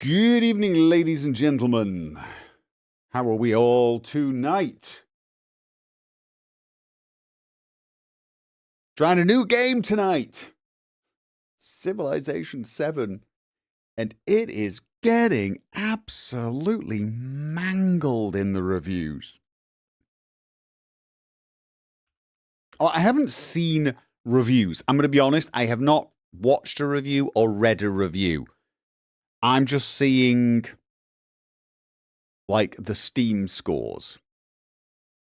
Good evening, ladies and gentlemen. How are we all tonight? Trying a new game tonight. Civilization 7. And it is getting absolutely mangled in the reviews. Oh, I haven't seen reviews. I'm going to be honest, I have not watched a review or read a review. I'm just seeing like the Steam scores,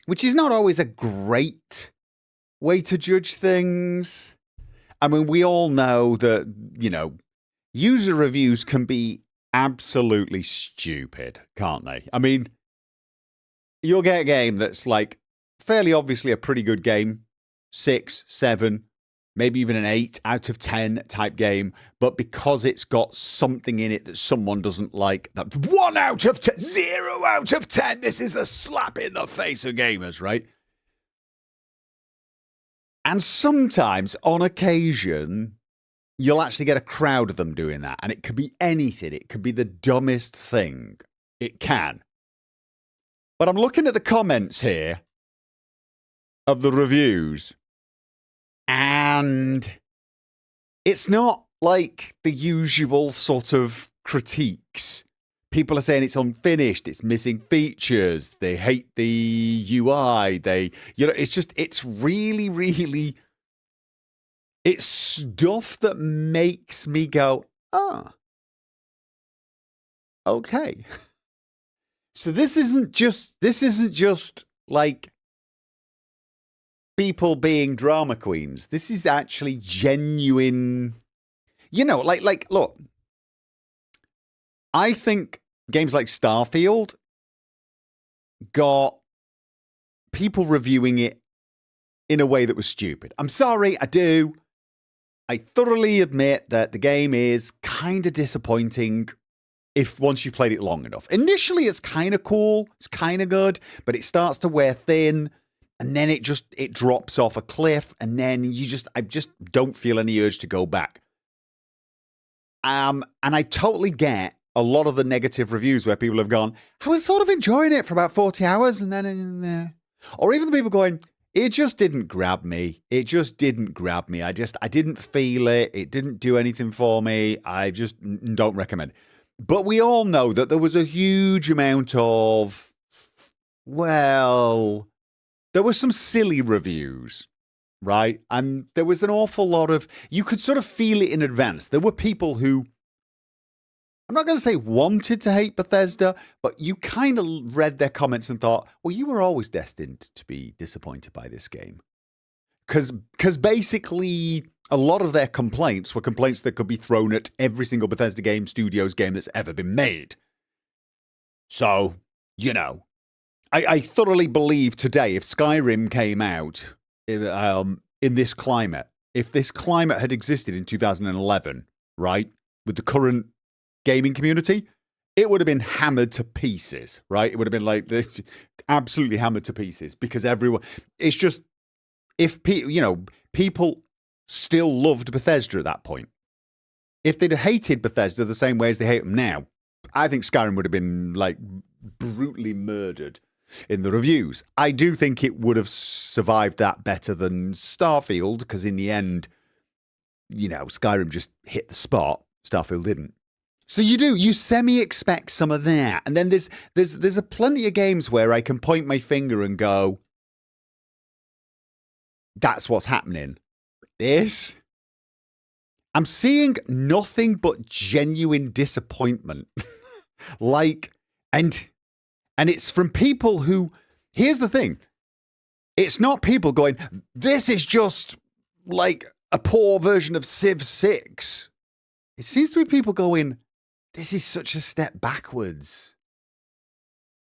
which is not always a great way to judge things. I mean, we all know that, user reviews can be absolutely stupid, can't they? I mean, you'll get a game that's like fairly obviously a pretty good game, 6, 7, maybe even an 8 out of 10 type game, but because it's got something in it that someone doesn't like, that 1 out of 10, 0 out of 10, this is the slap in the face of gamers, right? And sometimes, on occasion, you'll actually get a crowd of them doing that, and it could be anything. It could be the dumbest thing. It can. But I'm looking at the comments here of the reviews, and it's not like the usual sort of critiques. People are saying it's unfinished, it's missing features, they hate the UI, it's really, really, it's stuff that makes me go, okay. So this isn't just like people being drama queens. This is actually genuine, look, I think games like Starfield got people reviewing it in a way that was stupid. I'm sorry, I do. I thoroughly admit that the game is kind of disappointing if once you've played it long enough. Initially, it's kind of cool, it's kind of good, but it starts to wear thin, and then it drops off a cliff, and then I just don't feel any urge to go back. And I totally get a lot of the negative reviews where people have gone, I was sort of enjoying it for about 40 hours, and then, or even the people going, it just didn't grab me. It just didn't grab me. I didn't feel it. It didn't do anything for me. I just don't recommend. But we all know that there was a huge amount of, there were some silly reviews, right? And there was an awful lot of, you could sort of feel it in advance. There were people who, I'm not going to say wanted to hate Bethesda, but you kind of read their comments and thought, well, you were always destined to be disappointed by this game. Because basically, a lot of their complaints were complaints that could be thrown at every single Bethesda Game Studios game that's ever been made. So, I thoroughly believe today, if Skyrim came out in this climate, if this climate had existed in 2011, right, with the current gaming community, it would have been hammered to pieces, right? It would have been like this, absolutely hammered to pieces, because everyone, it's just, if people still loved Bethesda at that point. If they'd hated Bethesda the same way as they hate them now, I think Skyrim would have been like brutally murdered in the reviews. I do think it would have survived that better than Starfield, because in the end, Skyrim just hit the spot. Starfield didn't. So you semi-expect some of that. And then there's a plenty of games where I can point my finger and go, that's what's happening. This, I'm seeing nothing but genuine disappointment. And it's from people who, here's the thing. It's not people going, this is just like a poor version of Civ 6. It seems to be people going, this is such a step backwards.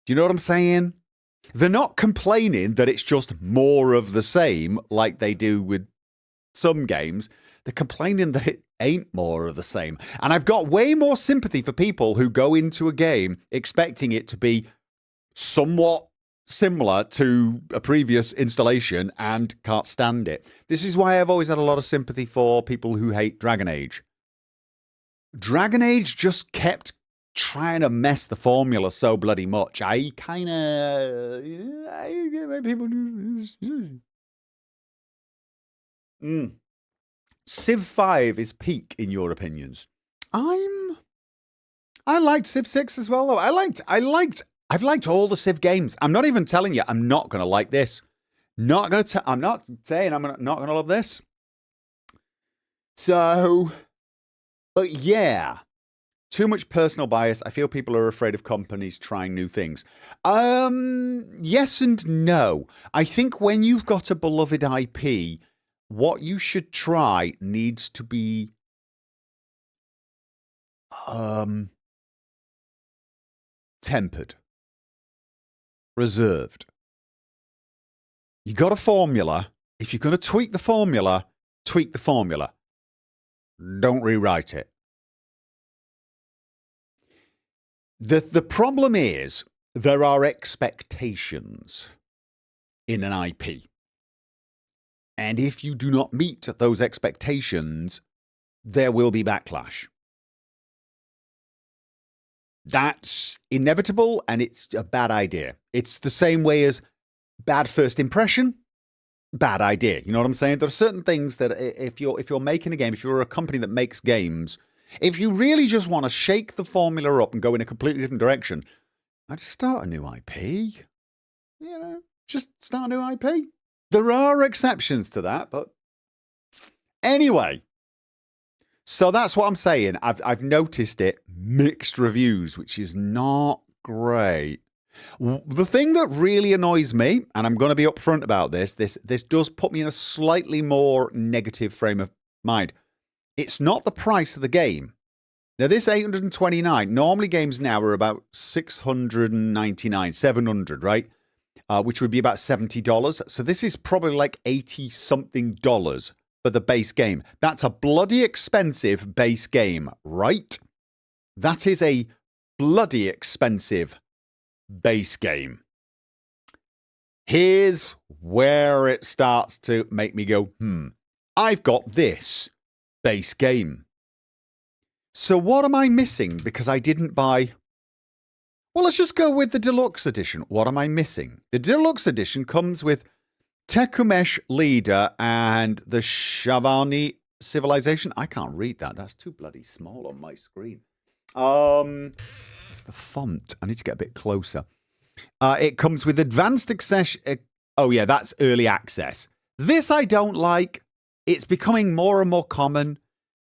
Do you know what I'm saying? They're not complaining that it's just more of the same like they do with some games. They're complaining that it ain't more of the same. And I've got way more sympathy for people who go into a game expecting it to be somewhat similar to a previous installation and can't stand it. This is why I've always had a lot of sympathy for people who hate Dragon Age. Dragon Age just kept trying to mess the formula so bloody much. I kind of people. Civ 5 is peak in your opinions. I liked Civ 6 as well though. I've liked all the Civ games. I'm not even telling you I'm not going to like this. I'm not saying I'm not going to love this. So, but yeah, too much personal bias. I feel people are afraid of companies trying new things. Yes and no. I think when you've got a beloved IP, what you should try needs to be tempered, reserved. You got a formula. If you're going to tweak the formula, tweak the formula. Don't rewrite it. The problem is there are expectations in an IP. And if you do not meet those expectations, there will be backlash. That's inevitable, and it's a bad idea. It's the same way as bad first impression, bad idea. You know what I'm saying? There are certain things that if you're making a game, if you're a company that makes games, if you really just want to shake the formula up and go in a completely different direction, I'd just start a new IP. You know, just start a new IP. There are exceptions to that, but anyway. So that's what I'm saying. I've noticed it. Mixed reviews, which is not great. The thing that really annoys me, and I'm going to be upfront about this does put me in a slightly more negative frame of mind. It's not the price of the game. Now, this $829, normally games now are about $699, $700, right? Which would be about $70. So this is probably like $80-something for the base game. That's a bloody expensive base game, right? That is a bloody expensive base game. Here's where it starts to make me go, I've got this base game. So what am I missing because I didn't buy? Well, let's just go with the deluxe edition. What am I missing? The deluxe edition comes with Tekumesh Leader and the Shavani Civilization. I can't read that. That's too bloody small on my screen. It's the font. I need to get a bit closer. It comes with Advanced Access. Oh, yeah, that's early access. This I don't like. It's becoming more and more common.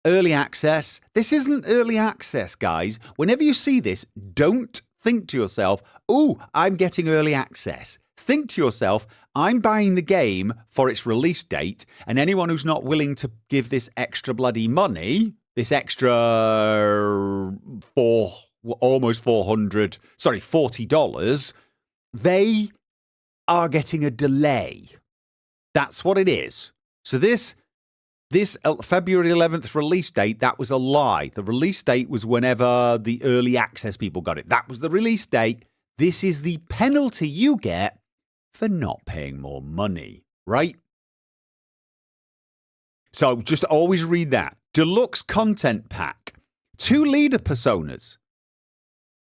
Early access. This isn't early access, guys. Whenever you see this, don't think to yourself, "Ooh, I'm getting early access." Think to yourself, I'm buying the game for its release date, and anyone who's not willing to give this extra bloody money, this extra $40, they are getting a delay. That's what it is. So this February 11th release date, that was a lie. The release date was whenever the early access people got it. That was the release date. This is the penalty you get for not paying more money, right? So just always read that. Deluxe content pack. 2 leader personas.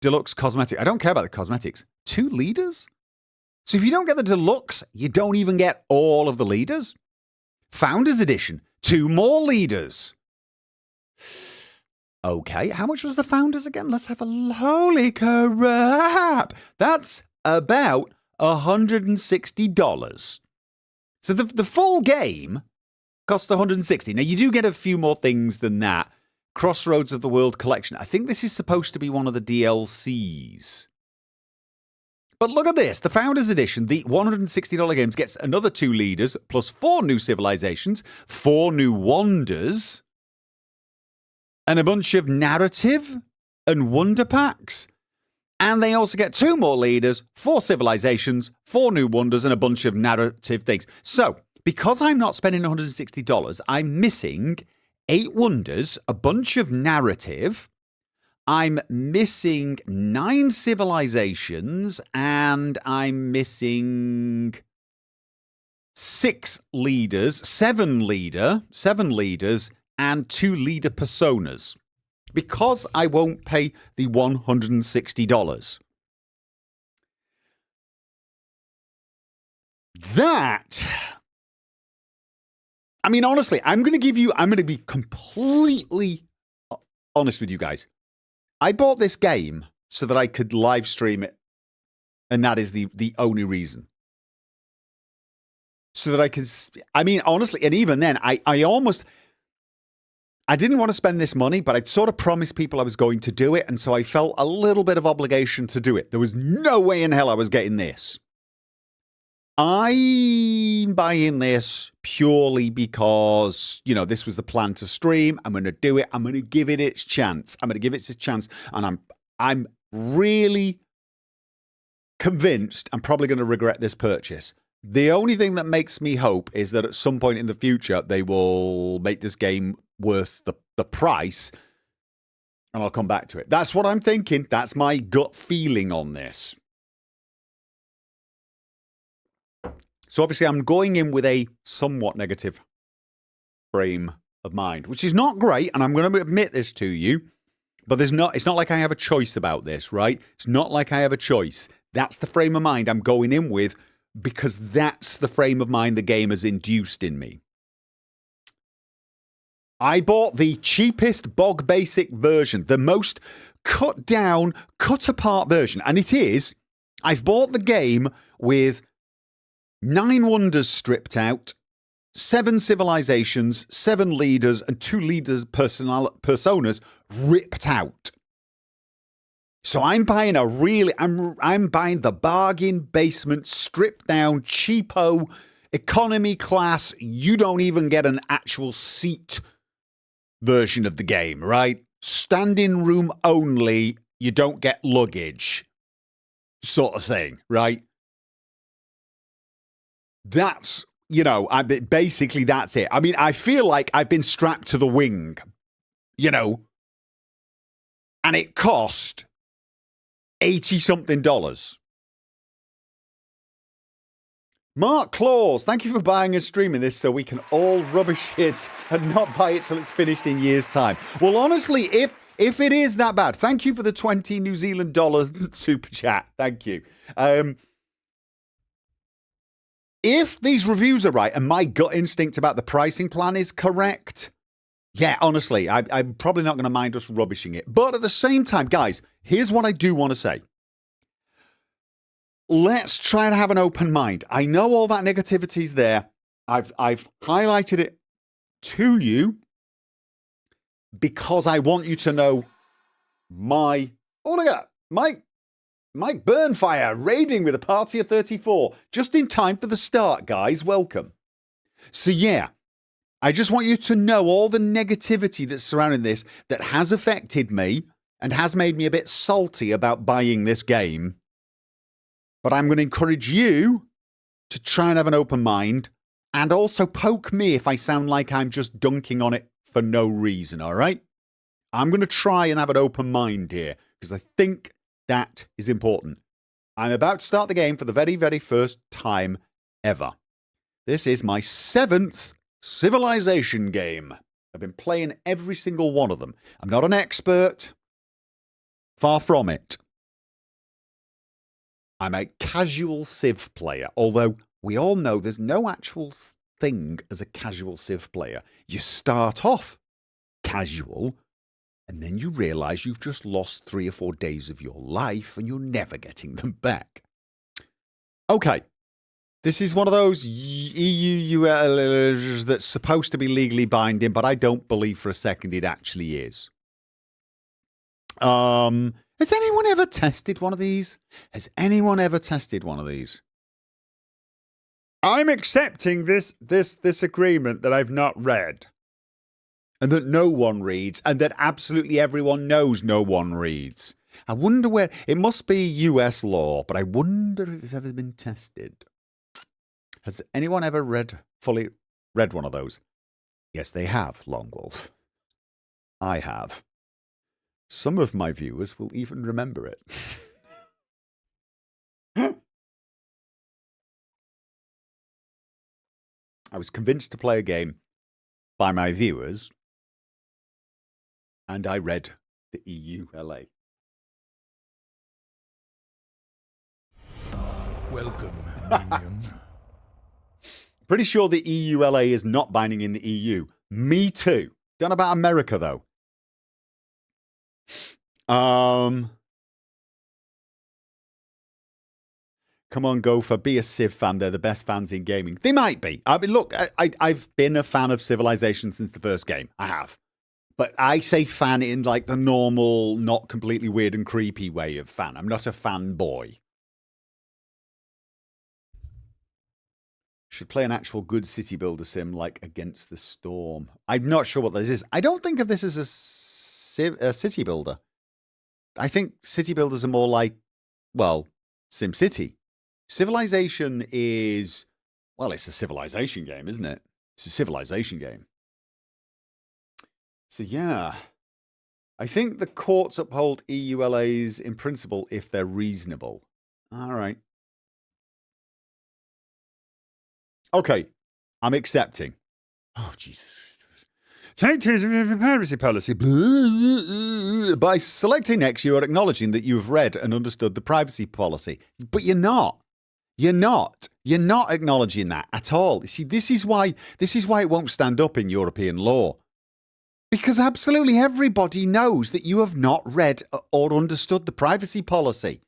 Deluxe cosmetic. I don't care about the cosmetics. 2 leaders? So if you don't get the deluxe, you don't even get all of the leaders? Founders edition. 2 more leaders. Okay, how much was the founders again? Let's have a holy crap. That's about $160. So the full game costs $160. Now, you do get a few more things than that. Crossroads of the World Collection. I think this is supposed to be one of the DLCs. But look at this. The Founders Edition, the $160 games, gets another 2 leaders, plus 4 new civilizations, 4 new wonders, and a bunch of narrative and wonder packs. And they also get 2 more leaders, 4 civilizations, 4 new wonders, and a bunch of narrative things. So, because I'm not spending $160, I'm missing 8 wonders, a bunch of narrative, I'm missing 9 civilizations, and I'm missing 6 leaders, 7 leaders, and 2 leader personas. because I won't pay the $160. That, I mean, honestly, I'm going to be completely honest with you guys. I bought this game so that I could live stream it. And that is the only reason. So that I could, I mean, honestly, and even then, I didn't want to spend this money, but I'd sort of promised people I was going to do it. And so I felt a little bit of obligation to do it. There was no way in hell I was getting this. I'm buying this purely because, you know, this was the plan to stream. I'm going to do it. I'm going to give it its chance. And I'm really convinced I'm probably going to regret this purchase. The only thing that makes me hope is that at some point in the future, they will make this game worth the price. And I'll come back to it. That's what I'm thinking. That's my gut feeling on this. So obviously I'm going in with a somewhat negative frame of mind, which is not great. And I'm going to admit this to you, but it's not like I have a choice about this, right? It's not like I have a choice. That's the frame of mind I'm going in with because that's the frame of mind the game has induced in me. I bought the cheapest bog basic version, the most cut down, cut apart version. And it is, I've bought the game with 9 wonders stripped out, 7 civilizations, 7 leaders, and 2 leaders' personas ripped out. So I'm buying I'm buying the bargain basement, stripped down, cheapo, economy class. You don't even get an actual seat version of the game, right? Standing room only. You don't get luggage, sort of thing, right? That's, you know, basically that's it. I mean, I feel like I've been strapped to the wing, you know, and it cost $80-something. Mark Claus, thank you for buying and streaming this so we can all rubbish it and not buy it till it's finished in years' time. Well, honestly, if it is that bad, thank you for the 20 New Zealand dollar super chat. Thank you. If these reviews are right and my gut instinct about the pricing plan is correct, yeah, honestly, I'm probably not going to mind us rubbishing it. But at the same time, guys, here's what I do want to say. Let's try and have an open mind. I know all that negativity's there. I've highlighted it to you because I want you to know my... Oh, look at that. Mike Burnfire raiding with a party of 34. Just in time for the start, guys. Welcome. So, yeah, I just want you to know all the negativity that's surrounding this that has affected me and has made me a bit salty about buying this game. But I'm going to encourage you to try and have an open mind and also poke me if I sound like I'm just dunking on it for no reason, all right? I'm going to try and have an open mind here because I think that is important. I'm about to start the game for the very, very first time ever. This is my 7th Civilization game. I've been playing every single one of them. I'm not an expert. Far from it. I'm a casual Civ player, although we all know there's no actual thing as a casual Civ player. You start off casual, and then you realize you've just lost 3 or 4 days of your life and you're never getting them back. Okay. This is one of those EU that's supposed to be legally binding, but I don't believe for a second it actually is. Has anyone ever tested one of these? I'm accepting this agreement that I've not read. And that no one reads, and that absolutely everyone knows no one reads. I wonder where... It must be US law, but I wonder if it's ever been tested. Has anyone ever fully read one of those? Yes, they have, Long Wolf. I have. Some of my viewers will even remember it. I was convinced to play a game by my viewers, and I read The EU LA. Welcome, minion. Pretty sure the EU LA is not binding in the EU. Me too. Don't know about America though. Come on, Gopher, be a Civ fan. They're the best fans in gaming. They might be. I mean, look, I've been a fan of Civilization since the first game. I have. But I say fan in like the normal, not completely weird and creepy way of fan. I'm not a fanboy. Should play an actual good city builder sim like Against the Storm. I'm not sure what this is. I don't think of this as a city builder. I think city builders are more like, well, SimCity. Civilization is, well, it's a civilization game, isn't it? It's a civilization game. So, yeah. I think the courts uphold EULAs in principle if they're reasonable. All right. Okay. I'm accepting. Oh, Jesus. Changes in privacy policy. By selecting next, you are acknowledging that you've read and understood the privacy policy. But you're not. You're not. You're not acknowledging that at all. You see, this is why it won't stand up in European law. Because absolutely everybody knows that you have not read or understood the privacy policy.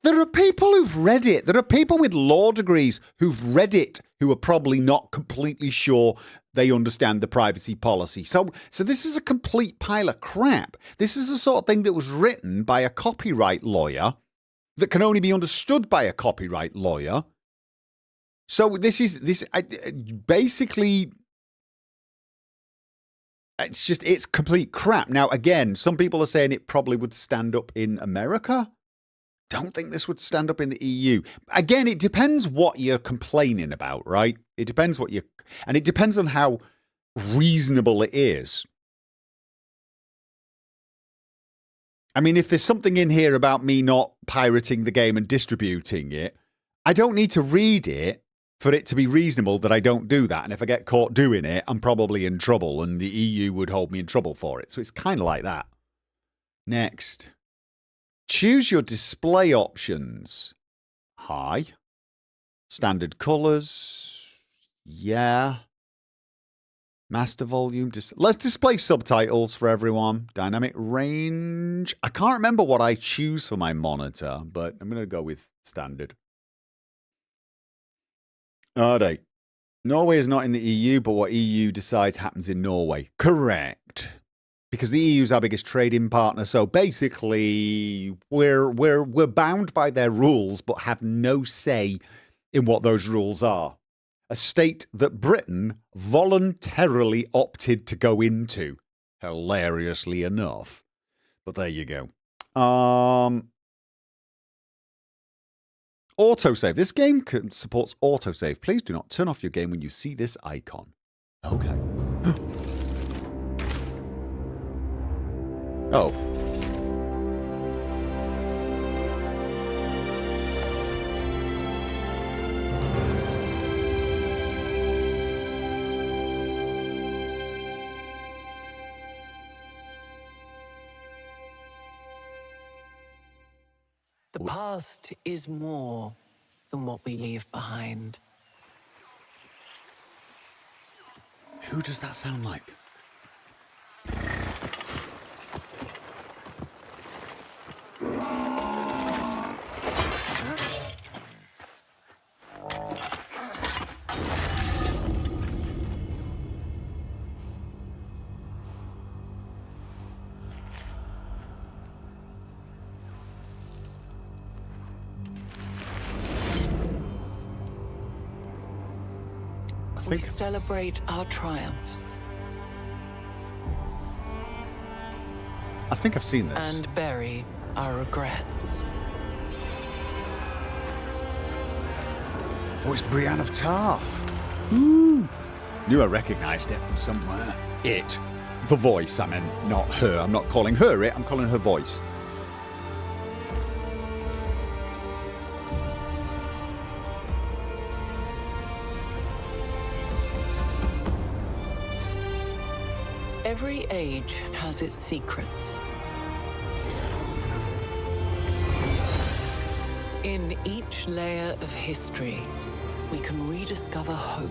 There are people who've read it. There are people with law degrees who've read it who are probably not completely sure they understand the privacy policy. So this is a complete pile of crap. This is the sort of thing that was written by a copyright lawyer that can only be understood by a copyright lawyer. So basically, it's complete crap. Now, again, some people are saying it probably would stand up in America. Don't think this would stand up in the EU. Again, it depends what you're complaining about, right? It depends and it depends on how reasonable it is. I mean, if there's something in here about me not pirating the game and distributing it, I don't need to read it for it to be reasonable that I don't do that. And if I get caught doing it, I'm probably in trouble and the EU would hold me in trouble for it. So it's kind of like that. Next. Choose your display options. High. Standard colors. Yeah. Master volume. Let's display subtitles for everyone. Dynamic range. I can't remember what I choose for my monitor, but I'm going to go with standard. All right. Norway is not in the EU, but what EU decides happens in Norway. Correct. Because the EU is our biggest trading partner, so basically we're bound by their rules, but have no say in what those rules are. A state that Britain voluntarily opted to go into, hilariously enough. But there you go. Autosave. This game supports autosave. Please do not turn off your game when you see this icon. Okay. Oh. The past is more than what we leave behind. Who does that sound like? We celebrate our triumphs. I think I've seen this. And bury our regrets. Oh, it's Brienne of Tarth. Ooh. Knew I recognised it from somewhere. It. The voice, I mean, not her. I'm not calling her it, I'm calling her voice. Every age has its secrets. In each layer of history, we can rediscover hope.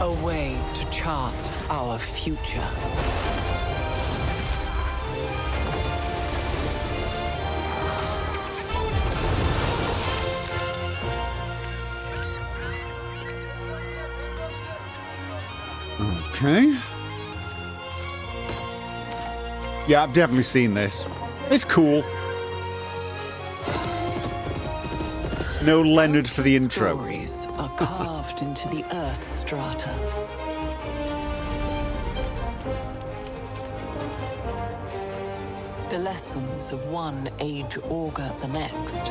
A way to chart our future. Okay. Yeah, I've definitely seen this. It's cool. No Leonard for the intro. Stories are carved into the earth strata. The lessons of one age augur the next.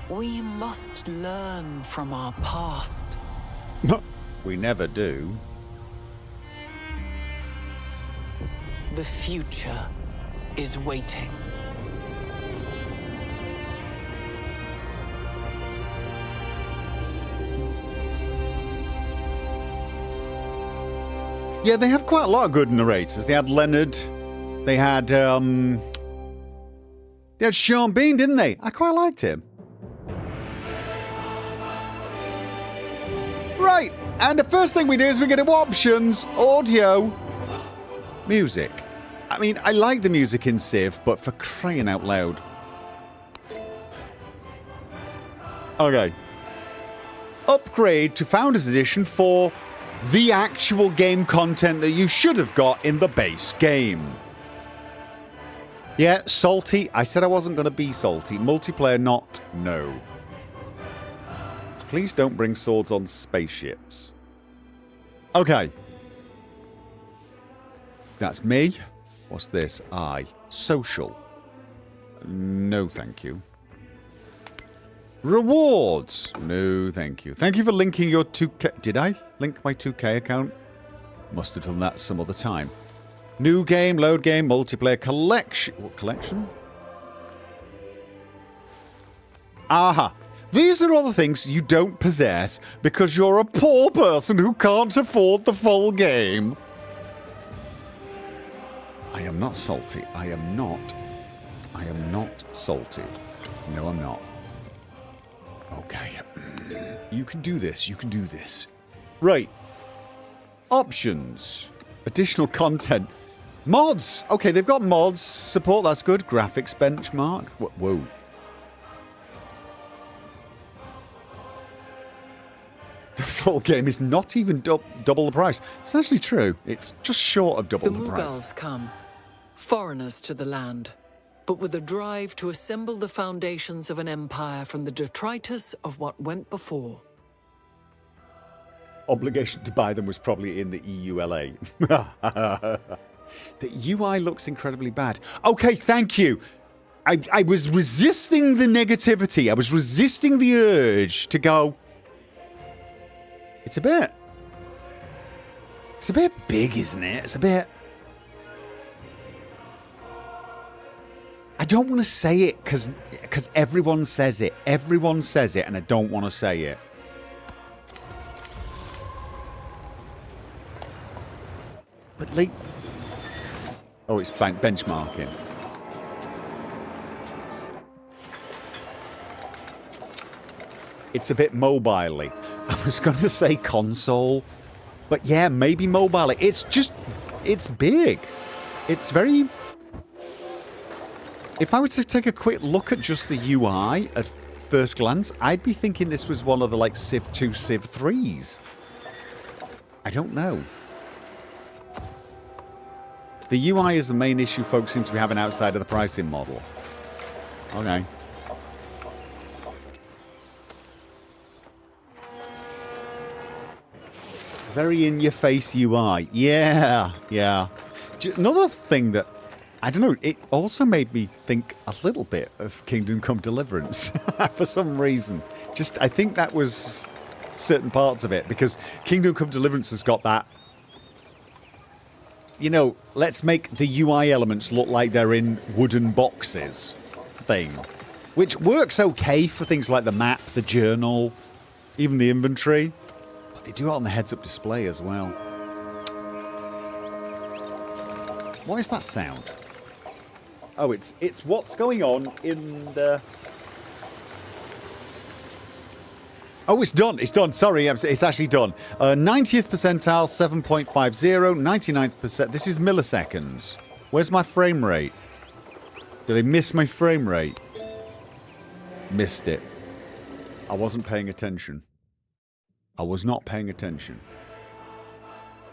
We must learn from our past. We never do. The future is waiting. Yeah, they have quite a lot of good narrators. They had Leonard. They had Sean Bean, didn't they? I quite liked him. Right, and the first thing we do is we get to options, audio, music. I mean, I like the music in Civ, but for crying out loud. Okay. Upgrade to Founders Edition for the actual game content that you should have got in the base game. Yeah, salty. I said I wasn't going to be salty. Multiplayer not. No. Please don't bring swords on spaceships. Okay. That's me. What's this? I. Social. No, thank you. Rewards. No, thank you. Thank you for linking your 2K. Did I link my 2K account? Must have done that some other time. New game, load game, multiplayer, collection. What collection? Aha. These are all the things you don't possess because you're a poor person who can't afford the full game. I am not salty. I am not salty. No, I'm not. Okay. You can do this. You can do this. Right. Options. Additional content. Mods. Okay, they've got mods. Support, that's good. Graphics benchmark. Whoa. The full game is not even double the price. It's actually true. It's just short of double the price. The Mughals come, foreigners to the land, but with a drive to assemble the foundations of an empire from the detritus of what went before. Obligation to buy them was probably in the EULA. The UI looks incredibly bad. Okay, thank you. I was resisting the negativity. I was resisting the urge to go... It's a bit big, isn't it? It's a bit... I don't want to say it because everyone says it. Everyone says it and I don't want to say it. But like... Oh, it's benchmarking. It's a bit mobile-y. I was going to say console, but yeah, maybe mobile. It's big. It's very... If I were to take a quick look at just the UI at first glance, I'd be thinking this was one of the like Civ 2, Civ 3s. I don't know. The UI is the main issue folks seem to be having outside of the pricing model. Okay. Very in-your-face UI. Yeah, yeah. Another thing that, I don't know, it also made me think a little bit of Kingdom Come Deliverance for some reason. Just, I think that was certain parts of it, because Kingdom Come Deliverance has got that, you know, let's make the UI elements look like they're in wooden boxes thing. Which works okay for things like the map, the journal, even the inventory. But they do it on the heads-up display as well. What is that sound? Oh, it's what's going on in the... Oh, it's done. It's done. Sorry, it's actually done. 90th percentile, 7.50. 99th percent. This is milliseconds. Where's my frame rate? Did I miss my frame rate? Missed it. I wasn't paying attention. I was not paying attention.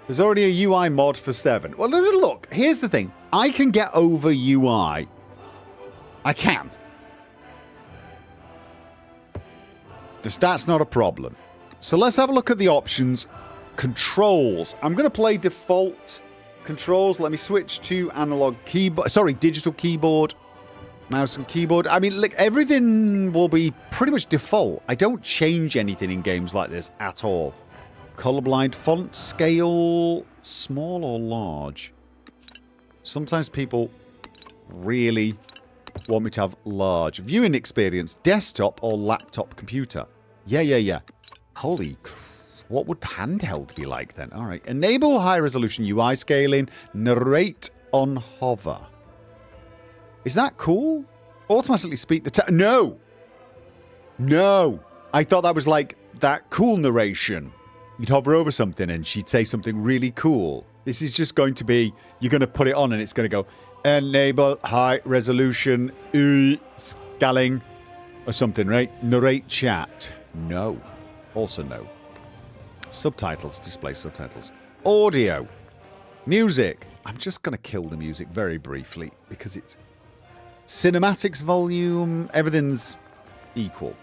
There's already a UI mod for 7. Well, look. Here's the thing. I can get over UI. I can. That's not a problem. So let's have a look at the options. Controls. I'm going to play default controls. Let me switch to analog keyboard. Sorry, digital keyboard. Mouse and keyboard. I mean, look, everything will be pretty much default. I don't change anything in games like this at all. Colorblind font scale, small or large? Sometimes people really want me to have large. Viewing experience, desktop or laptop computer? Yeah. Holy, what would handheld be like then? All right. Enable high resolution UI scaling. Narrate on hover. Is that cool? Automatically speak the text. No. I thought that was like that cool narration. You'd hover over something and she'd say something really cool. This is just going to be, you're going to put it on and it's going to go, enable high resolution scaling or something, right? Narrate chat. No. Also no. Subtitles. Display subtitles. Audio. Music. I'm just going to kill the music very briefly because it's cinematics volume. Everything's equal.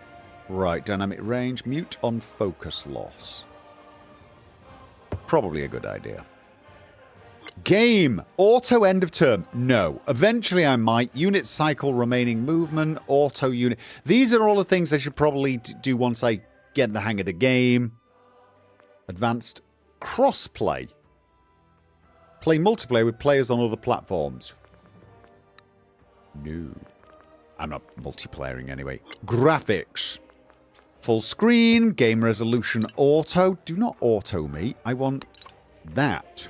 Right. Dynamic range. Mute on focus loss. Probably a good idea. Game. Auto end of turn. No. Eventually I might. Unit cycle remaining movement. Auto unit. These are all the things I should probably do once I get the hang of the game. Advanced crossplay. Play multiplayer with players on other platforms. No. I'm not multiplayering anyway. Graphics. Full screen. Game resolution auto. Do not auto me. I want that.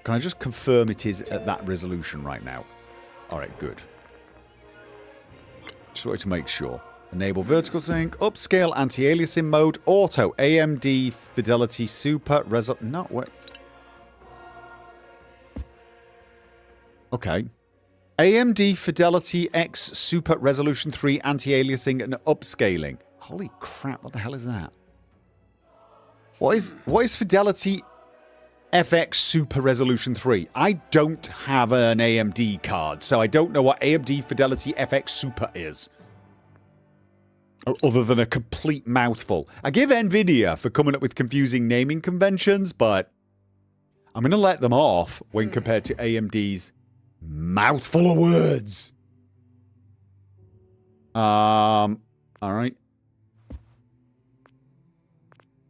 Can I just confirm it is at that resolution right now? Alright, good. Just wanted to make sure. Enable vertical sync. Upscale anti-aliasing mode. Auto. AMD Fidelity Super. No, wait. Okay. AMD Fidelity X Super Resolution 3 anti-aliasing and upscaling. Holy crap, what the hell is that? What is Fidelity FX Super Resolution 3? I don't have an AMD card, so I don't know what AMD Fidelity FX Super is. Other than a complete mouthful. I give Nvidia for coming up with confusing naming conventions, but I'm going to let them off when compared to AMD's mouthful of words. Alright.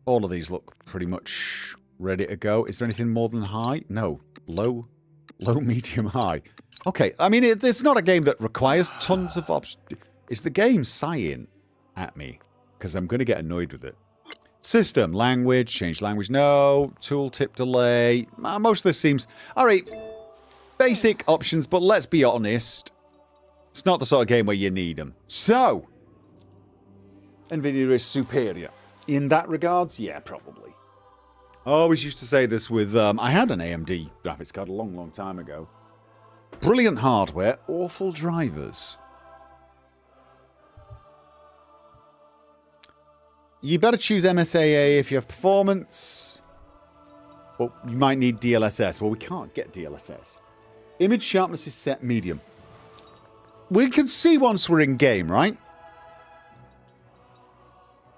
All of these look pretty much ready to go. Is there anything more than high? No. Low, medium, high. Okay, I mean, it's not a game that requires tons of options. Is the game sighing at me? Because I'm going to get annoyed with it. System, language, change language, no. Tooltip delay. Most of this seems... Alright, basic options, but let's be honest. It's not the sort of game where you need them. So, Nvidia is superior. In that regards, yeah, probably. I always used to say this with... I had an AMD graphics card a long, long time ago. Brilliant hardware, awful drivers. You better choose MSAA if you have performance. Well, you might need DLSS. Well, we can't get DLSS. Image sharpness is set medium. We can see once we're in game, right?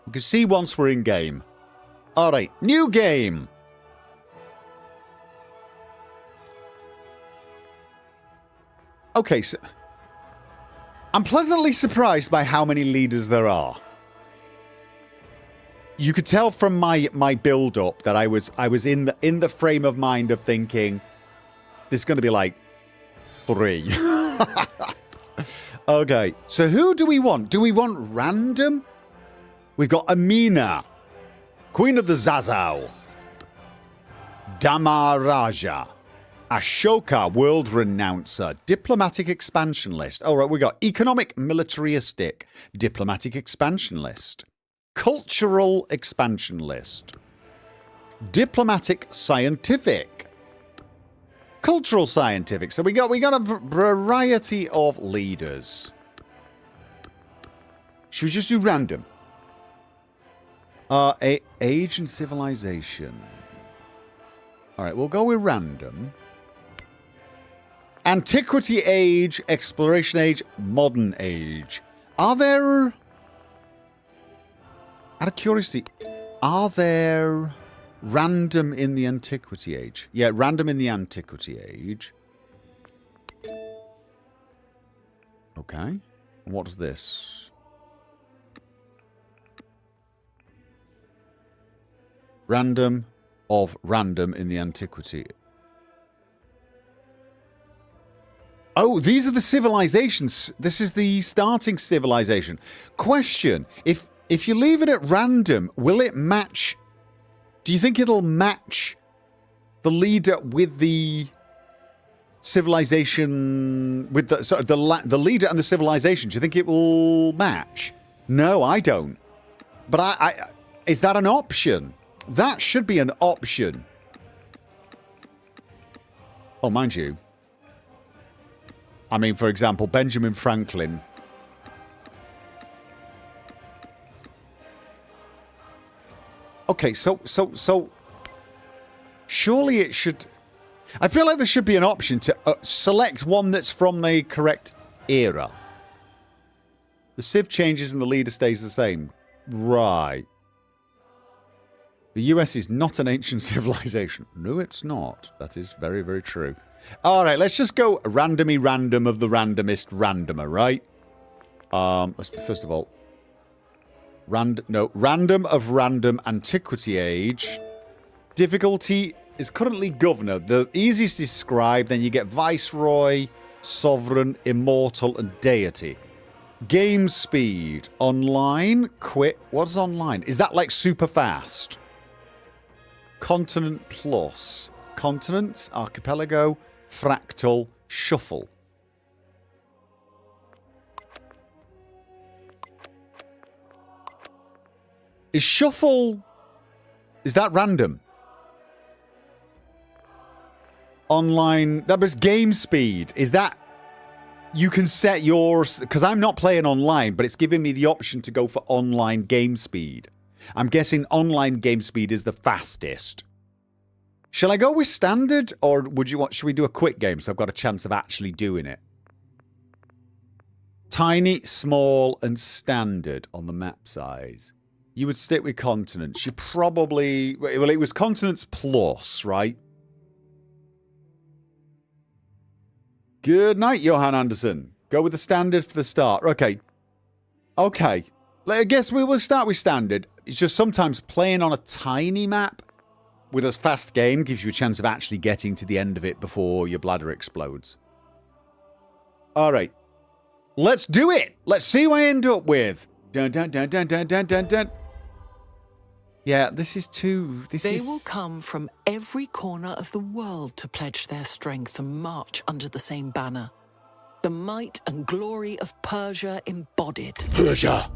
We can see once we're in game. Alright, new game. Okay, so I'm pleasantly surprised by how many leaders there are. You could tell from my build up that I was in the frame of mind of thinking there's going to be like 3. Okay, so who do we want? Do we want random? We've got Amina, Queen of the Zazao, Damaraja, Ashoka, World Renouncer, Diplomatic Expansion List. All right, we got Economic Militaristic, Diplomatic Expansion List, Cultural Expansion List, Diplomatic Scientific, Cultural Scientific. So we got a variety of leaders. Should we just do random? Age and Civilization. All right, we'll go with random. Antiquity Age, Exploration Age, Modern Age. Are there... Out of curiosity, are there random in the Antiquity Age? Yeah, random in the Antiquity Age. Okay. What is this? Random of random in the Antiquity. Oh, these are the civilizations. This is the starting civilization. Question. If you leave it at random, will it match? Do you think it'll match the leader with the civilization, with the leader and the civilization? Do you think it will match? No, I don't. But I is that an option? That should be an option. Oh, mind you. I mean, for example, Benjamin Franklin. Okay, so surely it should... I feel like there should be an option to select one that's from the correct era. The civ changes and the leader stays the same. Right. The US is not an ancient civilization. No, it's not. That is very, very true. All right, let's just go randomy random of the randomest randomer, right? Let's first of all... Random of random Antiquity Age. Difficulty is currently Governor. The easiest is Scribe, then you get Viceroy, Sovereign, Immortal, and Deity. Game speed. Online. Quit. What's online? Is that like super fast? Continent plus. Continents, Archipelago, Fractal, Shuffle. Is Shuffle... Is that random? Online... That was game speed. Is that... You can set yours... Because I'm not playing online, but it's giving me the option to go for online game speed. I'm guessing online game speed is the fastest. Shall I go with standard? Or would you want... Should we do a quick game so I've got a chance of actually doing it? Tiny, small, and standard on the map size. You would stick with continents. You probably... Well, it was continents plus, right? Good night, Johan Anderson. Go with the standard for the start. Okay. Okay. I guess we will start with standard. It's just sometimes playing on a tiny map with a fast game gives you a chance of actually getting to the end of it before your bladder explodes. All right. Let's do it. Let's see who I end up with. Dun, dun, dun, dun, dun, dun, dun, dun. Yeah, this is too... They will come from every corner of the world to pledge their strength and march under the same banner. The might and glory of Persia embodied. Persia!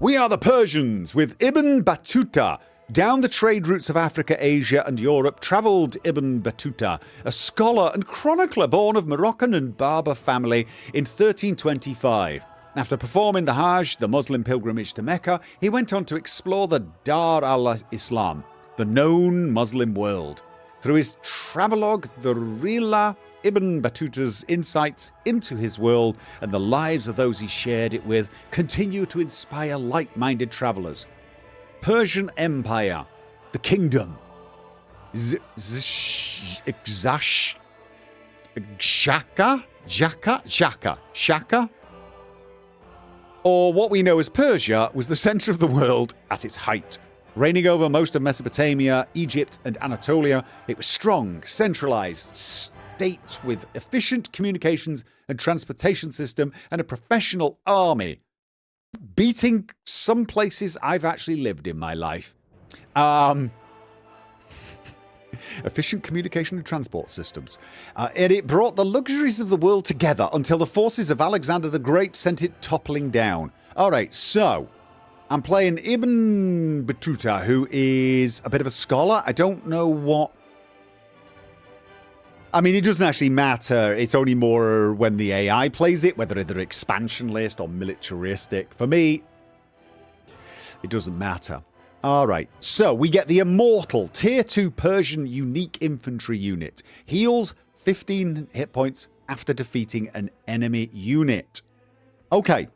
We are the Persians, with Ibn Battuta. Down the trade routes of Africa, Asia, and Europe travelled Ibn Battuta, a scholar and chronicler born of Moroccan and Berber family in 1325. After performing the Hajj, the Muslim pilgrimage to Mecca, he went on to explore the Dar al-Islam, the known Muslim world. Through his travelogue, the Rila, Ibn Battuta's insights into his world and the lives of those he shared it with, continue to inspire like-minded travellers. Persian Empire. the kingdom. Shaka, or what we know as Persia, was the center of the world at its height. Reigning over most of Mesopotamia, Egypt, and Anatolia, it was strong, centralized state with efficient communications and transportation system and a professional army, beating some places I've actually lived in my life. Efficient communication and transport systems. And it brought the luxuries of the world together until the forces of Alexander the Great sent it toppling down. All right, so I'm playing Ibn Battuta, who is a bit of a scholar. I don't know what... I mean, it doesn't actually matter. It's only more when the AI plays it, whether they're expansionist or militaristic. For me, it doesn't matter. All right, so we get the Immortal Tier 2 Persian Unique Infantry Unit. Heals 15 hit points after defeating an enemy unit. Okay.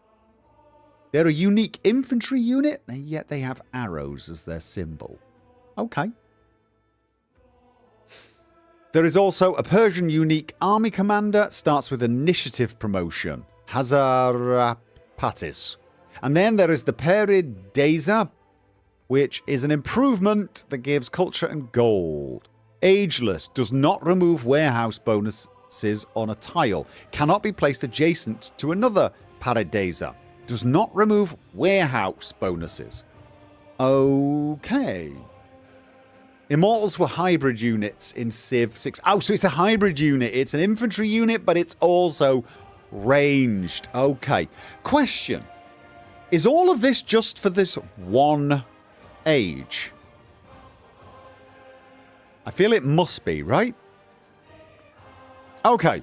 They're a unique infantry unit, and yet they have arrows as their symbol. Okay. There is also a Persian unique army commander, starts with initiative promotion, Hazarapatis. And then there is the Perideza, which is an improvement that gives culture and gold. Ageless, does not remove warehouse bonuses on a tile, cannot be placed adjacent to another Perideza. Does not remove warehouse bonuses. Okay. Immortals were hybrid units in Civ 6. Oh, so it's a hybrid unit. It's an infantry unit, but it's also ranged. Okay. Question. Is all of this just for this one age? I feel it must be, right? Okay.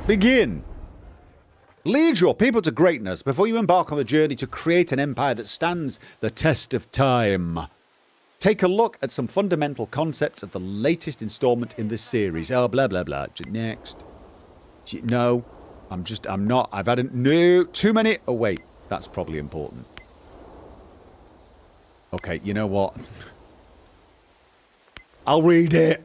Begin. Lead your people to greatness before you embark on the journey to create an empire that stands the test of time. Take a look at some fundamental concepts of the latest installment in this series. Oh, blah, blah, blah. Next. No. I'm not. I've had no, too many. Oh, wait. That's probably important. Okay, you know what? I'll read it.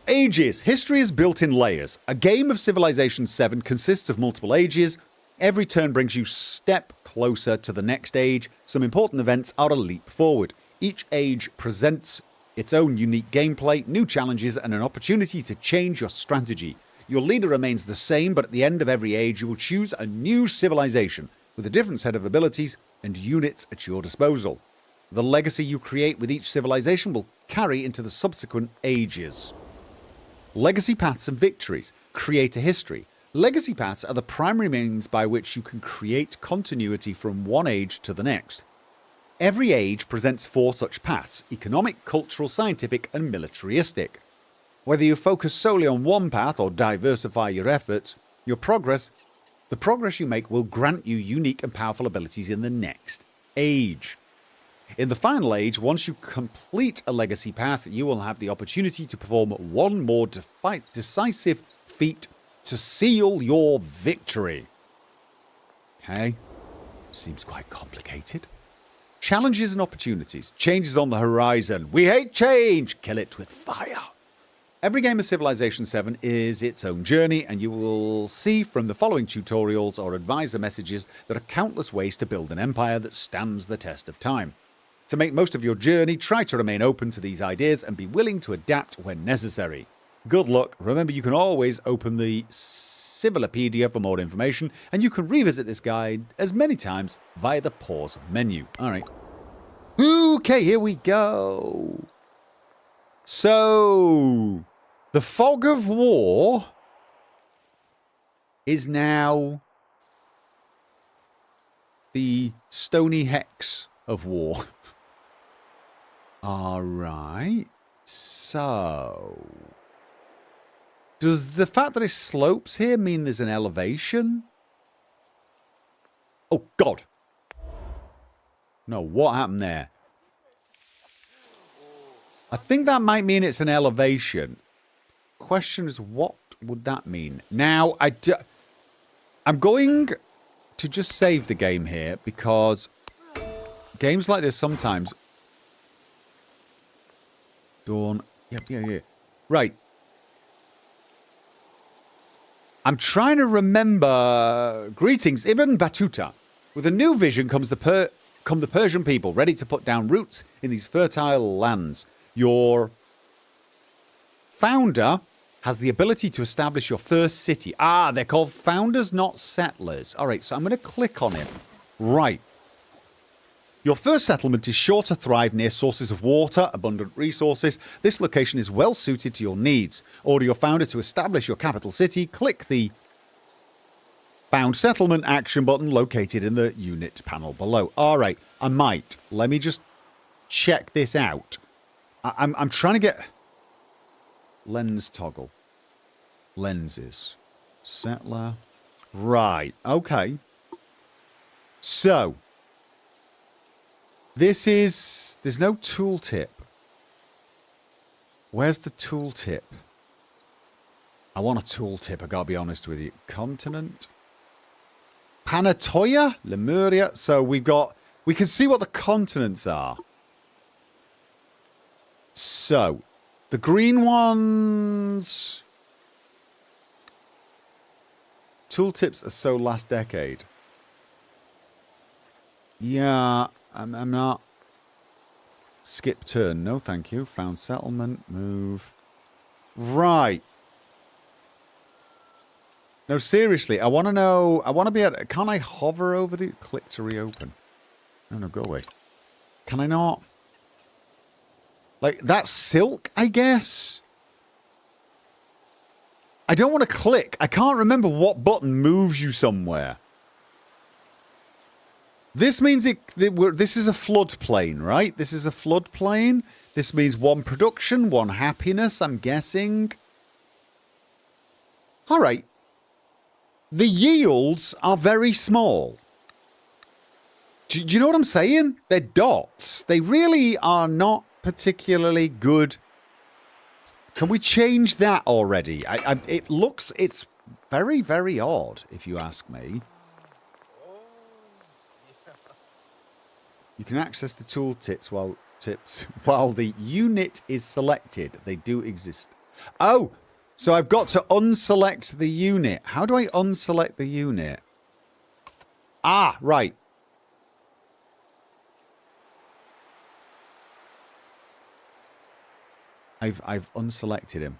Ages. History is built in layers. A game of Civilization 7 consists of multiple ages. Every turn brings you a step closer to the next age. Some important events are a leap forward. Each age presents its own unique gameplay, new challenges, and an opportunity to change your strategy. Your leader remains the same, but at the end of every age, you will choose a new civilization with a different set of abilities and units at your disposal. The legacy you create with each civilization will carry into the subsequent ages. Legacy paths and victories create a history. Legacy paths are the primary means by which you can create continuity from one age to the next. Every age presents 4 such paths: economic, cultural, scientific, and militaristic. Whether you focus solely on one path or diversify your efforts, the progress you make will grant you unique and powerful abilities in the next age. In the final age, once you complete a legacy path, you will have the opportunity to perform one more decisive feat to seal your victory. Okay, seems quite complicated. Challenges and opportunities. Changes on the horizon. We hate change. Kill it with fire. Every game of Civilization 7 is its own journey, and you will see from the following tutorials or advisor messages there are countless ways to build an empire that stands the test of time. To make most of your journey, try to remain open to these ideas and be willing to adapt when necessary. Good luck. Remember, you can always open the Civilopedia for more information, and you can revisit this guide as many times via the pause menu. All right. Okay, here we go. So, the fog of war is now the stony hex of war. All right. So, does the fact that it slopes here mean there's an elevation? Oh, God. No, what happened there? I think that might mean it's an elevation. Question is, what would that mean? Now, I'm going to just save the game here because games like this sometimes Dawn. Yep, yeah. Right. I'm trying to remember. Greetings, Ibn Battuta. With a new vision come the Persian people, ready to put down roots in these fertile lands. Your founder has the ability to establish your first city. Ah, they're called founders, not settlers. All right, so I'm going to click on it. Right. Your first settlement is sure to thrive near sources of water, abundant resources. This location is well suited to your needs. Order your founder to establish your capital city. Click the Found Settlement action button located in the unit panel below. All right, I might. Let me just check this out. I'm trying to get... Lens toggle. Lenses. Settler. Right, okay. So... This is... There's no tooltip. Where's the tooltip? I want a tooltip, I gotta be honest with you. Continent. Panatoya? Lemuria. So we've got... We can see what the continents are. So, the green ones... Tooltips are so last decade. Yeah... I'm not... Skip turn. No, thank you. Found settlement. Move. Right. No, seriously. I want to know... I want to be able... Can't I hover over the... Click to reopen. No, go away. Can I not... Like, that's silk, I guess? I don't want to click. I can't remember what button moves you somewhere. This means this is a floodplain, right? This is a floodplain. This means one production, one happiness, I'm guessing. All right. The yields are very small. Do you know what I'm saying? They're dots. They really are not particularly good. Can we change that already? It's very, very odd, if you ask me. You can access the tooltips while the unit is selected. They do exist. Oh, so I've got to unselect the unit. How do I unselect the unit? Ah, right. I've unselected him.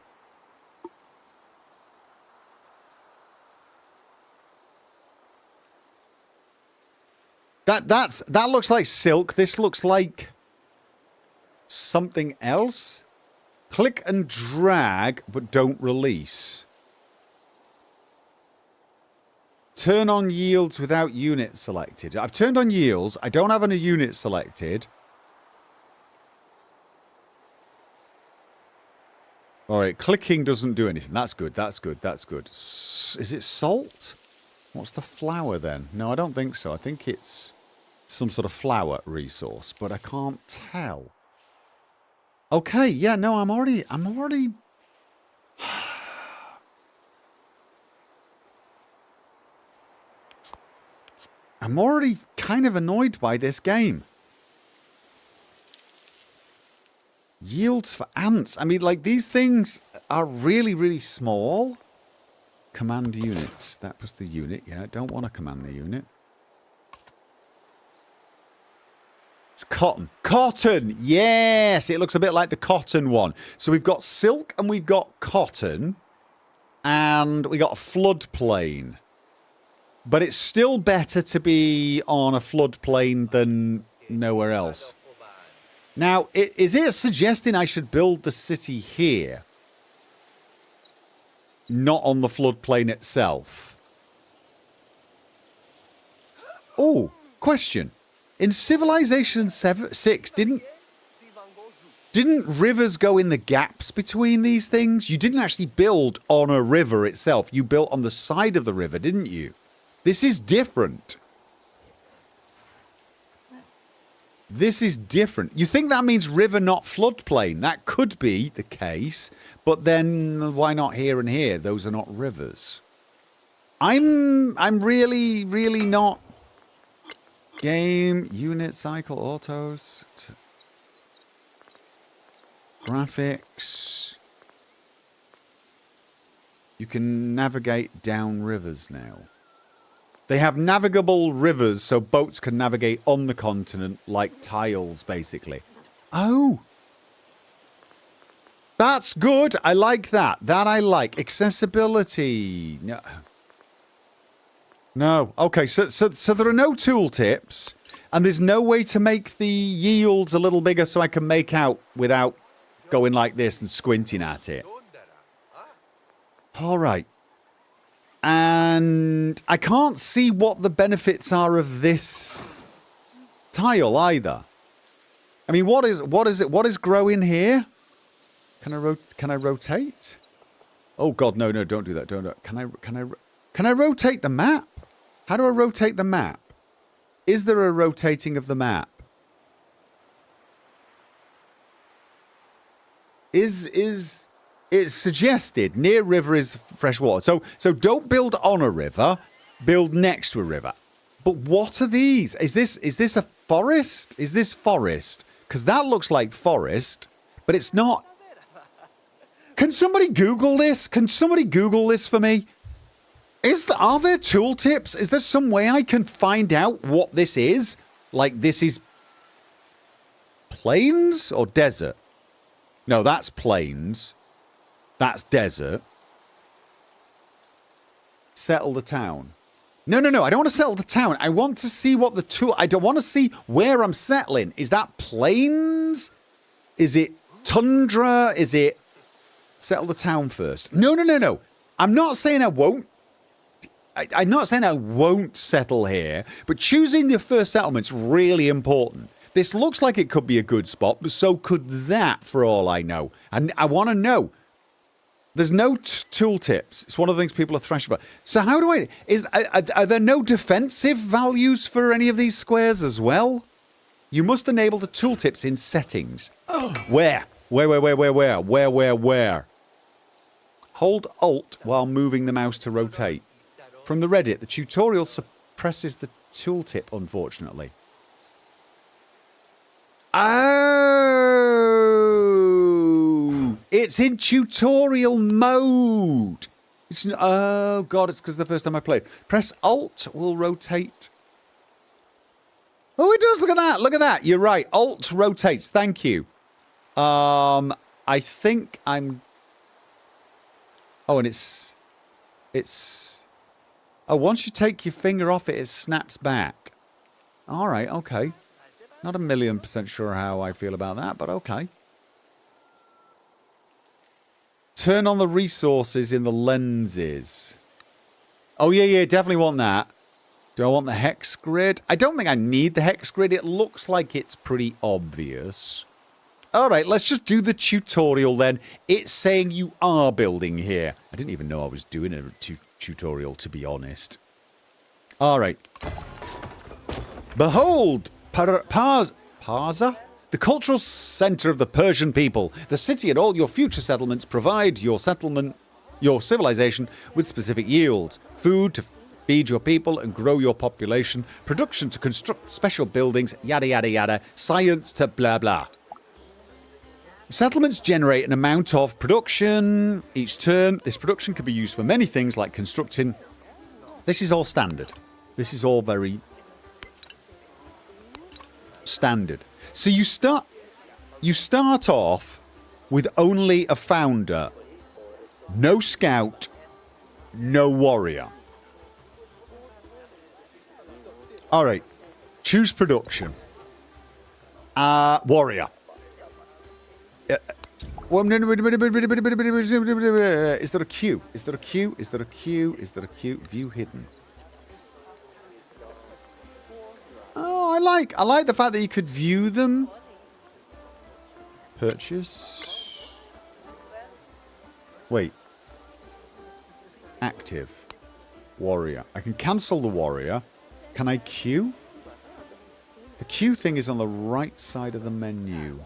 That looks like silk. This looks like something else. Click and drag, but don't release. Turn on yields without unit selected. I've turned on yields. I don't have a unit selected. All right, clicking doesn't do anything. That's good. That's good. That's good. Is it salt? What's the flower then? No, I don't think so. I think it's some sort of flower resource, but I can't tell. Okay, yeah, no, I'm already kind of annoyed by this game. Yields for ants. I mean, like, these things are really, really small. Command units. That was the unit. Yeah, I don't want to command the unit. It's cotton. Cotton! Yes! It looks a bit like the cotton one. So we've got silk and we've got cotton. And we got a floodplain. But it's still better to be on a floodplain than nowhere else. Now, is it suggesting I should build the city here? Not on the floodplain itself. Oh, question. In Civilization 6, didn't rivers go in the gaps between these things? You didn't actually build on a river itself. You built on the side of the river, didn't you? This is different. This is different. You think that means river, not floodplain? That could be the case, but then why not here and here? Those are not rivers. I'm really, really not. Game, unit, cycle, autos. Graphics. You can navigate down rivers now. They have navigable rivers so boats can navigate on the continent like tiles, basically. Oh! That's good. I like that. That I like. Accessibility. No. No. Okay, so there are no tooltips, and there's no way to make the yields a little bigger so I can make out without going like this and squinting at it. All right. And I can't see what the benefits are of this tile either. I mean, what is growing here? Can I rotate? Oh God, no, don't do that. Don't. Can I rotate the map? How do I rotate the map? Is there a rotating of the map? Is it's suggested near river is fresh water. So don't build on a river, build next to a river. But what are these? Is this a forest? Is this forest? Because that looks like forest, but it's not. Can somebody Google this? Can somebody Google this for me? Are there tooltips? Is there some way I can find out what this is? Like this is plains or desert? No, that's plains. That's desert. Settle the town. No. I don't want to settle the town. I want to see what the tool... I don't want to see where I'm settling. Is that plains? Is it tundra? Is it... Settle the town first. No. I'm not saying I won't. I'm not saying I won't settle here, but choosing your first settlement's really important. This looks like it could be a good spot, but so could that, for all I know. And I want to know. There's no tooltips. It's one of the things people are thrashing about. So how do I... Are there no defensive values for any of these squares as well? You must enable the tooltips in settings. Oh. Where? Where? Hold Alt while moving the mouse to rotate. From the Reddit, the tutorial suppresses the tooltip, unfortunately. Oh! It's in tutorial mode. Oh, God, it's because the first time I played. Press Alt will rotate. Oh, it does. Look at that. You're right. Alt rotates. Thank you. I think I'm... Oh, and it's... Oh, once you take your finger off it, it snaps back. All right, okay. Not 1,000,000% sure how I feel about that, but okay. Turn on the resources in the lenses. Oh, yeah, definitely want that. Do I want the hex grid? I don't think I need the hex grid. It looks like it's pretty obvious. All right, let's just do the tutorial then. It's saying you are building here. I didn't even know I was doing a tutorial, to be honest. All right. Behold, Parsa? The cultural center of the Persian people. The city and all your future settlements provide your civilization with specific yields. Food to feed your people and grow your population. Production to construct special buildings, yada yada yada. Science to blah blah. Settlements generate an amount of production each turn. This production can be used for many things like constructing. This is all standard. This is all very standard. So you start off with only a founder, no scout, no warrior. All right. Choose production. Warrior. Is there a queue? Is there a queue? Is there a queue? Is there a queue? View hidden. Oh, I like the fact that you could view them. Purchase. Wait. Active. Warrior. I can cancel the warrior. Can I queue? The queue thing is on the right side of the menu.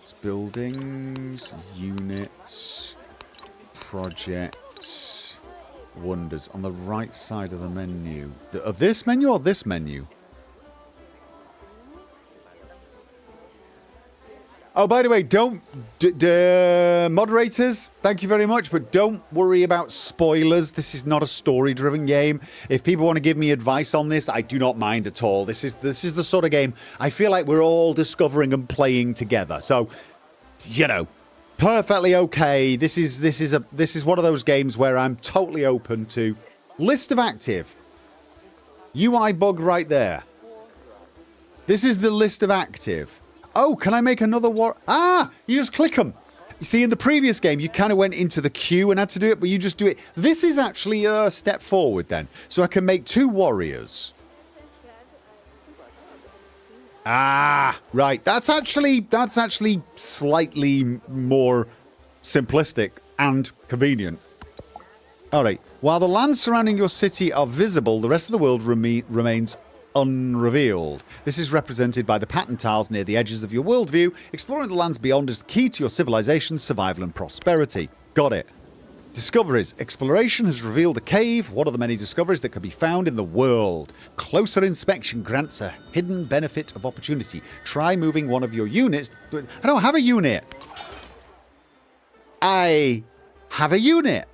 It's buildings, units, projects, wonders. On the right side of the menu. Of this menu or this menu? Oh, by the way, don't... moderators, thank you very much, but don't worry about spoilers. This is not a story-driven game. If people want to give me advice on this, I do not mind at all. This is the sort of game I feel like we're all discovering and playing together. So, you know, perfectly okay. This is one of those games where I'm totally open to... List of active. UI bug right there. This is the list of active. Oh, can I make another war? Ah, you just click them. You see, in the previous game, you kind of went into the queue and had to do it, but you just do it. This is actually a step forward then. So I can make 2 warriors. Ah, right. That's actually slightly more simplistic and convenient. All right. While the lands surrounding your city are visible, the rest of the world remains unrevealed. This is represented by the pattern tiles near the edges of your worldview. Exploring the lands beyond is key to your civilization's survival and prosperity. Got it. Discoveries. Exploration has revealed a cave, one of the many discoveries that can be found in the world. Closer inspection grants a hidden benefit of opportunity. Try moving one of your units. I don't have a unit. I have a unit.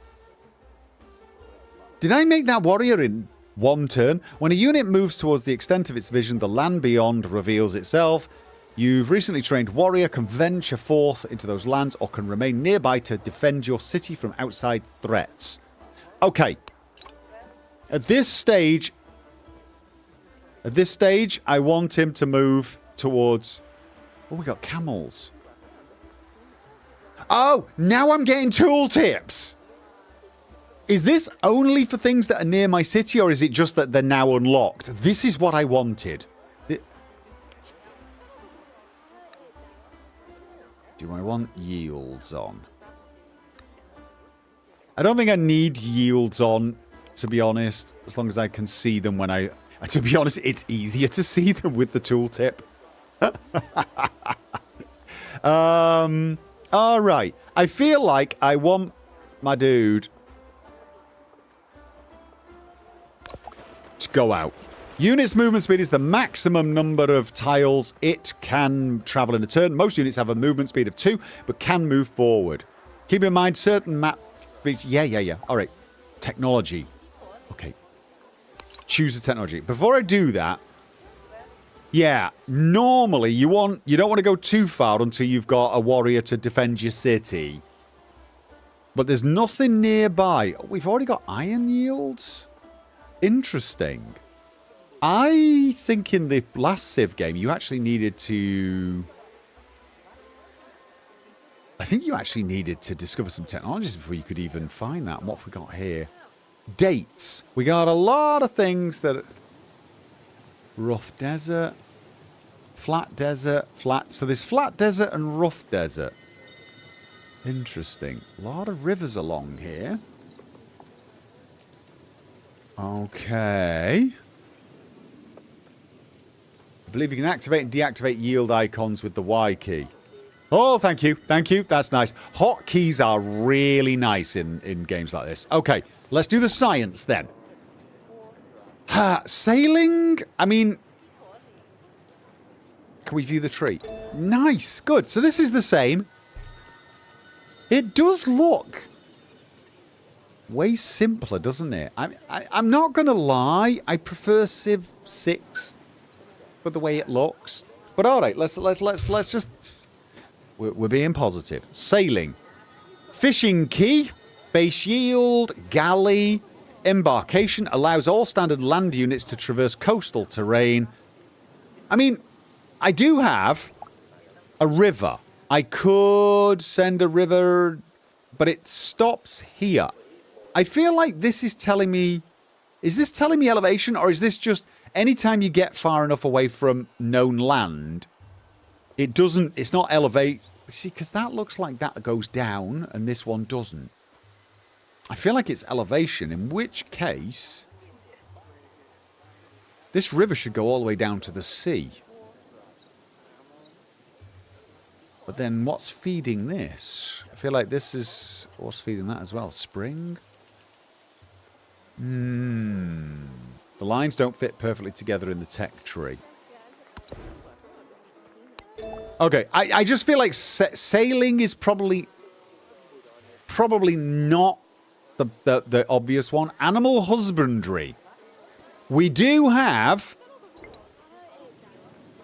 Did I make that warrior in 1 turn? When a unit moves towards the extent of its vision, the land beyond reveals itself. You've recently trained warrior can venture forth into those lands or can remain nearby to defend your city from outside threats. Okay. At this stage, I want him to move towards... Oh, we got camels. Oh, now I'm getting tooltips. Is this only for things that are near my city, or is it just that they're now unlocked? This is what I wanted. Do I want yields on? I don't think I need yields on, to be honest, as long as I can see them when I... To be honest, it's easier to see them with the tooltip. All right. I feel like I want my dude to go out. Unit's movement speed is the maximum number of tiles it can travel in a turn. Most units have a movement speed of 2, but can move forward. Keep in mind certain map... Yeah. All right. Technology. Okay. Choose a technology. Before I do that... Yeah, normally you don't want to go too far until you've got a warrior to defend your city. But there's nothing nearby. Oh, we've already got iron yields? Interesting. I think in the last Civ game, you actually needed to... I think you actually needed to discover some technologies before you could even find that. What have we got here? Dates. We got a lot of things that... Rough desert. Flat desert. Flat. So there's flat desert and rough desert. Interesting. A lot of rivers along here. Okay. I believe you can activate and deactivate yield icons with the Y key. Oh, thank you. Thank you. That's nice. Hotkeys are really nice in games like this. Okay, let's do the science then. Sailing? I mean... Can we view the tree? Nice. Good. So this is the same. It does look way simpler, doesn't it? I'm not going to lie. I prefer Civ 6 for the way it looks. But all right, let's just... We're being positive. Sailing. Fishing key. Base yield. Galley. Embarkation. Allows all standard land units to traverse coastal terrain. I mean, I do have a river. I could send a river, but it stops here. I feel like this is telling me... Is this telling me elevation, or is this just... Anytime you get far enough away from known land, it doesn't... It's not elevate... See, because that looks like that goes down, and this one doesn't. I feel like it's elevation, in which case... This river should go all the way down to the sea. But then what's feeding this? I feel like this is... What's feeding that as well? Spring? The lines don't fit perfectly together in the tech tree. Okay, I just feel like sailing is probably not the obvious one. Animal husbandry. We do have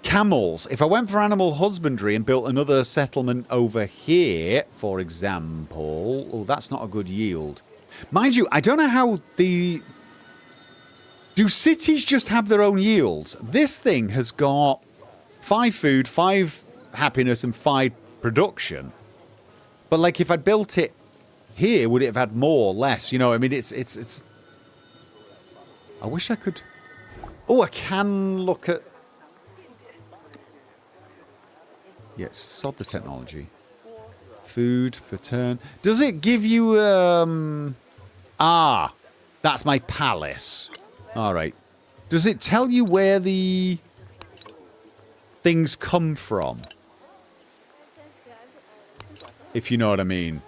camels. If I went for animal husbandry and built another settlement over here, for example... Oh, that's not a good yield. Mind you, I don't know how the... Do cities just have their own yields? This thing has got 5 food, 5 happiness, and 5 production. But, like, if I'd built it here, would it have had more or less? You know, I mean, it's... I wish I could... Oh, I can look at... Yeah, sod the technology. Food per turn. Does it give you... Ah, that's my palace. All right. Does it tell you where the things come from? If you know what I mean.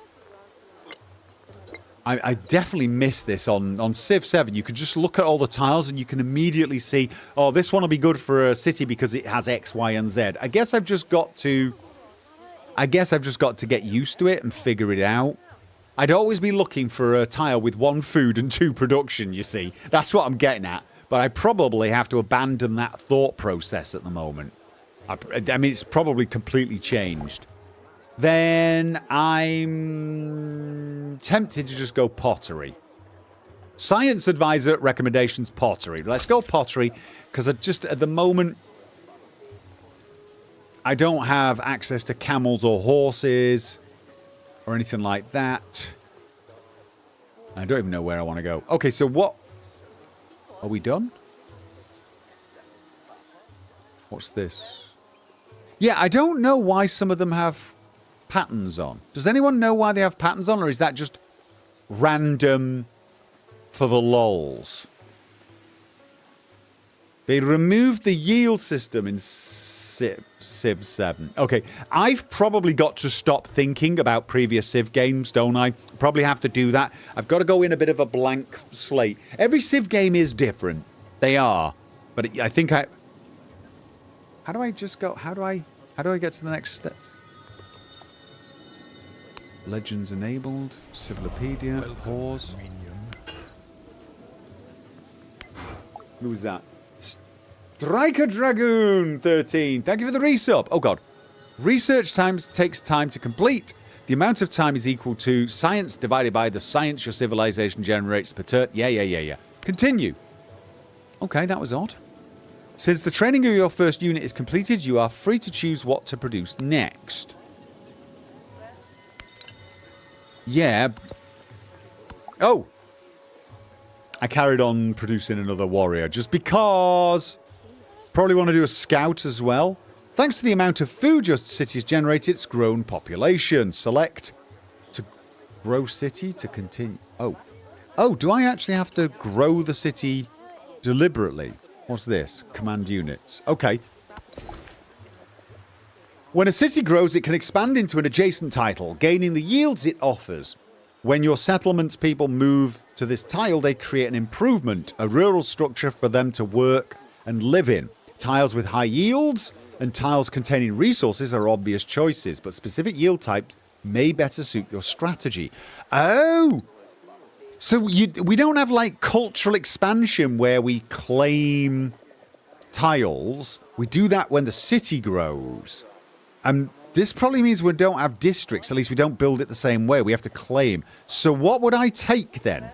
I definitely miss this on Civ 7. You could just look at all the tiles and you can immediately see, oh, this one will be good for a city because it has X, Y, and Z. I guess I've just got to get used to it and figure it out. I'd always be looking for a tile with 1 food and 2 production, you see. That's what I'm getting at. But I probably have to abandon that thought process at the moment. I mean, it's probably completely changed. Then I'm tempted to just go pottery. Science advisor recommendations pottery. Let's go pottery because at the moment, I don't have access to camels or horses or anything like that. I don't even know where I want to go. Okay, so what... Are we done? What's this? Yeah, I don't know why some of them have patterns on. Does anyone know why they have patterns on, or is that just random for the lols? They removed the yield system in Civ 7. Okay, I've probably got to stop thinking about previous Civ games, don't I? Probably have to do that. I've got to go in a bit of a blank slate. Every Civ game is different. They are. But I think I... How do I just go... How do I get to the next steps? Legends enabled. Civilopedia. Pause. Who's that? Striker Dragoon 13. Thank you for the resub. Oh, God. Research times takes time to complete. The amount of time is equal to science divided by the science your civilization generates per turn. Yeah. Continue. Okay, that was odd. Since the training of your first unit is completed, you are free to choose what to produce next. Yeah. Oh. I carried on producing another warrior just because... Probably want to do a scout as well. Thanks to the amount of food your city has generated, it's grown population. Select to grow city to continue. Oh, do I actually have to grow the city deliberately? What's this? Command units. Okay. When a city grows, it can expand into an adjacent title, gaining the yields it offers. When your settlement's people move to this tile, they create an improvement, a rural structure for them to work and live in. Tiles with high yields and tiles containing resources are obvious choices, but specific yield types may better suit your strategy. Oh! So we don't have, like, cultural expansion where we claim tiles. We do that when the city grows. And this probably means we don't have districts. At least we don't build it the same way. We have to claim. So what would I take, then?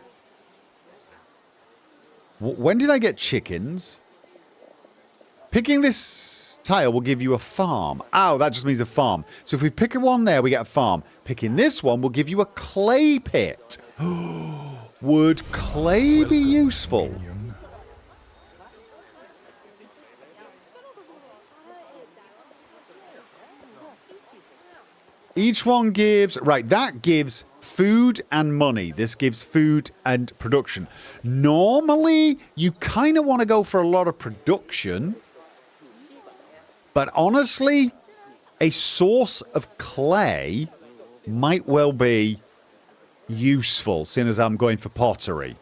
When did I get chickens? Picking this tile will give you a farm. Oh, that just means a farm. So if we pick one there, we get a farm. Picking this one will give you a clay pit. Would clay be useful? Each one gives... Right, that gives food and money. This gives food and production. Normally, you kind of want to go for a lot of production... But honestly, a source of clay might well be useful, seeing as I'm going for pottery.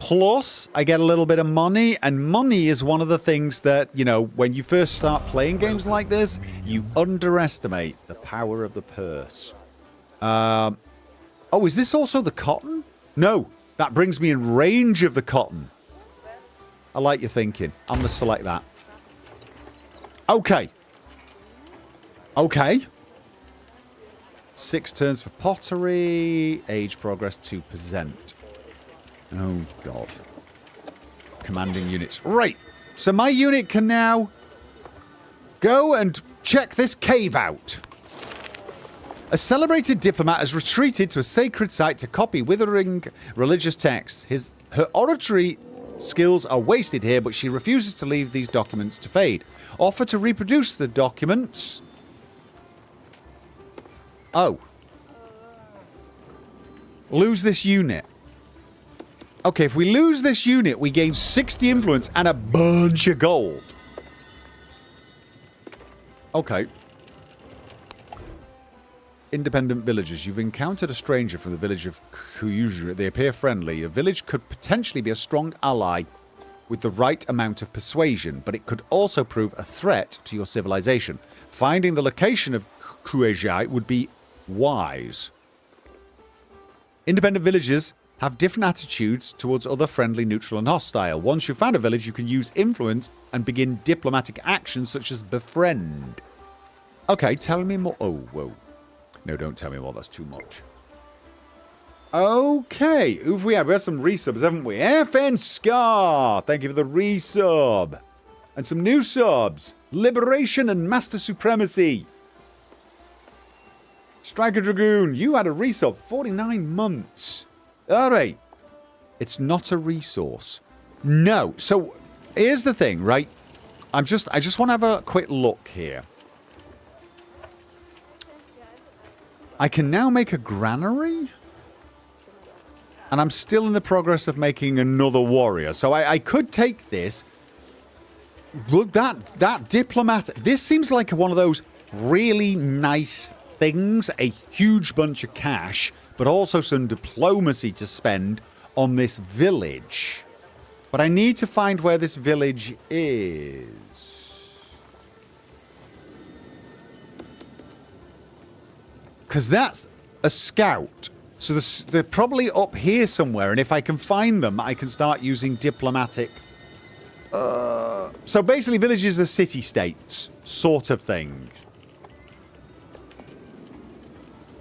Plus, I get a little bit of money, and money is one of the things that, you know, when you first start playing games like this, you underestimate the power of the purse. Oh, is this also the cotton? No, that brings me in range of the cotton. I like your thinking. I'm going to select that. Okay. Okay. 6 turns for pottery. Age progress 2%. Oh, God. Commanding units. Right. So my unit can now go and check this cave out. A celebrated diplomat has retreated to a sacred site to copy withering religious texts. Her oratory skills are wasted here, but she refuses to leave these documents to fade. Offer to reproduce the documents. Oh. Lose this unit. Okay, if we lose this unit, we gain 60 influence and a bunch of gold. Okay. Independent villagers. You've encountered a stranger from the village of Kuyuju. They appear friendly. A village could potentially be a strong ally with the right amount of persuasion, but it could also prove a threat to your civilization. Finding the location of Kuyuju would be wise. Independent villagers have different attitudes towards other friendly, neutral, and hostile. Once you've found a village, you can use influence and begin diplomatic actions such as befriend. Okay, tell me more. Oh, whoa. No, don't tell me more. That's too much. Okay. Who have we had? We had some resubs, haven't we? FN Scar. Thank you for the resub. And some new subs. Liberation and Master Supremacy. Striker Dragoon. You had a resub. 49 months. All right. It's not a resource. No. So, here's the thing, right? I just want to have a quick look here. I can now make a granary? And I'm still in the progress of making another warrior. So I could take this. Look, that diplomat... This seems like one of those really nice things. A huge bunch of cash, but also some diplomacy to spend on this village. But I need to find where this village is. Because that's a scout. So they're probably up here somewhere. And if I can find them, I can start using diplomatic... So basically villages are city-states sort of things.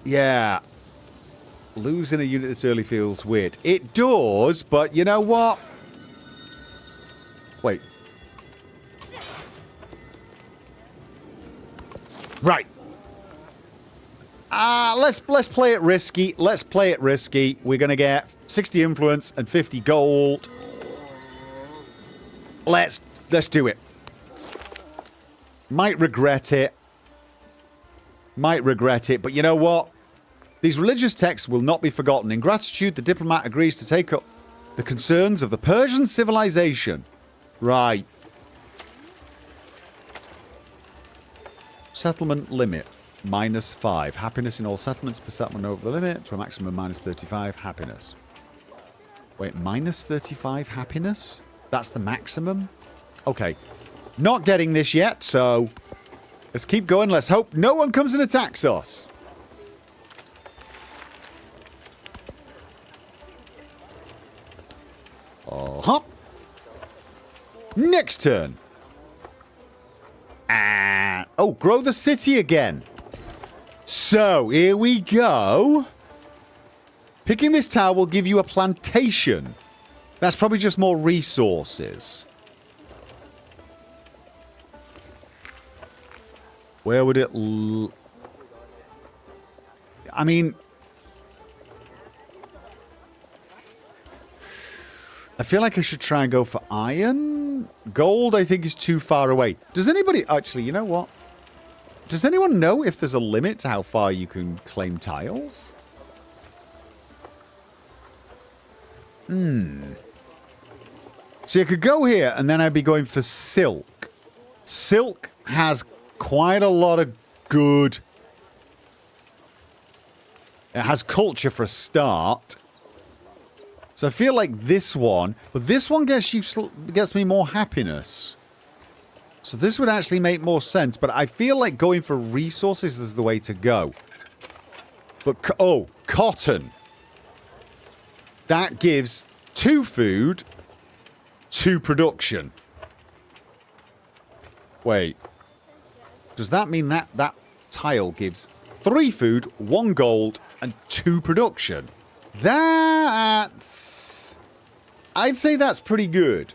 Yeah. Losing a unit this early feels weird. It does, but you know what? Wait. Right. Let's play it risky. Let's play it risky. We're going to get 60 influence and 50 gold. Let's do it. Might regret it. Might regret it, but you know what? These religious texts will not be forgotten. In gratitude, the diplomat agrees to take up the concerns of the Persian civilization. Right. Settlement limit. -5. Happiness in all settlements per settlement over the limit to a maximum of -35. Happiness. Wait, -35 happiness? That's the maximum? Okay. Not getting this yet, so let's keep going. Let's hope no one comes and attacks us. Next turn. And oh, grow the city again. So, here we go. Picking this tower will give you a plantation. That's probably just more resources. Where would it... I mean... I feel like I should try and go for iron. Gold, I think, is too far away. Does anybody... Actually, you know what? Does anyone know if there's a limit to how far you can claim tiles? See, I could go here, and then I'd be going for silk. Silk has quite a lot of good... It has culture for a start. So I feel like this one, but this one gets me more happiness. So this would actually make more sense, but I feel like going for resources is the way to go. But, oh, cotton. That gives 2 food, 2 production. Wait. Does that mean that tile gives 3 food, 1 gold, and 2 production? That's... I'd say that's pretty good.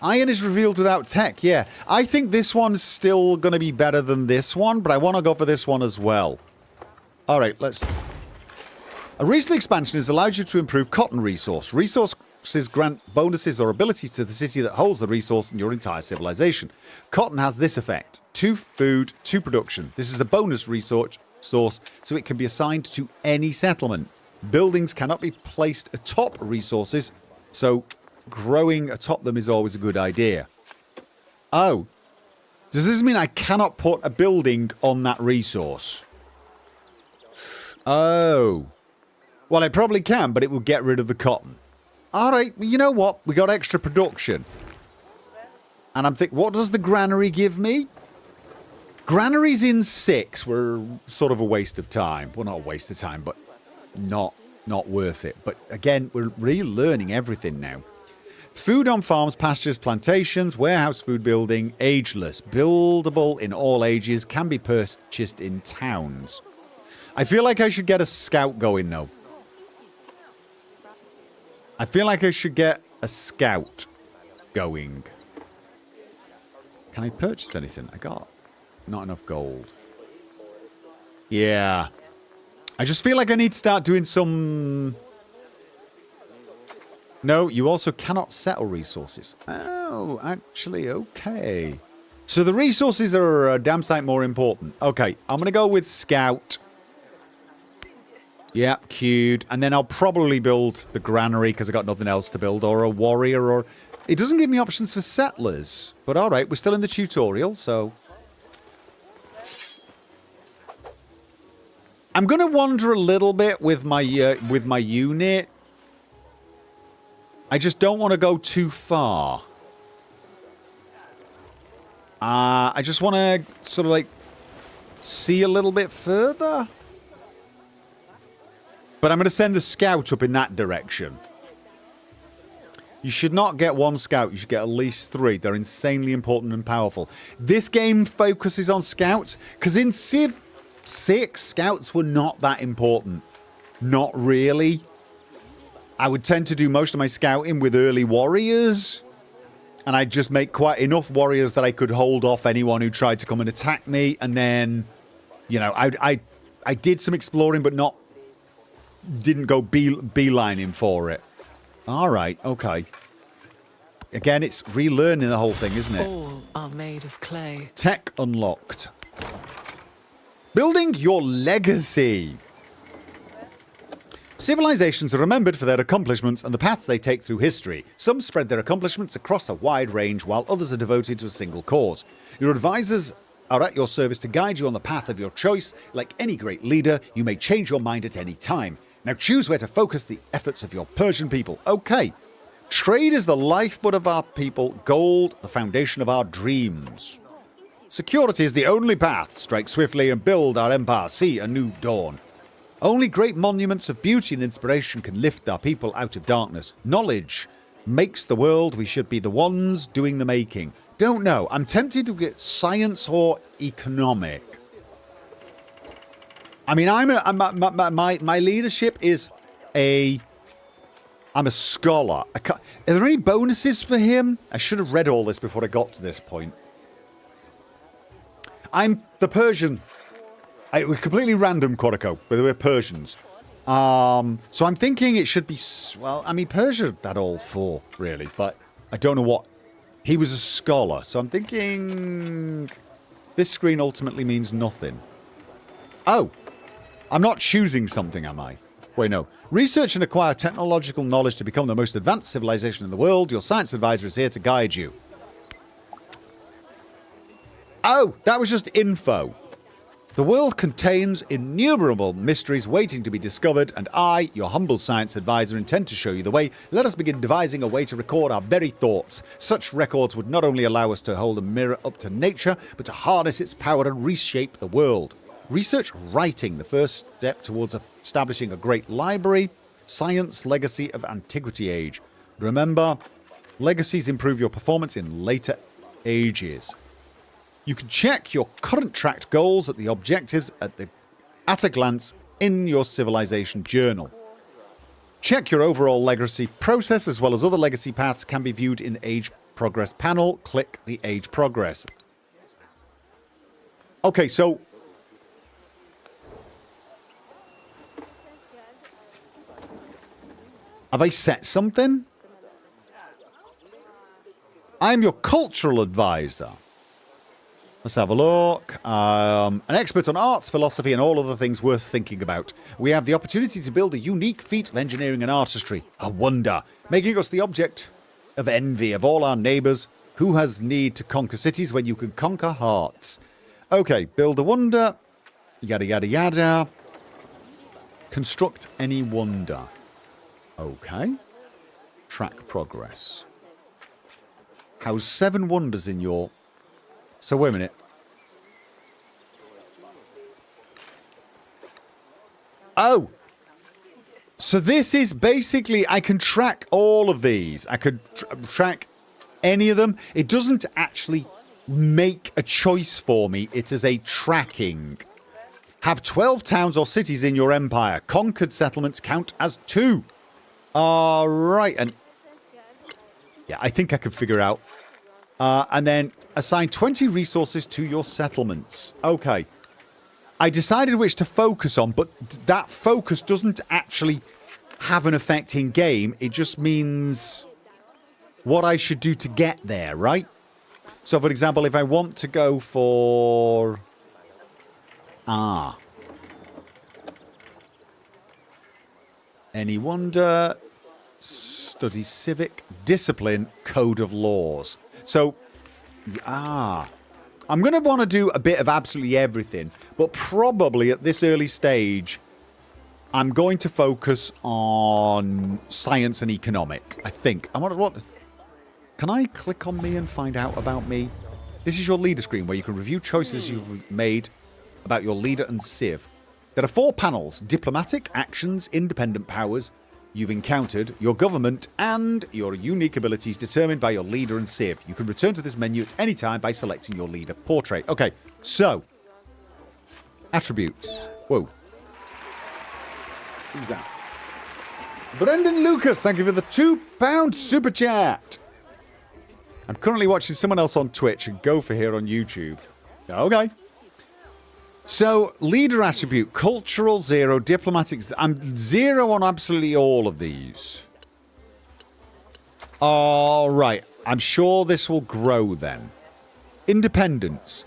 Iron is revealed without tech, yeah. I think this one's still going to be better than this one, but I want to go for this one as well. Alright, let's... A recent expansion has allowed you to improve cotton resource. Resources grant bonuses or abilities to the city that holds the resource in your entire civilization. Cotton has this effect. 2 food, 2 production. This is a bonus resource source, so it can be assigned to any settlement. Buildings cannot be placed atop resources, so growing atop them is always a good idea. Oh. Does this mean I cannot put a building on that resource? Oh. Well, I probably can, but it will get rid of the cotton. Alright, you know what? We got extra production. And I'm thinking, what does the granary give me? Granaries in 6 were sort of a waste of time. Well, not a waste of time, but not worth it. But again, we're really learning everything now. Food on farms, pastures, plantations, warehouse food building, ageless, buildable in all ages, can be purchased in towns. I feel like I should get a scout going, though. I feel like I should get a scout going. Can I purchase anything? I got not enough gold. Yeah. I just feel like I need to start doing some... No, you also cannot settle resources. Oh, actually, okay. So the resources are a damn sight more important. Okay, I'm going to go with scout. Yep, queued. And then I'll probably build the granary because I got nothing else to build. Or a warrior or... It doesn't give me options for settlers. But alright, we're still in the tutorial, so... I'm going to wander a little bit with my unit. I just don't want to go too far. I just want to sort of like see a little bit further. But I'm going to send the scout up in that direction. You should not get 1 scout. You should get at least 3. They're insanely important and powerful. This game focuses on scouts. Because in Civ 6, scouts were not that important. Not really. I would tend to do most of my scouting with early warriors. And I'd just make quite enough warriors that I could hold off anyone who tried to come and attack me. And then, you know, I did some exploring, but didn't go beelining for it. Alright, okay. Again, it's relearning the whole thing, isn't it? All are made of clay. Tech unlocked. Building your legacy. Civilizations are remembered for their accomplishments and the paths they take through history. Some spread their accomplishments across a wide range, while others are devoted to a single cause. Your advisors are at your service to guide you on the path of your choice. Like any great leader, you may change your mind at any time. Now choose where to focus the efforts of your Persian people. Okay. Trade is the lifeblood of our people. Gold, the foundation of our dreams. Security is the only path. Strike swiftly and build our empire. See a new dawn. Only great monuments of beauty and inspiration can lift our people out of darkness. Knowledge makes the world. We should be the ones doing the making. Don't know. I'm tempted to get science or economic. I mean, my leadership is I'm a scholar. Are there any bonuses for him? I should have read all this before I got to this point. I'm the Persian. It was completely random, Koriko, but we're Persians. So I'm thinking it should be... Well, I mean, Persia had all 4, really, but I don't know what... He was a scholar, so I'm thinking... This screen ultimately means nothing. Oh! I'm not choosing something, am I? Wait, no. Research and acquire technological knowledge to become the most advanced civilization in the world. Your science advisor is here to guide you. Oh, that was just info. The world contains innumerable mysteries waiting to be discovered, and I, your humble science advisor, intend to show you the way. Let us begin devising a way to record our very thoughts. Such records would not only allow us to hold a mirror up to nature, but to harness its power and reshape the world. Research writing, the first step towards establishing a great library. Science legacy of antiquity age. Remember, legacies improve your performance in later ages. You can check your current tracked goals at the objectives at a glance in your civilization journal. Check your overall legacy process as well as other legacy paths can be viewed in Age Progress panel. Click the Age Progress. Okay, so have I set something? I'm your cultural advisor. Let's have a look. An expert on arts, philosophy, and all other things worth thinking about. We have the opportunity to build a unique feat of engineering and artistry. A wonder, making us the object of envy of all our neighbours. Who has need to conquer cities when you can conquer hearts? Okay, build a wonder. Yada, yada, yada. Construct any wonder. Okay. Track progress. How's 7 wonders in your... So wait a minute. Oh! So this is basically... I can track all of these. I could track any of them. It doesn't actually make a choice for me. It is a tracking. Have 12 towns or cities in your empire. Conquered settlements count as 2. Alright, and... Yeah, I think I can figure out. And then assign 20 resources to your settlements. Okay. I decided which to focus on, but that focus doesn't actually have an effect in game. It just means what I should do to get there, right? So, for example, if I want to go for... Any wonder... Study civic, discipline, code of laws. So, I'm going to want to do a bit of absolutely everything, but probably at this early stage, I'm going to focus on science and economic, I think. Can I click on me and find out about me? This is your leader screen where you can review choices you've made about your leader and civ. There are 4 panels: diplomatic, actions, independent powers you've encountered, your government, and your unique abilities determined by your leader and civ. You can return to this menu at any time by selecting your leader portrait. Okay, so attributes. Whoa. Who's that? Brendan Lucas, thank you for the £2 super chat. I'm currently watching someone else on Twitch and Gopher here on YouTube. Okay. So, leader attribute, cultural 0, diplomatic... I'm 0 on absolutely all of these. Alright, I'm sure this will grow then. Independence.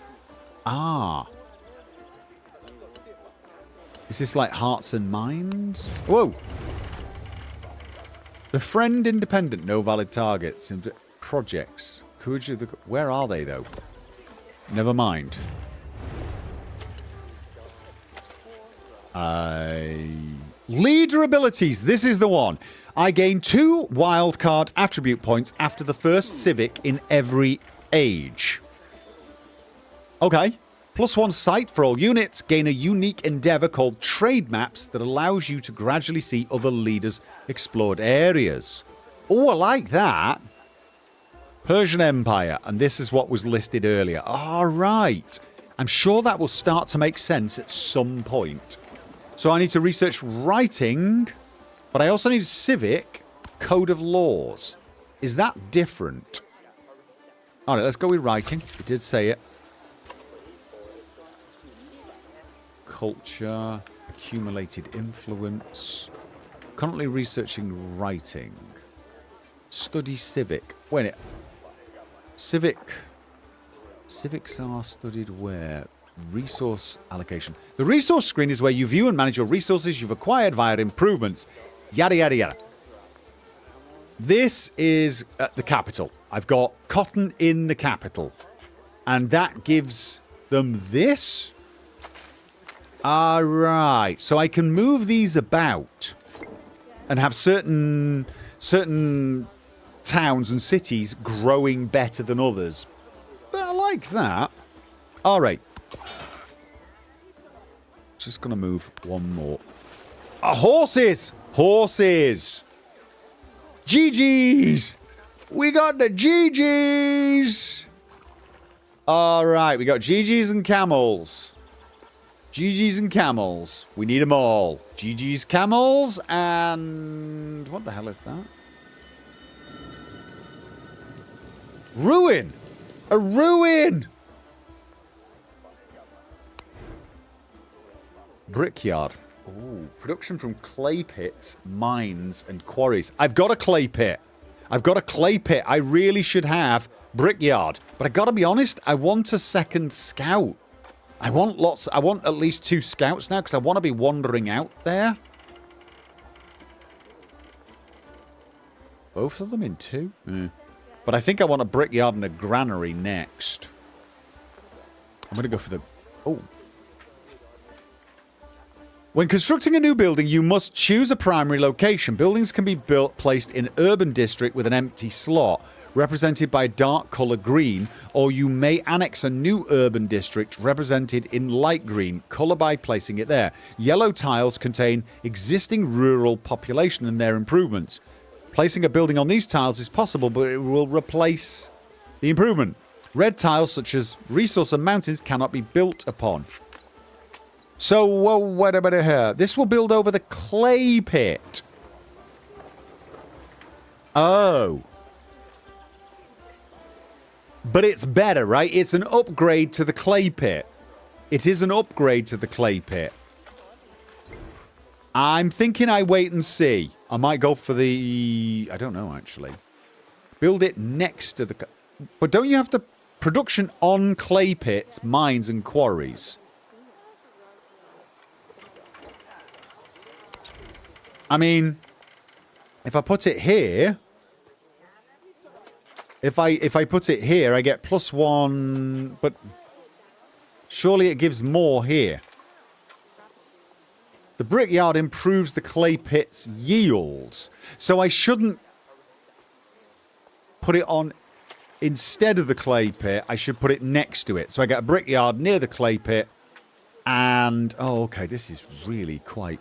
Is this like hearts and minds? Whoa. Befriend independent, no valid targets. Projects. Where are they though? Never mind. Leader abilities. This is the one. I gain 2 wildcard attribute points after the first civic in every age. Okay. +1 sight for all units. Gain a unique endeavor called trade maps that allows you to gradually see other leaders' explored areas. Oh, I like that. Persian Empire. And this is what was listed earlier. All right. I'm sure that will start to make sense at some point. So I need to research writing, but I also need civic, code of laws. Is that different? All right, let's go with writing. It did say it. Culture, accumulated influence. Currently researching writing. Study civic. Wait a minute. Civics are studied where? Resource allocation. The resource screen is where you view and manage your resources you've acquired via improvements. Yada, yada, yada. This is at the capital. I've got cotton in the capital. And that gives them this. Alright, so I can move these about and have certain towns and cities growing better than others. But I like that. Alright. Just gonna move one more. Horses! Horses! GG's! We got the GG's! Alright, we got GG's and camels. GG's and camels. We need them all. GG's camels and... what the hell is that? Ruin! A ruin! Brickyard. Ooh, production from clay pits, mines, and quarries. I've got a clay pit. I've got a clay pit. I really should have brickyard. But I gotta be honest, I want a second scout. I want at least 2 scouts now, because I want to be wandering out there. Both of them in 2? But I think I want a brickyard and a granary next. I'm going to go for the... oh. When constructing a new building, you must choose a primary location. Buildings can be placed in urban district with an empty slot, represented by dark colour green, or you may annex a new urban district represented in light green, colour by placing it there. Yellow tiles contain existing rural population and their improvements. Placing a building on these tiles is possible, but it will replace the improvement. Red tiles, such as resource and mountains, cannot be built upon. So, wait a minute here. This will build over the clay pit. Oh. But it's better, right? It's an upgrade to the clay pit. It is an upgrade to the clay pit. I'm thinking I wait and see. I might go for the... I don't know, actually. Build it next to the... but don't you have to... production on clay pits, mines, and quarries? I mean... if I put it here... If I put it here, I get +1, but surely it gives more here. The brickyard improves the clay pit's yields, so I shouldn't put it on instead of the clay pit. I should put it next to it. So I get a brickyard near the clay pit, and oh, okay, this is really quite.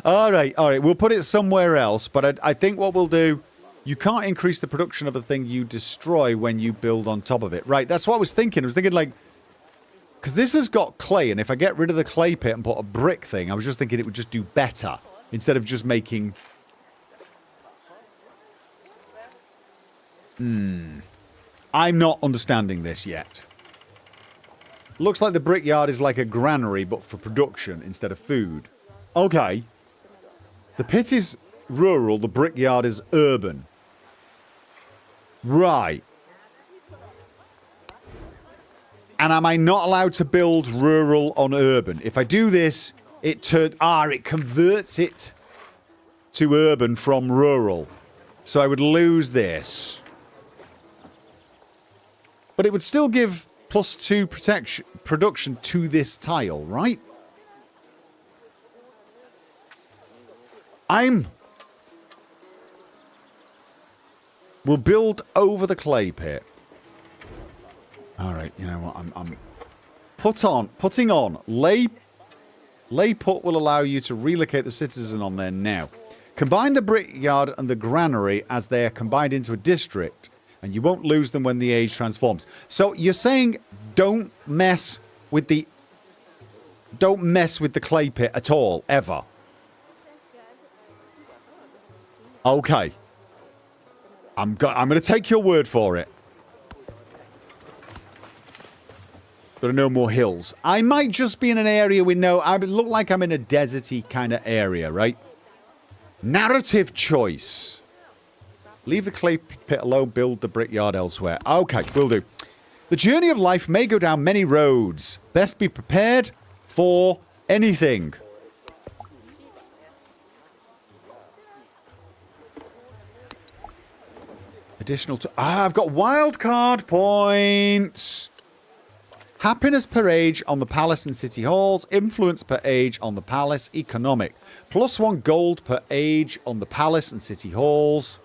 all right, we'll put it somewhere else. But I think what we'll do. You can't increase the production of a thing you destroy when you build on top of it. Right, that's what I was thinking. I was thinking, like... because this has got clay, and if I get rid of the clay pit and put a brick thing, I was just thinking it would just do better. Instead of just making... I'm not understanding this yet. Looks like the brickyard is like a granary, but for production instead of food. Okay. The pit is rural, the brickyard is urban. Right. And am I not allowed to build rural on urban? If I do this, it converts it to urban from rural. So I would lose this. But it would still give +2 production to this tile, right? We'll build over the clay pit. All right, you know what? I'm putting on lay put will allow you to relocate the citizen on there now. Combine the brickyard and the granary as they are combined into a district, and you won't lose them when the age transforms. So you're saying don't mess with the clay pit at all, ever. Okay. I'm going to take your word for it. There are no more hills. I might just be in an area with no... I look like I'm in a deserty kind of area, right? Narrative choice. Leave the clay pit alone, build the brickyard elsewhere. Okay, will do. The journey of life may go down many roads. Best be prepared for anything. Additional... I've got wildcard points. Happiness per age on the palace and city halls. Influence per age on the palace. Economic. +1 gold per age on the palace and city halls.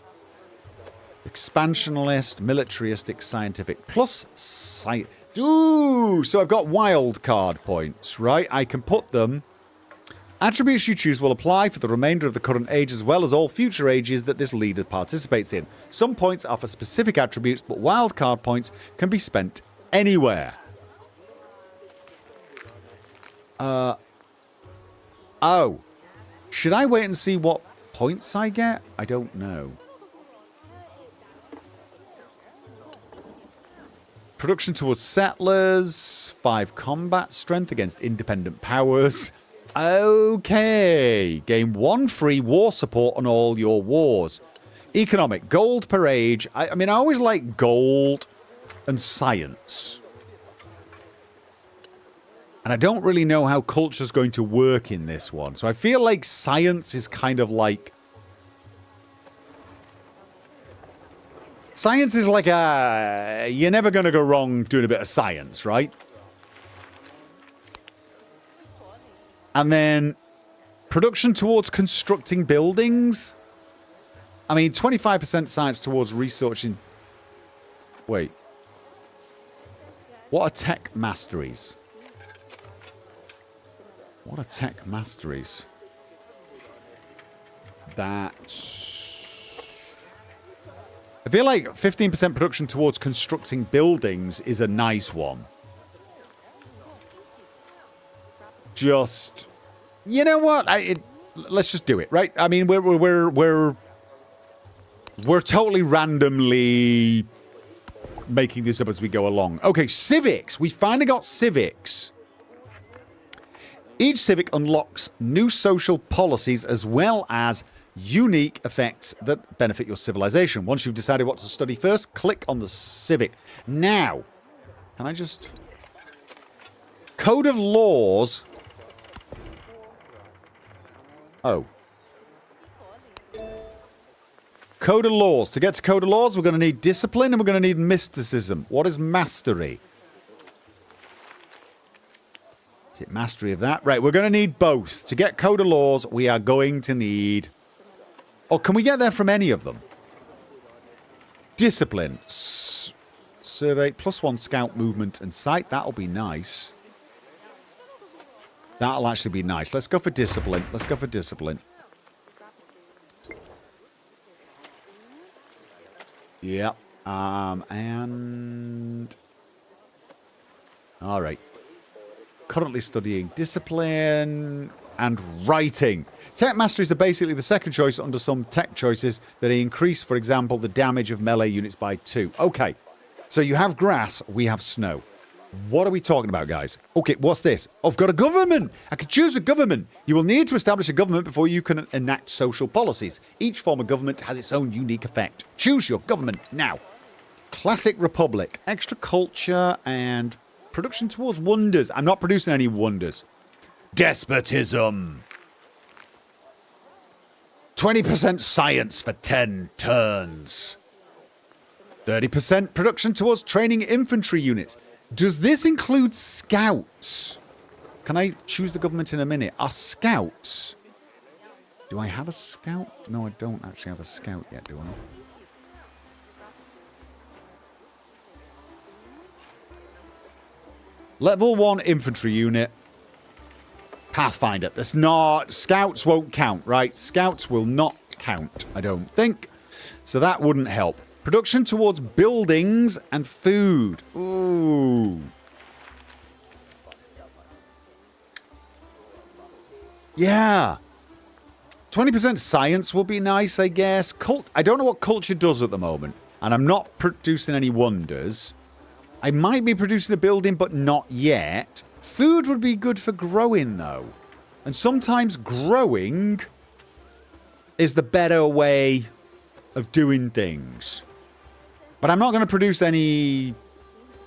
Expansionalist, militaristic, scientific. Plus science. Ooh, so I've got wild card points, right? I can put them. Attributes you choose will apply for the remainder of the current age as well as all future ages that this leader participates in. Some points are for specific attributes, but wild card points can be spent anywhere. Oh. Should I wait and see what points I get? I don't know. Production towards settlers. 5 combat strength against independent powers. Okay. Gain 1 free war support on all your wars. Economic. Gold per age. I mean, I always like gold and science. And I don't really know how culture's going to work in this one. So I feel like science is kind of like... Science is like a... You're never going to go wrong doing a bit of science, right? And then production towards constructing buildings. I mean, 25% science towards researching... Wait. What are tech masteries? What are tech masteries? That's... I feel like 15% production towards constructing buildings is a nice one. Just... You know what? Let's just do it, right? I mean, we're totally randomly making this up as we go along. Okay, civics. We finally got civics. Each civic unlocks new social policies as well as unique effects that benefit your civilization. Once you've decided what to study first, click on the civic. Now, can I just... Code of laws. Oh. Code of laws. To get to code of laws, we're going to need discipline and we're going to need mysticism. What is mastery? Is it mastery of that? Right, we're going to need both. To get code of laws, we are going to need... Or can we get there from any of them? Discipline. Survey. +1 scout movement and sight. That'll be nice. That'll actually be nice. Let's go for discipline. Let's go for discipline. Yep. And... Alright. Currently studying discipline and writing. Tech masteries are basically the second choice under some tech choices that increase, for example, the damage of melee units by 2. Okay, so you have grass, we have snow. What are we talking about, guys? Okay, what's this? I've got a government. I can choose a government. You will need to establish a government before you can enact social policies. Each form of government has its own unique effect. Choose your government now. Classic Republic. Extra culture and... Production towards wonders. I'm not producing any wonders. Despotism. 20% science for 10 turns. 30% production towards training infantry units. Does this include scouts? Can I choose the government in a minute? Are scouts? Do I have a scout? No, I don't actually have a scout yet, do I? Level 1 infantry unit. Pathfinder. That's not... Scouts won't count, right? Scouts will not count, I don't think. So that wouldn't help. Production towards buildings and food. Ooh. Yeah. 20% science will be nice, I guess. I don't know what culture does at the moment. And I'm not producing any wonders. I might be producing a building, but not yet. Food would be good for growing, though. And sometimes growing is the better way of doing things. But I'm not going to produce any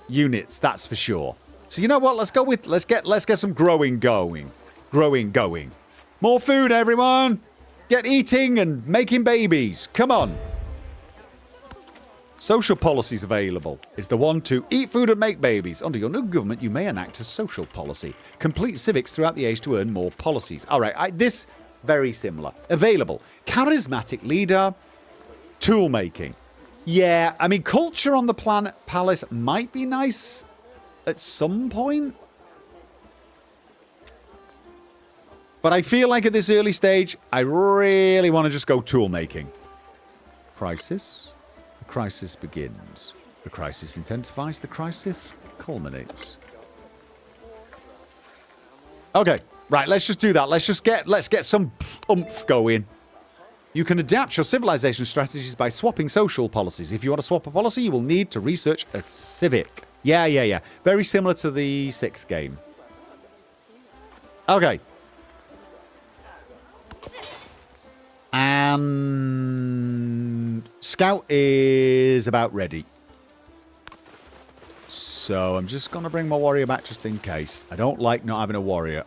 units, that's for sure. So you know what? Let's go with... Let's get some growing going. Growing going. More food, everyone! Get eating and making babies. Come on. Social policies available is the one to eat food and make babies. Under your new government, you may enact a social policy. Complete civics throughout the age to earn more policies. All right, this, very similar. Available. Charismatic leader. Tool making. Yeah, I mean, culture on the planet palace might be nice at some point. But I feel like at this early stage, I really want to just go tool making. Crisis. The crisis begins. The crisis intensifies. The crisis culminates. Okay, right, let's just do that. Let's get some oomph going. You can adapt your civilization strategies by swapping social policies. If you want to swap a policy, you will need to research a civic. Yeah. Very similar to the 6th game. Okay. And Scout is about ready. So I'm just going to bring my warrior back just in case. I don't like not having a warrior.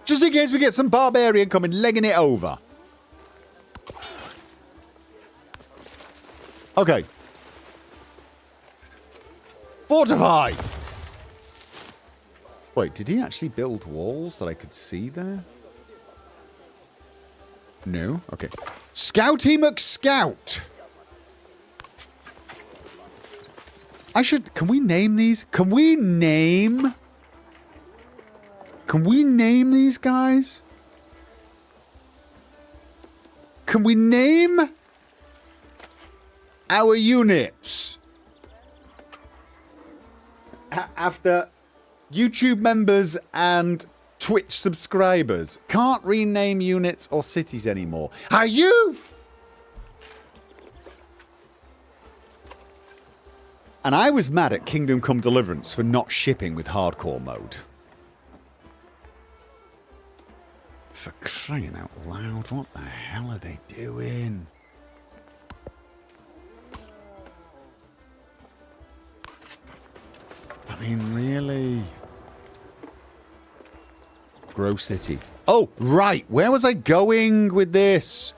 Just in case we get some barbarian coming, legging it over. Okay. Fortify! Wait, did he actually build walls that I could see there? No? Okay. Scouty McScout! Can we name these? Can we name these guys? Can we name our units? After YouTube members and Twitch subscribers. Can't rename units or cities anymore. Are you? And I was mad at Kingdom Come Deliverance for not shipping with hardcore mode. For crying out loud, what the hell are they doing? I mean, really? Grow City. Oh, right. Where was I going with this?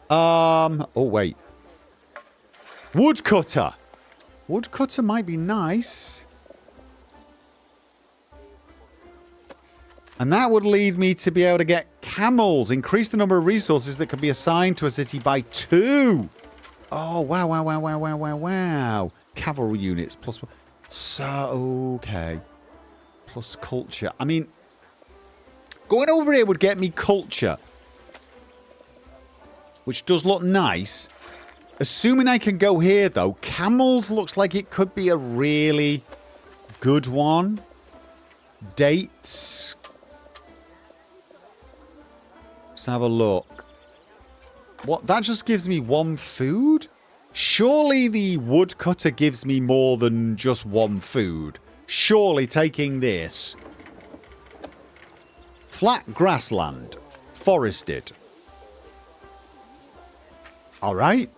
Oh, wait. Woodcutter. Woodcutter might be nice. And that would lead me to be able to get camels. Increase the number of resources that can be assigned to a city by 2. Oh, wow. Cavalry units plus 1. So, okay. Plus culture. I mean, going over here would get me culture. Which does look nice. Assuming I can go here, though, camels looks like it could be a really good one. Dates. Let's have a look. What? That just gives me 1 food? Surely the woodcutter gives me more than just 1 food. Surely taking this. Flat grassland. Forested. Alright.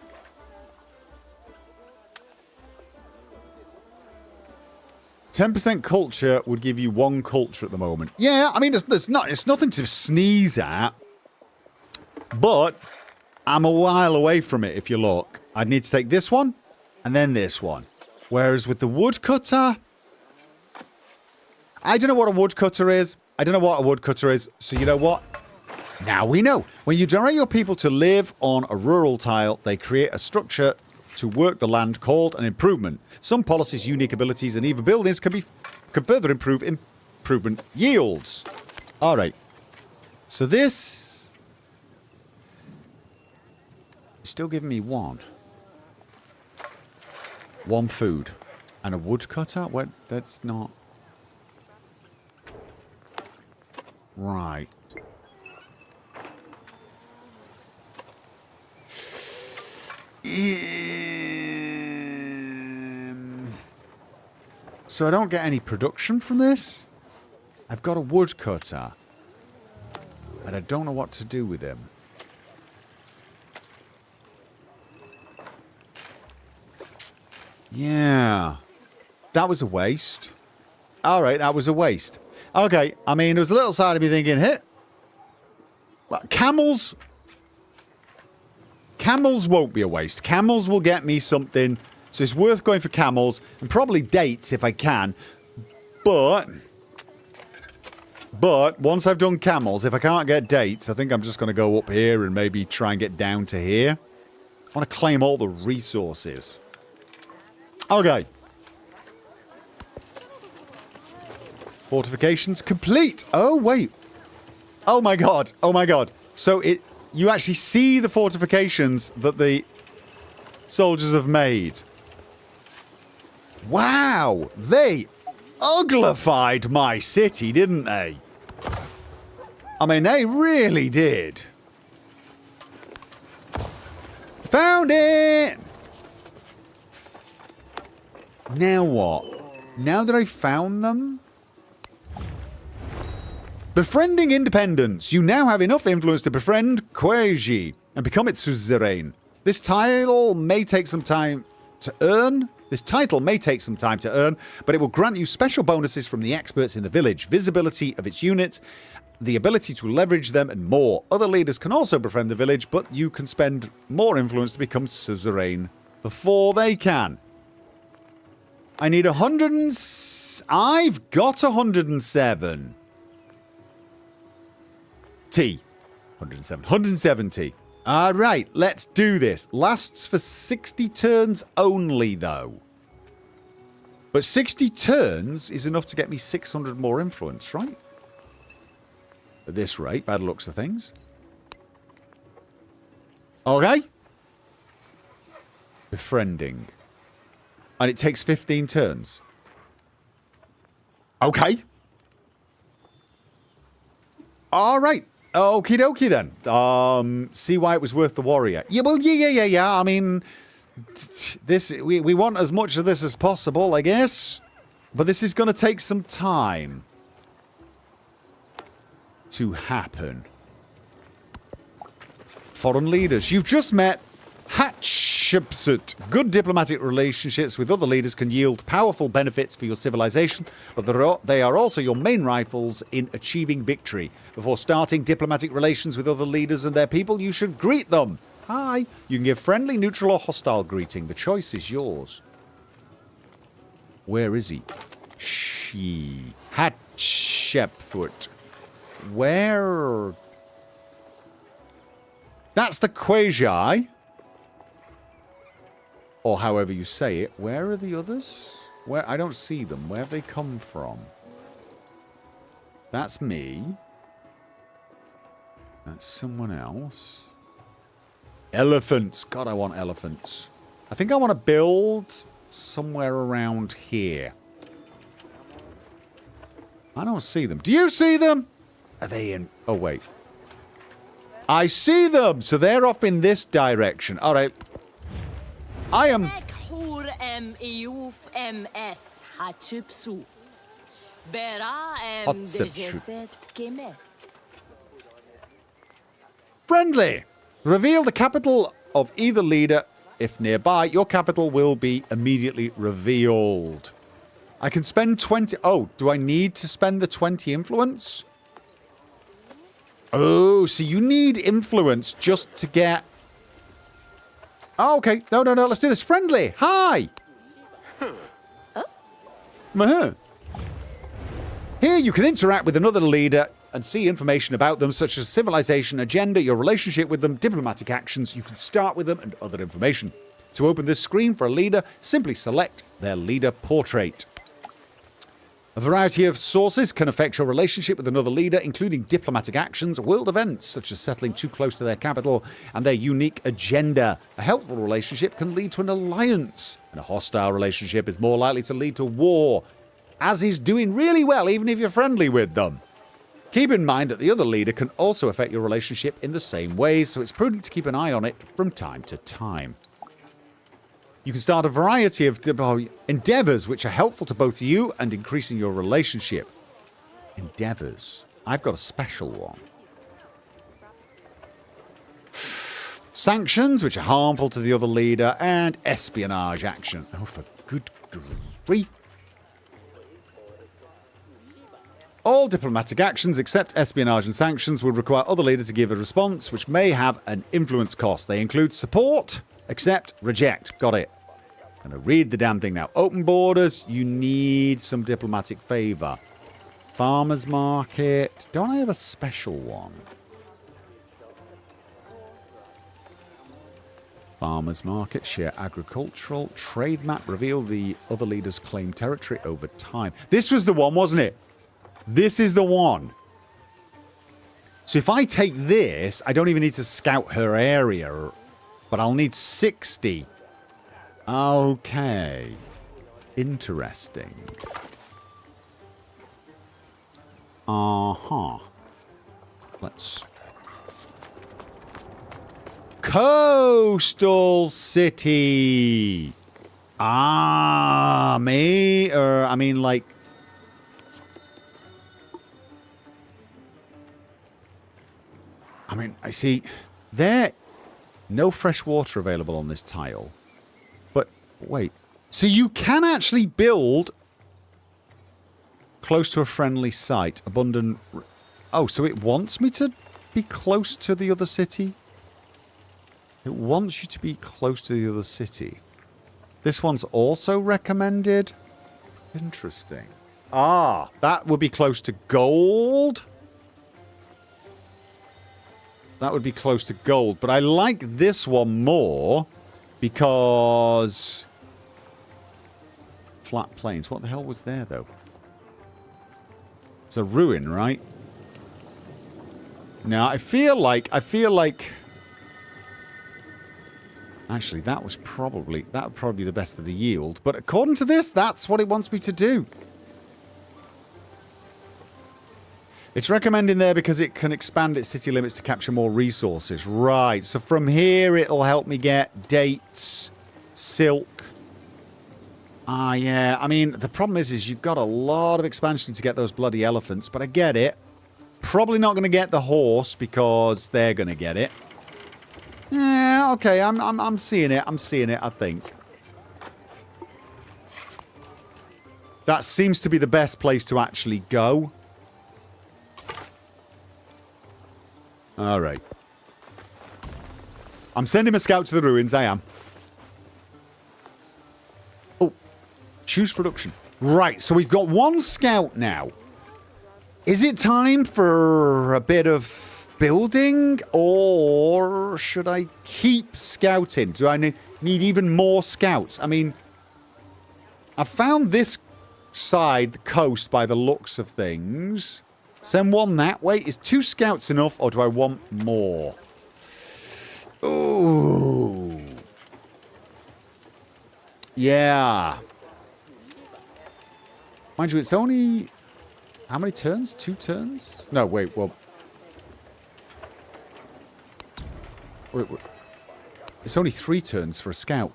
%% culture would give you 1 culture at the moment. Yeah, I mean, it's nothing to sneeze at. But I'm a while away from it, if you look. I'd need to take this one, and then this one. Whereas with the woodcutter, I don't know what a woodcutter is. So you know what? Now we know. When you direct your people to live on a rural tile, they create a structure to work the land called an improvement. Some policies, unique abilities, and even buildings can further improve improvement yields. All right. So this is still giving me 1. 1 food. And a woodcutter? What? That's not... Right. So I don't get any production from this? I've got a woodcutter. And I don't know what to do with him. Yeah. That was a waste. Alright, that was a waste. Okay, I mean, there was a little side of me thinking, hey, camels Camels won't be a waste. Camels will get me something. So it's worth going for camels. And probably dates if I can. But once I've done camels, if I can't get dates, I think I'm just going to go up here and maybe try and get down to here. I want to claim all the resources. Okay. Fortifications complete. Oh, wait. Oh, my God. Oh, my God. So you actually see the fortifications that the soldiers have made. Wow. They uglified my city, didn't they? I mean, they really did. Found it! Now what? Now that I found them? Befriending independence. You now have enough influence to befriend Queji and become its suzerain. This title may take some time to earn. But it will grant you special bonuses from the experts in the village, visibility of its units, the ability to leverage them, and more. Other leaders can also befriend the village, but you can spend more influence to become suzerain before they can. I need 100 and... I've got 107. 170. Alright, let's do this. Lasts for 60 turns only, though. But 60 turns is enough to get me 600 more influence, right? At this rate, by the looks of things. Okay. Befriending. And it takes 15 turns. Okay. Alright. Okie dokie then. See why it was worth the warrior. Yeah, well, yeah. I mean, this we want as much of this as possible, I guess. But this is going to take some time to happen. Foreign leaders. You've just met Hatshepsut. Good diplomatic relationships with other leaders can yield powerful benefits for your civilization, but they are also your main rifles in achieving victory. Before starting diplomatic relations with other leaders and their people, you should greet them. Hi. You can give friendly, neutral, or hostile greeting. The choice is yours. Where is he? She. Hatshepsut. Where? That's the Quasi. Or however you say it. Where are the others? Where? I don't see them. Where have they come from? That's me. That's someone else. Elephants. God, I want elephants. I think I want to build somewhere around here. I don't see them. Do you see them? Are they in... Oh, wait. I see them! So they're off in this direction. All right. I am... Friendly. Reveal the capital of either leader. If nearby, your capital will be immediately revealed. I can spend 20... Oh, do I need to spend the 20 influence? Oh, so you need influence just to get... Oh, okay. No. Let's do this. Friendly. Hi. Here you can interact with another leader and see information about them, such as civilization, agenda, your relationship with them, diplomatic actions. You can start with them and other information. To open this screen for a leader, simply select their leader portrait. A variety of sources can affect your relationship with another leader, including diplomatic actions, world events, such as settling too close to their capital, and their unique agenda. A helpful relationship can lead to an alliance, and a hostile relationship is more likely to lead to war, as is doing really well even if you're friendly with them. Keep in mind that the other leader can also affect your relationship in the same ways, so it's prudent to keep an eye on it from time to time. You can start a variety of endeavors which are helpful to both you and increasing your relationship. Endeavors. I've got a special one. Sanctions, which are harmful to the other leader, and espionage action. Oh, for good grief. All diplomatic actions except espionage and sanctions will require other leaders to give a response which may have an influence cost. They include support, accept, reject. Got it. Gonna read the damn thing now. Open borders. You need some diplomatic favour. Farmers market. Don't I have a special one? Farmers market. Share agricultural. Trade map. Reveal the other leaders' claim territory over time. This was the one, wasn't it? This is the one. So if I take this, I don't even need to scout her area. But I'll need 60. Okay. Interesting. Uh-huh. Let's... Coastal city. Ah, me? Or, I mean, like... I mean, I see... There... No fresh water available on this tile. But, wait. So you can actually build... Close to a friendly site. Abundant... Oh, so it wants me to be close to the other city? It wants you to be close to the other city. This one's also recommended? Interesting. Ah, that would be close to gold? That would be close to gold. But I like this one more because... Flat plains. What the hell was there, though? It's a ruin, right? Now, I feel like... Actually, that would probably be the best for the yield. But according to this, that's what it wants me to do. It's recommending there because it can expand its city limits to capture more resources. Right, so from here it'll help me get dates, silk. Ah, yeah. I mean, the problem is you've got a lot of expansion to get those bloody elephants, but I get it. Probably not going to get the horse because they're going to get it. Yeah, okay, I'm seeing it. I'm seeing it, I think. That seems to be the best place to actually go. Alright. I'm sending a scout to the ruins, I am. Oh. Choose production. Right, so we've got one scout now. Is it time for a bit of building? Or should I keep scouting? Do I need even more scouts? I mean, I found this side, the coast, by the looks of things. Send one that way. Is 2 scouts enough, or do I want more? Ooh. Yeah. Mind you, it's only... How many turns? 2 turns? No, wait, well... Wait. It's only 3 turns for a scout.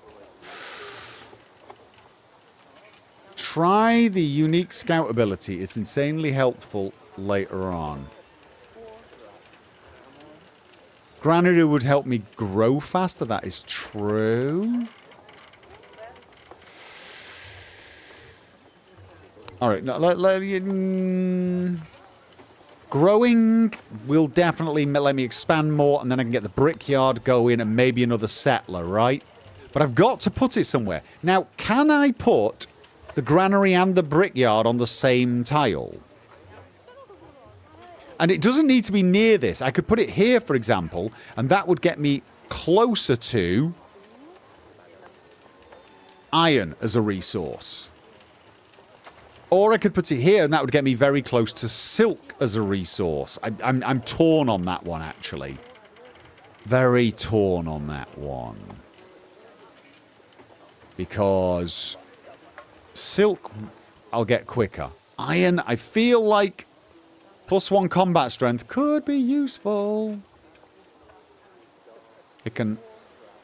Try the unique scout ability. It's insanely helpful later on. Granary would help me grow faster. That is true. Alright, no, growing will definitely let me expand more, and then I can get the brickyard going and maybe another settler, right? But I've got to put it somewhere. Now, can I put the granary and the brickyard on the same tile? And it doesn't need to be near this. I could put it here, for example, and that would get me closer to iron as a resource. Or I could put it here, and that would get me very close to silk as a resource. I'm torn on that one, actually. Very torn on that one. Because silk, I'll get quicker. Iron, I feel like +1 combat strength could be useful. It can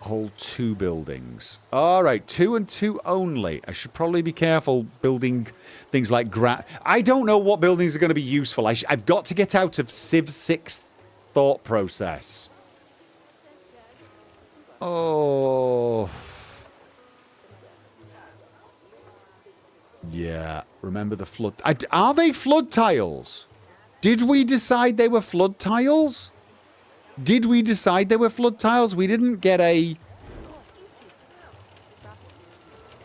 hold 2 buildings. Alright, 2 and 2 only. I should probably be careful building things like I don't know what buildings are going to be useful. I've got to get out of Civ 6 thought process. Oh. Yeah, remember the flood. Are they flood tiles? Did we decide they were flood tiles? Did we decide they were flood tiles? We didn't get a...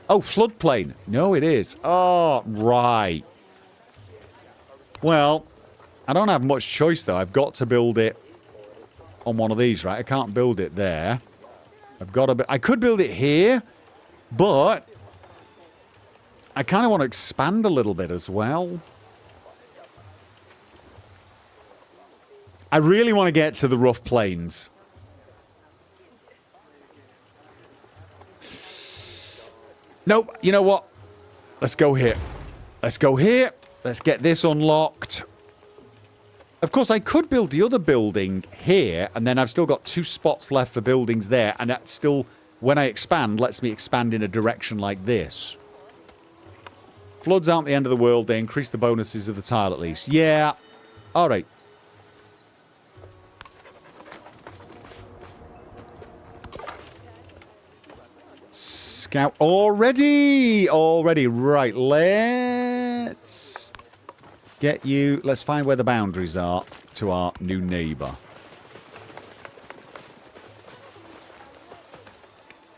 Oh, floodplain. No, it is. Oh, right. Well, I don't have much choice, though. I've got to build it on one of these, right? I can't build it there. I've got to... I could build it here, but I kind of want to expand a little bit as well. I really want to get to the rough plains. Nope, you know what? Let's go here. Let's go here. Let's get this unlocked. Of course, I could build the other building here, and then I've still got 2 spots left for buildings there, and that still, when I expand, lets me expand in a direction like this. Floods aren't the end of the world. They increase the bonuses of the tile at least. Yeah. All right. Scout already. Right, let's get you. Let's find where the boundaries are to our new neighbor.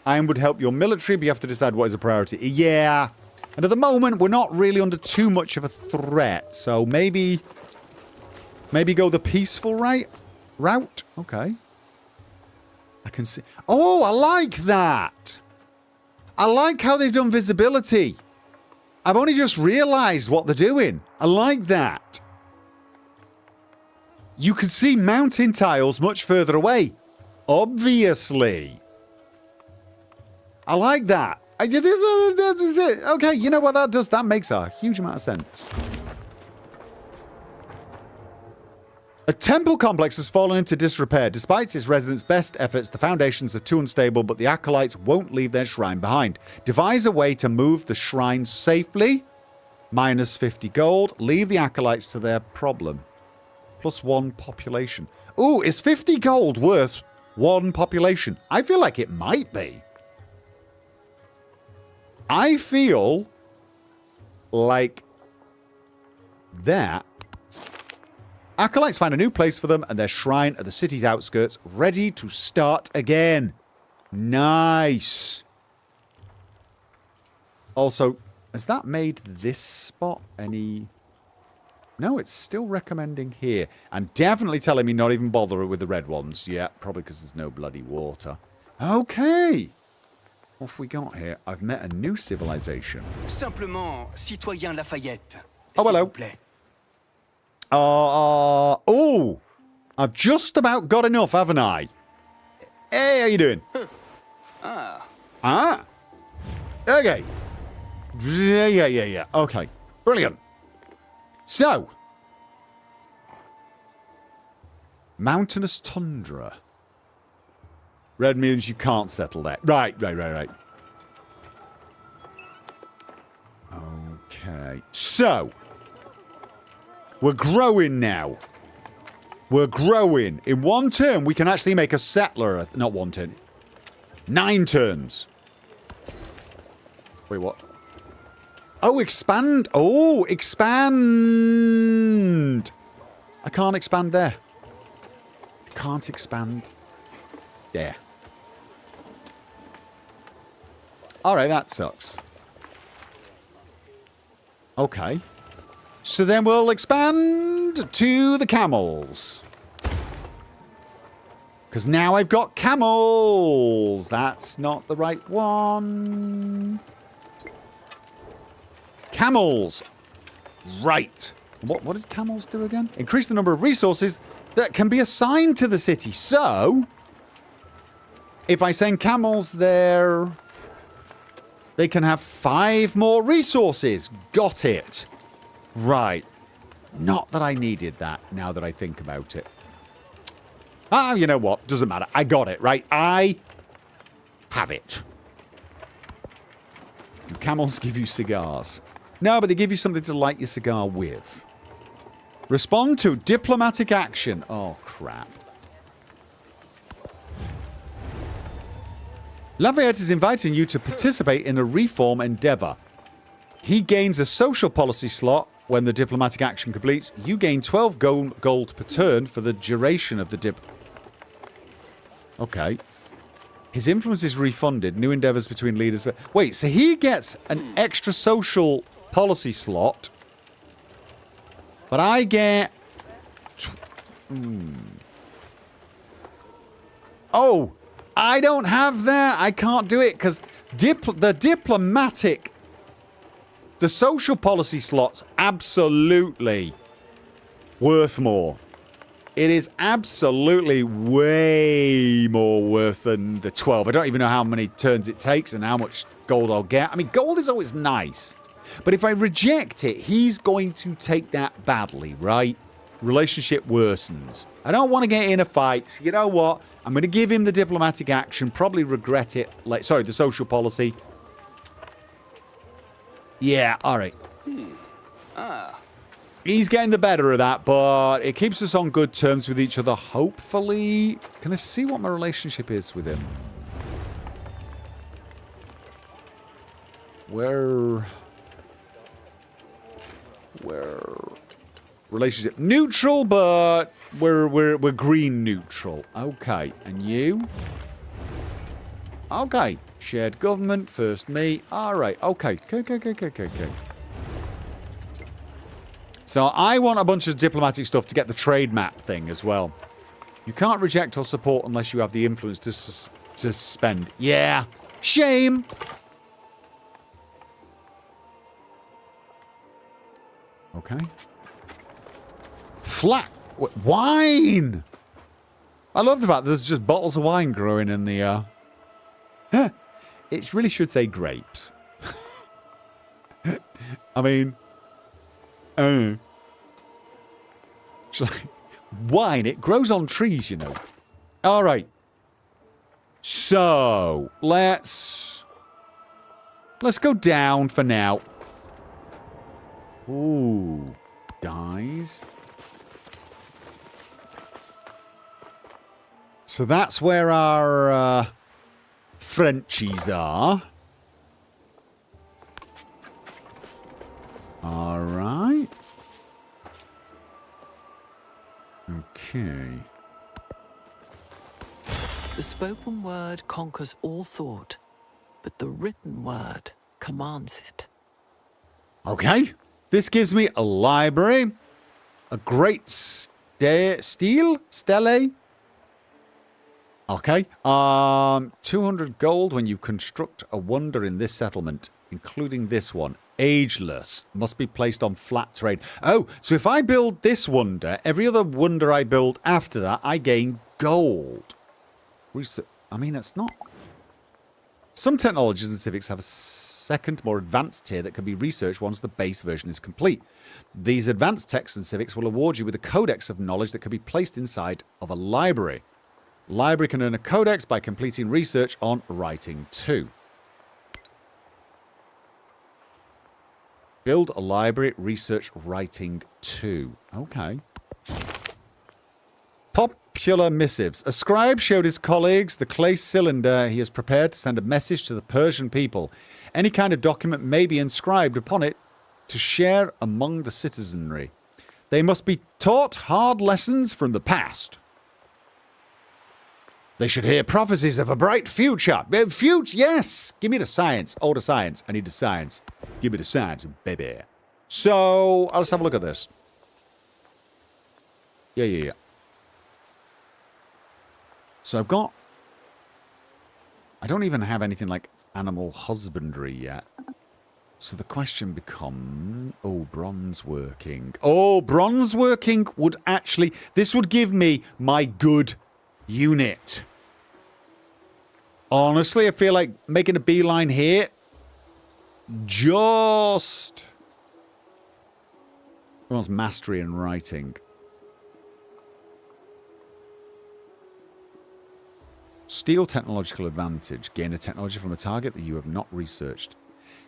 Iron would help your military, but you have to decide what is a priority. Yeah, and at the moment we're not really under too much of a threat, so maybe go the peaceful route. Okay, I can see. Oh, I like that. I like how they've done visibility. I've only just realized what they're doing. I like that. You can see mountain tiles much further away. Obviously. I like that. Okay, you know what that does? That makes a huge amount of sense. A temple complex has fallen into disrepair. Despite its residents' best efforts, the foundations are too unstable, but the acolytes won't leave their shrine behind. Devise a way to move the shrine safely. Minus 50 gold. Leave the acolytes to their problem. Plus 1 population. Ooh, is 50 gold worth 1 population? I feel like it might be. I feel like that. Acolytes find a new place for them and their shrine at the city's outskirts, ready to start again. Nice. Also, has that made this spot any... No, it's still recommending here. And definitely telling me not even bother with the red ones. Yeah, probably because there's no bloody water. Okay. What have we got here? I've met a new civilization. Simplement, citoyen Lafayette. Oh, hello. Oh, I've just about got enough, haven't I? Hey, how you doing? Ah. Okay. Yeah. Okay. Brilliant. So. Mountainous tundra. Red means you can't settle there. Right. Okay. So. We're growing now. We're growing. In 1 turn, we can actually make a settler. Not 1 turn. 9 turns. Wait, what? Oh, expand. Oh, expand. I can't expand there. I can't expand there. All right, that sucks. Okay. So then we'll expand to the camels. Because now I've got camels. That's not the right one. Camels. Right. What does camels do again? Increase the number of resources that can be assigned to the city. So, if I send camels there, they can have 5 more resources. Got it. Right. Not that I needed that, now that I think about it. Ah, you know what? Doesn't matter. I got it, right? I have it. Do camels give you cigars? No, but they give you something to light your cigar with. Respond to diplomatic action. Oh, crap. Lafayette is inviting you to participate in a reform endeavor. He gains a social policy slot when the diplomatic action completes. You gain 12 gold per turn for the duration of the dip. Okay. His influence is refunded. New endeavors between leaders. Wait, so he gets an extra social policy slot, but I get... Oh, I don't have that. I can't do it because the diplomatic... The social policy slot's absolutely worth more. It is absolutely way more worth than the 12. I don't even know how many turns it takes and how much gold I'll get. I mean, gold is always nice. But if I reject it, he's going to take that badly, right? Relationship worsens. I don't want to get in a fight. You know what? I'm going to give him the diplomatic action. Probably regret it. Sorry, the social policy. Yeah, all right. He's getting the better of that, but it keeps us on good terms with each other, hopefully. Can I see what my relationship is with him? Where... Relationship neutral, but we're green neutral. Okay, and you? Okay, shared government, first me. All right, okay. So I want a bunch of diplomatic stuff to get the trade map thing as well. You can't reject or support unless you have the influence to spend. Yeah, shame. Okay. Flat wine. I love the fact that there's just bottles of wine growing in the. It really should say grapes. I mean. Wine, it grows on trees, you know. All right. So, let's go down for now. Ooh, dies. So that's where our Frenchies are. All right. Okay. The spoken word conquers all thought, but the written word commands it. Okay. This gives me a library, a great stele. Okay. 200 gold when you construct a wonder in this settlement, including this one. Ageless. Must be placed on flat terrain. Oh, so if I build this wonder, every other wonder I build after that, I gain gold. I mean, that's not... Some technologies and civics have a second, more advanced tier that can be researched once the base version is complete. These advanced texts and civics will award you with a codex of knowledge that can be placed inside of a library. Library can earn a codex by completing research on writing 2. Build a library, research writing 2. Okay. Popular missives. A scribe showed his colleagues the clay cylinder he has prepared to send a message to the Persian people. Any kind of document may be inscribed upon it to share among the citizenry. They must be taught hard lessons from the past. They should hear prophecies of a bright future. Future, yes! Give me the science. Oh, the science. I need the science. Give me the science, baby. So, let's have a look at this. Yeah. So I've got... I don't even have anything like animal husbandry yet. So the question becomes... Oh, bronze working. Oh, bronze working would actually... This would give me my good unit. Honestly, I feel like making a beeline here... Just... Everyone's mastery in writing. Steal technological advantage. Gain a technology from a target that you have not researched.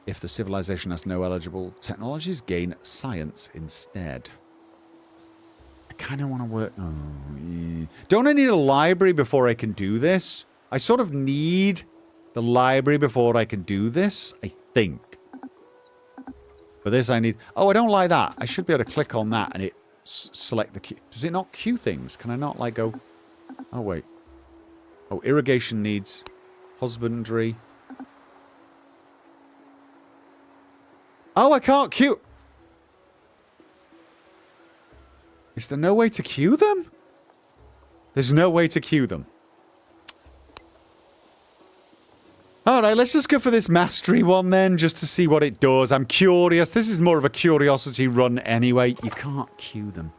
If the civilization has no eligible technologies, gain science instead. I kind of want to work... Oh, yeah. Don't I need a library before I can do this? I sort of need the library before I can do this, I think. For this, I need... Oh, I don't like that. I should be able to click on that and it select the queue. Does it not queue things? Can I not, like, go... Oh, wait. Oh, irrigation needs... Husbandry. Oh, I can't queue... Is there no way to queue them? There's no way to queue them. Alright, let's just go for this mastery one then, just to see what it does. I'm curious. This is more of a curiosity run anyway. You can't queue them.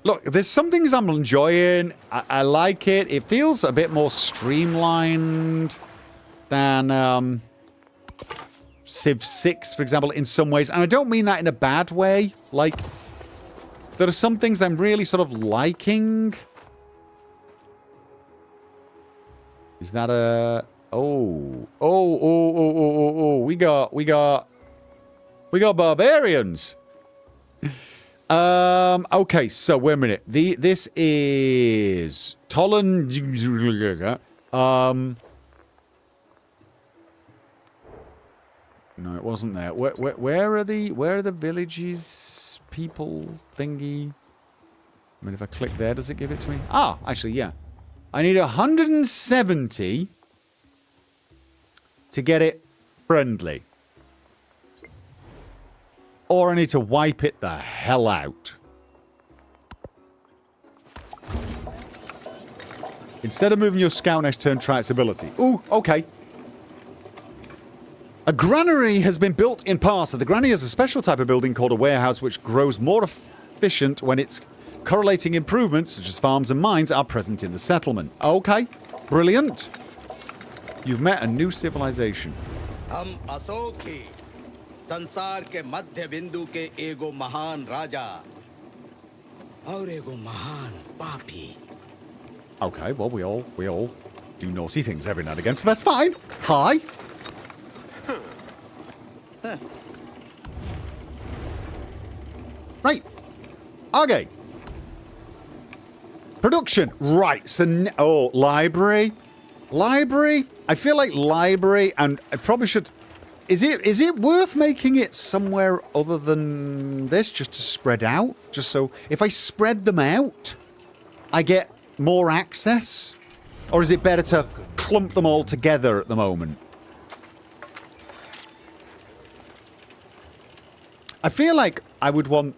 Look, there's some things I'm enjoying. I like it. It feels a bit more streamlined than Civ 6, for example, in some ways. And I don't mean that in a bad way. Like, there are some things I'm really sort of liking. Is that a... Oh. We got barbarians. Okay, so wait a minute. This is... Tolan... No, it wasn't there. Where are the villages, people, thingy? I mean, if I click there, does it give it to me? Ah, actually, yeah. I need 170 to get it friendly. Or I need to wipe it the hell out. Instead of moving your scout next turn, try its ability. Ooh, okay. A granary has been built in Parsa. The granary is a special type of building called a warehouse which grows more efficient when its correlating improvements, such as farms and mines, are present in the settlement. Okay, brilliant. You've met a new civilization. हम अशोक ही संसार के मध्य बिंदु के एगो महान राजा और एगो महान पापी. Okay, well, we all do naughty things every now and again, so that's fine. Hi. Right. Okay. Production. Right. So, oh, library. Library. I feel like library, and I probably should... Is it worth making it somewhere other than this, just to spread out? Just so, if I spread them out, I get more access? Or is it better to clump them all together at the moment? I feel like I would want...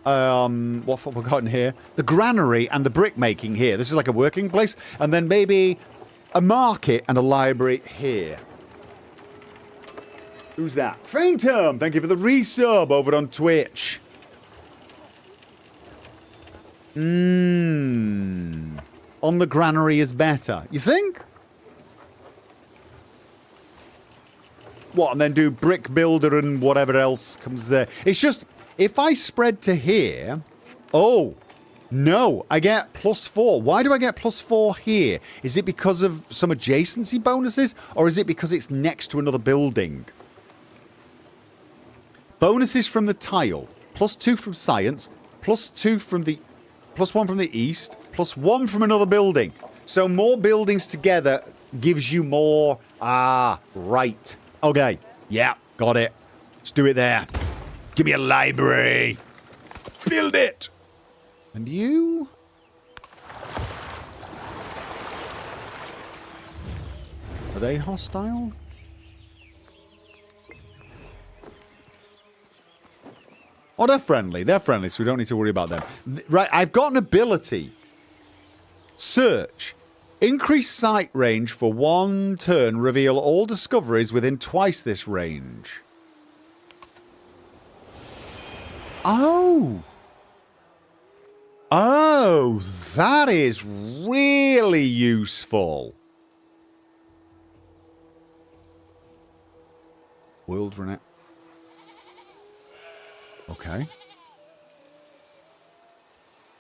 what have we got in here? The granary and the brick making here. This is like a working place. And then maybe a market and a library here. Who's that? Faintum! Thank you for the resub over on Twitch. On the granary is better. You think? What, and then do brick builder and whatever else comes there. It's just, if I spread to here... Oh, no, I get +4. Why do I get +4 here? Is it because of some adjacency bonuses? Or is it because it's next to another building? Bonuses from the tile. +2 from science. +2 from the... +1 from the east. +1 from another building. So more buildings together gives you more... Ah, right. Okay, yeah, got it. Let's do it there. Give me a library. Build it. And you? Are they hostile? Oh, they're friendly. They're friendly, so we don't need to worry about them. Right, I've got an ability. Search. Increase sight range for 1 turn. Reveal all discoveries within twice this range. Oh. Oh, that is really useful. World renown. Okay.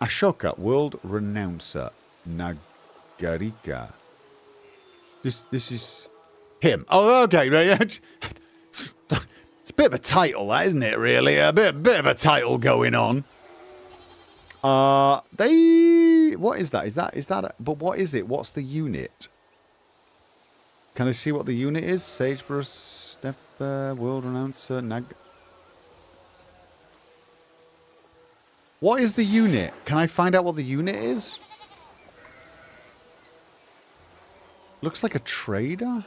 Ashoka, world renouncer. Nagarika. This is him. Oh, okay, right. It's a bit of a title, that, isn't it, really? A bit of a title going on. They What is that? Is that? But what is it? What's the unit? Can I see what the unit is? Sagebrush, Stepper, World Renouncer, Nag. What is the unit? Can I find out what the unit is? Looks like a trader.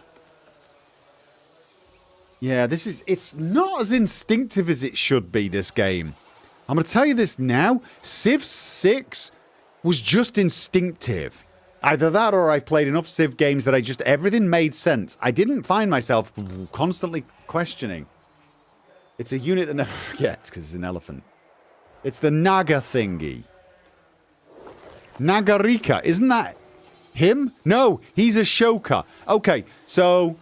Yeah, it's not as instinctive as it should be, this game. I'm going to tell you this now. Civ 6 was just instinctive. Either that or I played enough Civ games that everything made sense. I didn't find myself constantly questioning. It's a unit that never forgets because it's an elephant. It's the Naga thingy. Nagarika. Isn't that him? No, he's a Shoka. Okay, so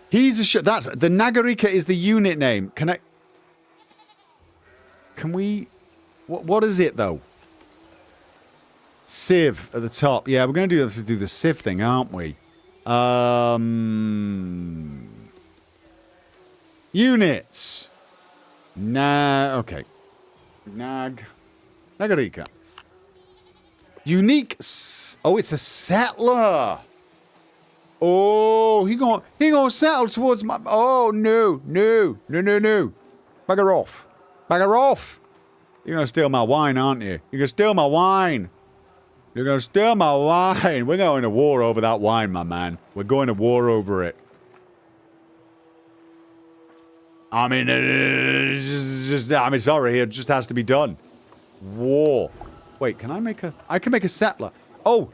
he's a that's the Nagarika is the unit name. Can we what is it though? Civ at the top. Yeah, we're going to do the Civ thing, aren't we? Units. Okay. Nagarika. Unique. Oh, it's a settler. Oh, he gonna settle towards my. Oh no. Bugger off. You're gonna steal my wine, aren't you? You're gonna steal my wine. We're going to war over that wine, my man. We're going to war over it. I mean, sorry, it just has to be done. War. Wait, can I make a... I can make a settler. Oh.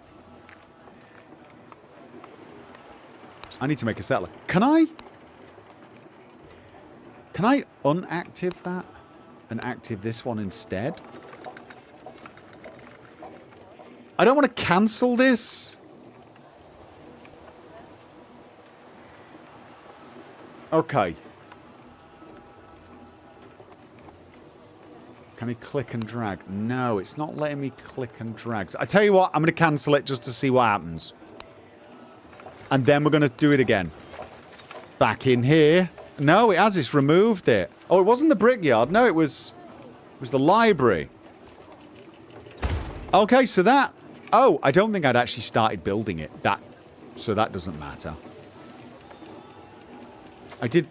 I need to make a settler. Can I unactive that and active this one instead? I don't want to cancel this. Okay. Can I click and drag? No, it's not letting me click and drag. So I tell you what, I'm going to cancel it just to see what happens. And then we're going to do it again. Back in here. No, it has. It's removed it. Oh, it wasn't the brickyard. No, it was the library. Okay, so that... Oh, I don't think I'd actually started building it. So that doesn't matter. I did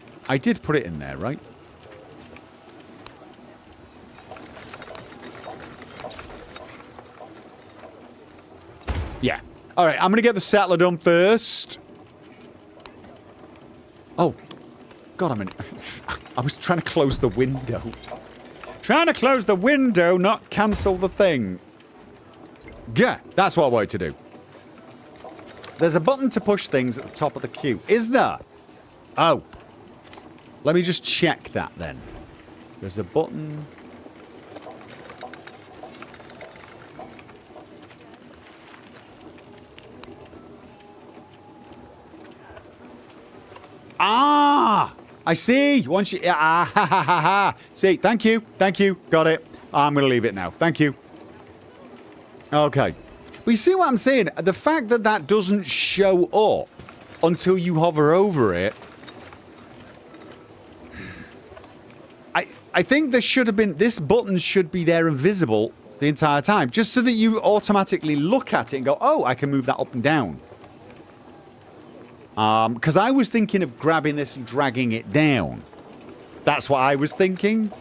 put it in there, right? Yeah. All right, I'm going to get the settler done first. Oh. God, I was trying to close the window. Trying to close the window, not cancel the thing. Yeah, that's what I wanted to do. There's a button to push things at the top of the queue. Is there? Oh. Let me just check that then. There's a button. Ah! I see. Once you... See, thank you. Got it. I'm going to leave it now. Thank you. Okay. But you see what I'm saying? The fact that that doesn't show up until you hover over it... I think there should have been... This button should be there invisible the entire time. Just so that you automatically look at it and go, oh, I can move that up and down. Because I was thinking of grabbing this and dragging it down. That's what I was thinking.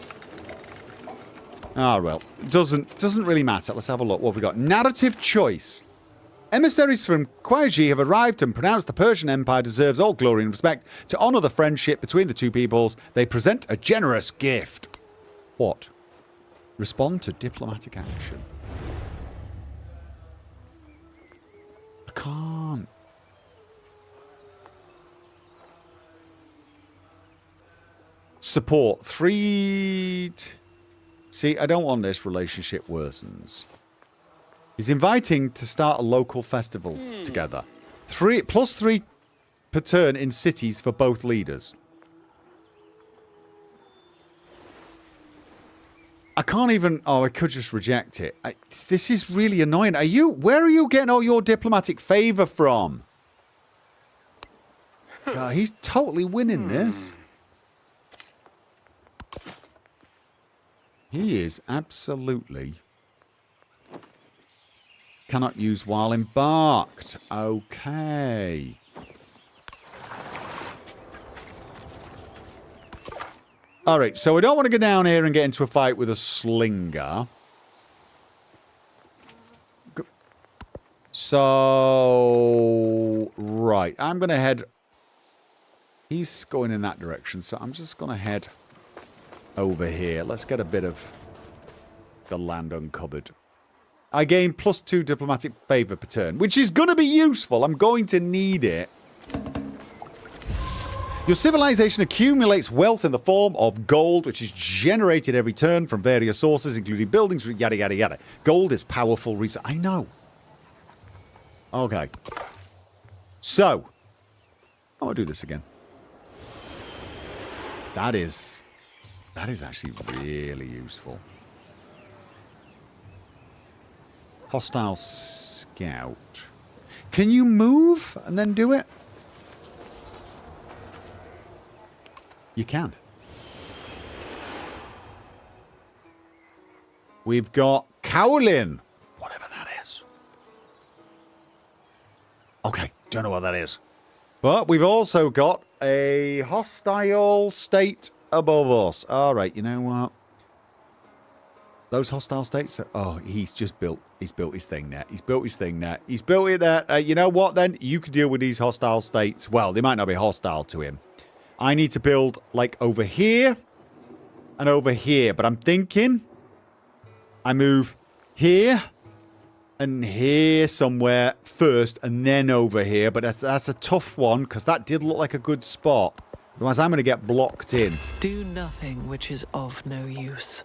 Oh, well. Doesn't really matter. Let's have a look. What have we got? Narrative choice. Emissaries from Kwaiji have arrived and pronounced the Persian Empire deserves all glory and respect. To honor the friendship between the two peoples, they present a generous gift. What? Respond to diplomatic action. I can't. Support. 3... See, I don't want this relationship worsens. He's inviting to start a local festival together. +3 per turn in cities for both leaders. I can't even... Oh, I could just reject it. This is really annoying. Where are you getting all your diplomatic favour from? God, he's totally winning this. He is absolutely Cannot use while embarked. Okay. Alright, so we don't want to go down here and get into a fight with a slinger. So... Right, I'm going to head... He's going in that direction, so I'm just going to head over here. Let's get a bit of the land uncovered. I gain +2 diplomatic favour per turn, which is going to be useful. I'm going to need it. Your civilization accumulates wealth in the form of gold, which is generated every turn from various sources, including buildings, yada, yada, yada. Gold is powerful resource. I know. Okay. So. I want to do this again. That is actually really useful. Hostile scout. Can you move and then do it? You can. We've got Cowlin. Whatever that is. Okay, don't know what that is. But we've also got a hostile state above us. Alright, you know what? Those hostile states are... Oh, he's built his thing there. He's built his thing there. He's built it there. You know what then? You can deal with these hostile states. Well, they might not be hostile to him. I need to build, like, over here and over here. But I'm thinking I move here and here somewhere first and then over here. But that's a tough one because that did look like a good spot. Otherwise, I'm going to get blocked in. Do nothing which is of no use.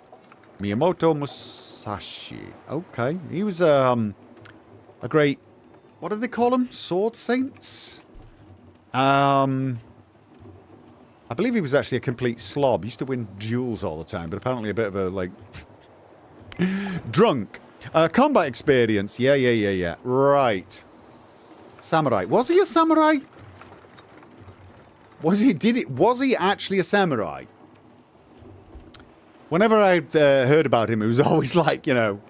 Miyamoto Musashi. Okay. He was a great... What did they call him? Sword Saints? I believe he was actually a complete slob. He used to win duels all the time, but apparently a bit of a, like... drunk. Combat experience. Yeah. Right. Samurai. Was he a samurai? Was he actually a samurai? Whenever I heard about him, it was always like, you know...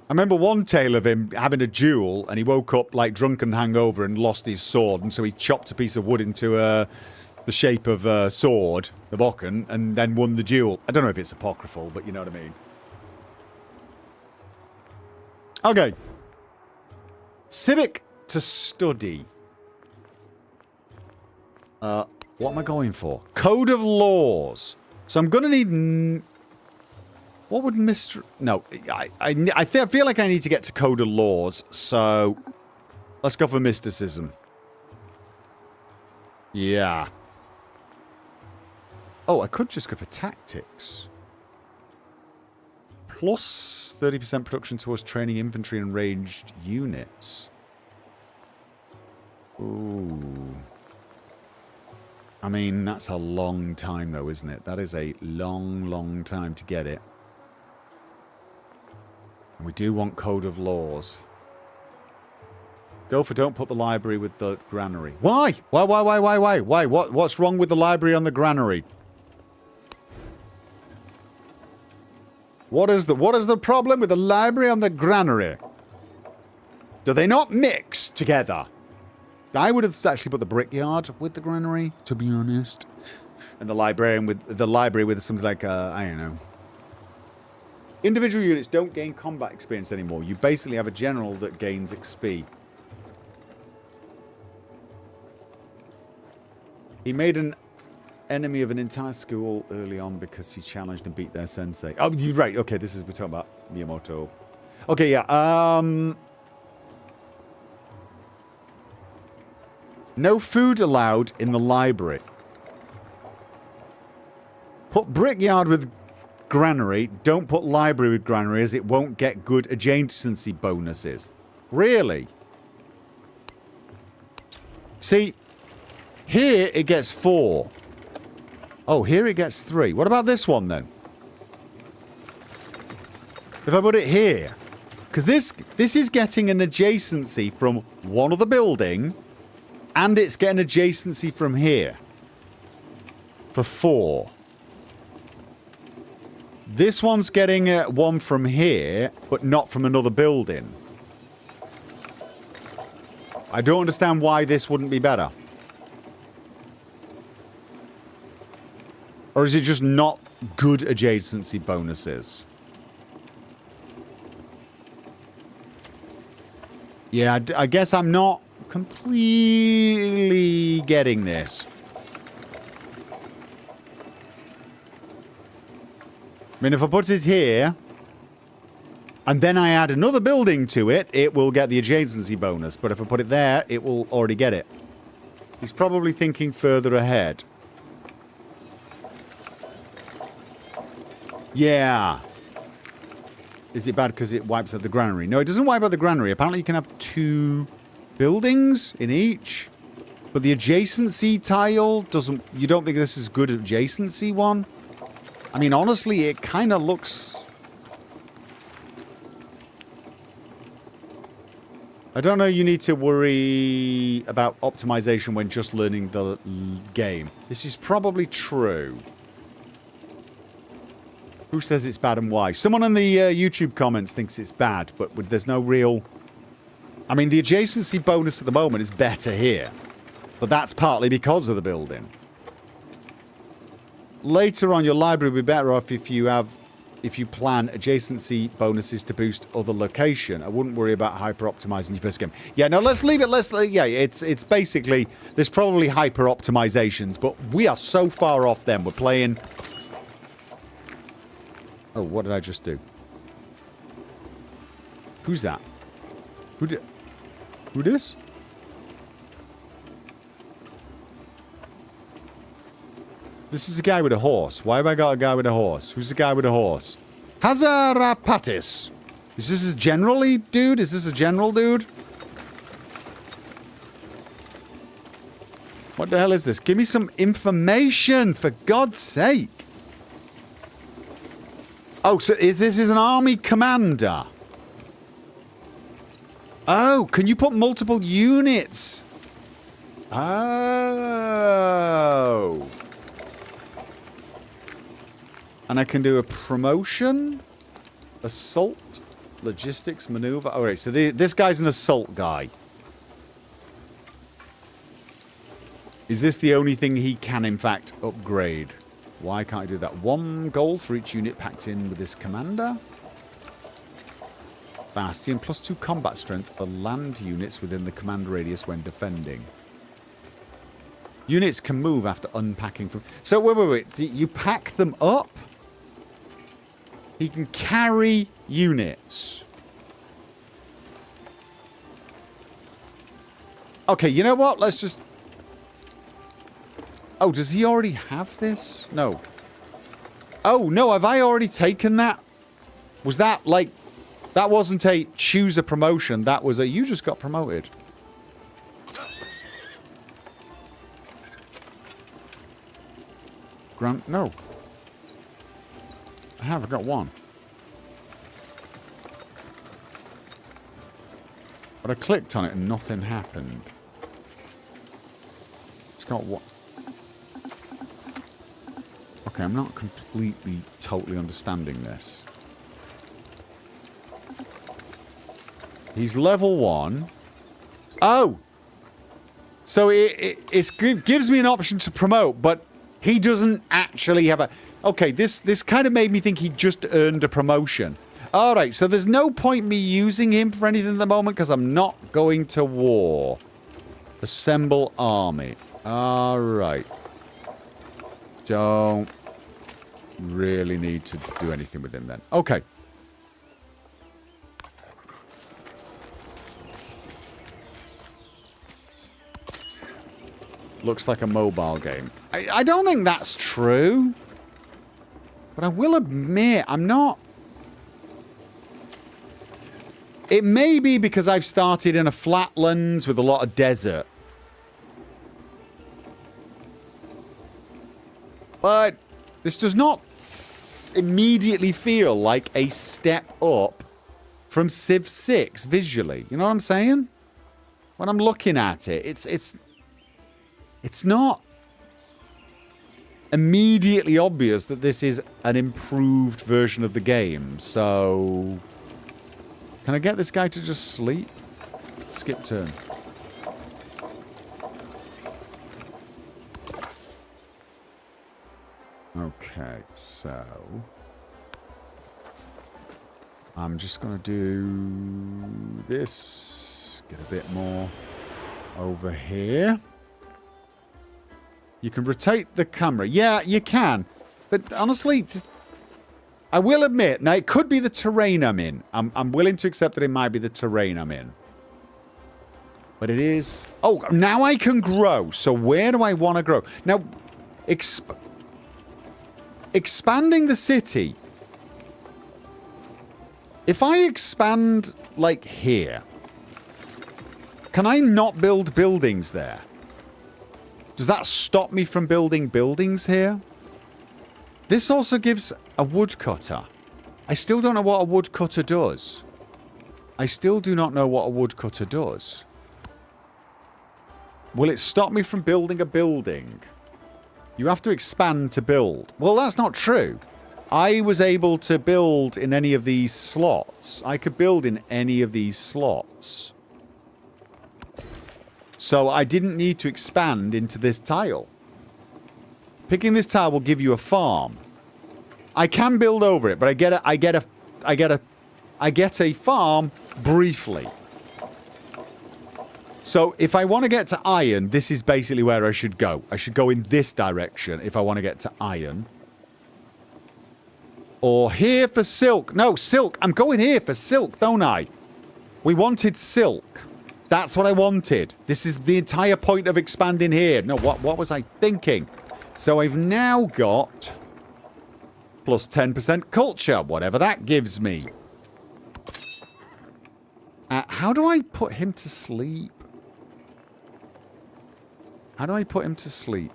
I remember one tale of him having a duel, and he woke up, like, drunk and hangover and lost his sword, and so he chopped a piece of wood into the shape of a sword, the bokken, and then won the duel. I don't know if it's apocryphal, but you know what I mean. Okay. Civic to study. What am I going for? Code of laws. So I'm going to need... What would Mr... No, I feel like I need to get to code of laws, so... Let's go for mysticism. Yeah. Oh, I could just go for tactics. Plus 30% production towards training infantry and ranged units. Ooh... I mean, that's a long time, though, isn't it? That is a long, long time to get it. And we do want code of laws. Gopher, don't put the library with the granary. Why? Why? What's wrong with the library on the granary? What is the problem with the library and the granary? Do they not mix together? I would have actually put the brickyard with the granary, to be honest, and the library with something like I don't know. Individual units don't gain combat experience anymore. You basically have a general that gains XP. He made an enemy of an entire school early on because he challenged and beat their sensei. Oh, you're right. Okay, we're talking about Miyamoto. Okay, yeah. No food allowed in the library. Put brickyard with granary. Don't put library with granary as it won't get good adjacency bonuses. Really? See, here it gets 4. Oh, here it gets 3. What about this one then? If I put it here. Because this is getting an adjacency from one other building... And it's getting adjacency from here. For 4. This one's getting one from here, but not from another building. I don't understand why this wouldn't be better. Or is it just not good adjacency bonuses? Yeah, I guess I'm not completely getting this. I mean, if I put it here, and then I add another building to it, it will get the adjacency bonus. But if I put it there, it will already get it. He's probably thinking further ahead. Yeah. Is it bad because it wipes out the granary? No, it doesn't wipe out the granary. Apparently you can have 2 buildings in each. But the adjacency tile doesn't... You don't think this is good adjacency one? I mean, honestly, it kind of looks... I don't know you need to worry about optimization when just learning the game. This is probably true. Who says it's bad and why? Someone in the YouTube comments thinks it's bad, but there's no real... I mean, the adjacency bonus at the moment is better here. But that's partly because of the building. Later on, your library will be better off if you plan adjacency bonuses to boost other location. I wouldn't worry about hyper-optimizing your first game. Yeah, no, let's leave it. Yeah, it's basically... There's probably hyper-optimizations, but we are so far off them. We're playing... Oh, what did I just do? Who's that? Who this? This is a guy with a horse. Why have I got a guy with a horse? Who's the guy with a horse? Hazarapatis. Is this a generally dude? Is this a general dude? What the hell is this? Give me some information, for God's sake. Oh, so this is an army commander. Oh, can you put multiple units? Oh. And I can do a promotion, assault, logistics, maneuver. All right, so this guy's an assault guy. Is this the only thing he can, in fact, upgrade? Why can't I do that? 1 gold for each unit packed in with this commander. Bastion, +2 combat strength for land units within the command radius when defending. Units can move after unpacking from... So, wait. Do you pack them up? He can carry units. Okay, you know what? Let's just... Oh, does he already have this? No. Oh, no, have I already taken that? Was that, like... That wasn't a choose a promotion. That was a you just got promoted. Grant, no. I got 1. But I clicked on it and nothing happened. It's got what? Okay, I'm not completely, totally understanding this. He's level 1. Oh! So it gives me an option to promote, but he doesn't actually have a... Okay, this kind of made me think he just earned a promotion. Alright, so there's no point me using him for anything at the moment because I'm not going to war. Assemble army. Alright. Don't really need to do anything with him then. Okay. Looks like a mobile game. I don't think that's true. But I will admit, I'm not... It may be because I've started in a flatlands with a lot of desert. But this does not immediately feel like a step up from Civ 6 visually. You know what I'm saying? When I'm looking at it, it's not. immediately obvious that this is an improved version of the game. So, can I get this guy to just sleep? Skip turn. Okay, so I'm just going to do this. Get a bit more over here. You can rotate the camera. Yeah, you can. But honestly, I will admit, now it could be the terrain I'm in. I'm willing to accept that it might be the terrain I'm in. But it is... Oh, now I can grow. So where do I want to grow? Now, expanding the city. If I expand, like, here, can I not build buildings there? Does that stop me from building buildings here? This also gives a woodcutter. I still don't know what a woodcutter does. I still do not know what a woodcutter does. Will it stop me from building a building? You have to expand to build. Well, that's not true. I was able to build in any of these slots. I could build in any of these slots. So I didn't need to expand into this tile. Picking this tile will give you a farm. I can build over it, but I get a farm briefly. So if I want to get to iron, this is basically where I should go. I should go in this direction if I want to get to iron. Or here for silk. No, silk. I'm going here for silk, don't I? We wanted silk. That's what I wanted. This is the entire point of expanding here. No, what was I thinking? So I've now got plus 10% culture, whatever that gives me. How do I put him to sleep? How do I put him to sleep?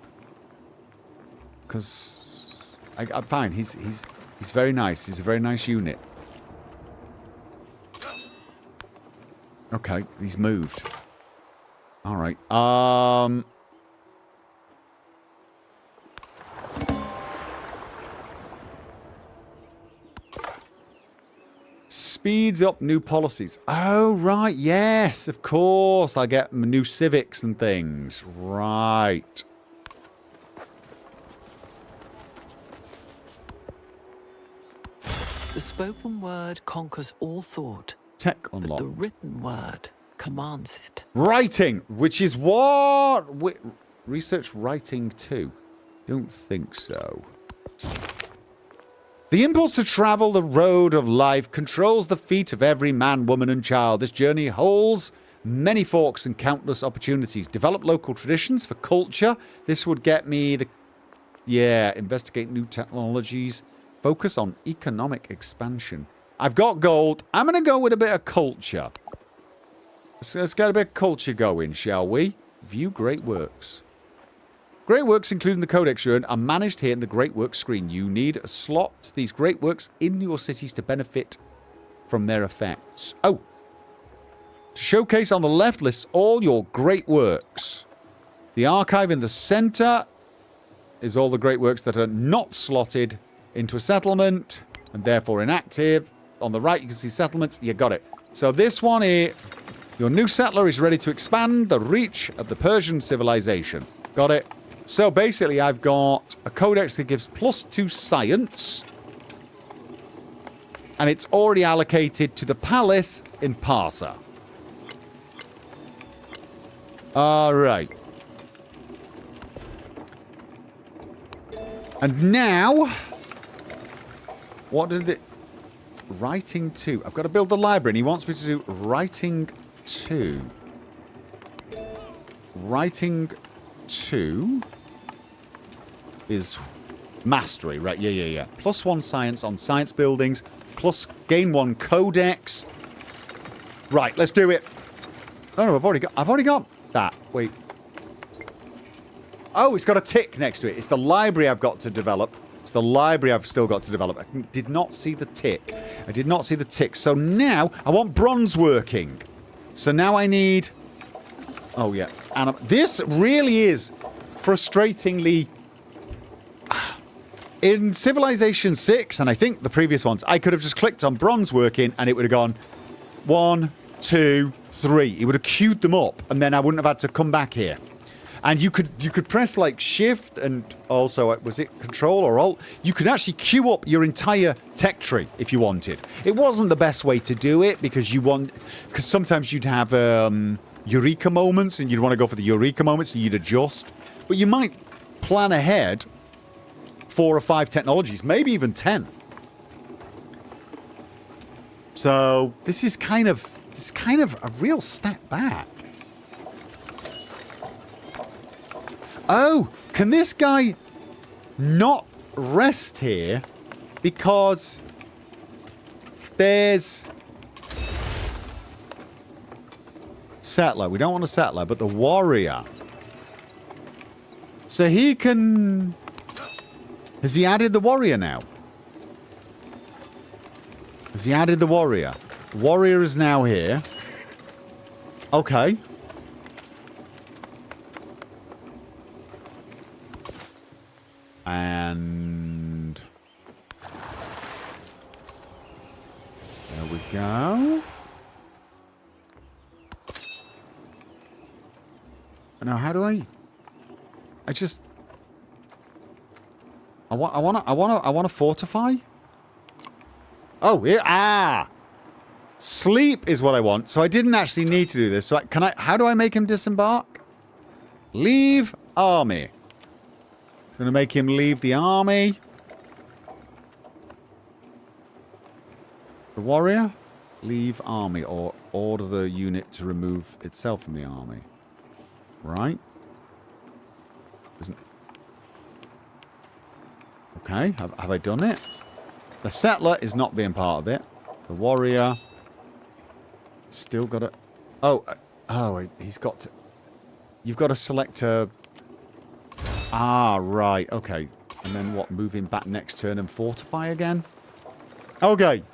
Because I'm fine. He's very nice. He's a very nice unit. Okay, he's moved. All right. Speeds up new policies. Oh, right. Yes, of course. I get new civics and things. Right. The spoken word conquers all thought. Tech But unlocked. the written word commands it. Writing, which is what? Research writing too. Don't think so. The impulse to travel the road of life controls the feet of every man, woman, and child. This journey holds many forks and countless opportunities. Develop local traditions for culture. This would get me the... Yeah, investigate new technologies. Focus on economic expansion. I've got gold. I'm going to go with a bit of culture. Let's get a bit of culture going, shall we? View Great Works. Great Works, including the Codex you earn, are managed here in the Great Works screen. You need a slot these Great Works in your cities to benefit from their effects. Oh! To showcase on the left lists all your Great Works. The archive in the center is all the Great Works that are not slotted into a settlement and therefore inactive. On the right, you can see settlements. You got it. So this one here, your new settler is ready to expand the reach of the Persian civilization. Got it. So basically, I've got a codex that gives +2 science. And it's already allocated to the palace in Parsa. All right. And now, what did it... Writing 2. I've got to build the library, and he wants me to do writing 2. Writing 2 is mastery, right? Yeah. +1 science on science buildings, plus gain 1 codex. Right, let's do it. No, I've already got that. Wait. Oh, it's got a tick next to it. It's the library I've got to develop. It's the library I've still got to develop. I did not see the tick. I did not see the tick. So now I want bronze working. So now I need... Oh, yeah. And this really is frustratingly... In Civilization 6, and I think the previous ones, I could have just clicked on bronze working and it would have gone 1, 2, 3. It would have queued them up and then I wouldn't have had to come back here. And you could press like shift and also, was it control or alt? You could actually queue up your entire tech tree if you wanted. It wasn't the best way to do it because sometimes you'd have eureka moments and you'd want to go for the eureka moments and you'd adjust. But you might plan ahead 4 or 5 technologies, maybe even 10. So this is kind of a real step back. Oh, can this guy not rest here because there's settler. We don't want a settler, but the warrior. So he can... Has he added the warrior now? Has he added the warrior? Warrior is now here. Okay. And... There we go. Now, how do I just... I want to fortify? Oh, here, sleep is what I want. So I didn't actually need to do this. So how do I make him disembark? Leave army. I'm going to make him leave the army. The warrior, leave army or order the unit to remove itself from the army. Right? Okay, have I done it? The settler is not being part of it. The warrior still got to... Oh, he's got to... You've got to select a... right, okay. And then what, move him back next turn and fortify again? Okay.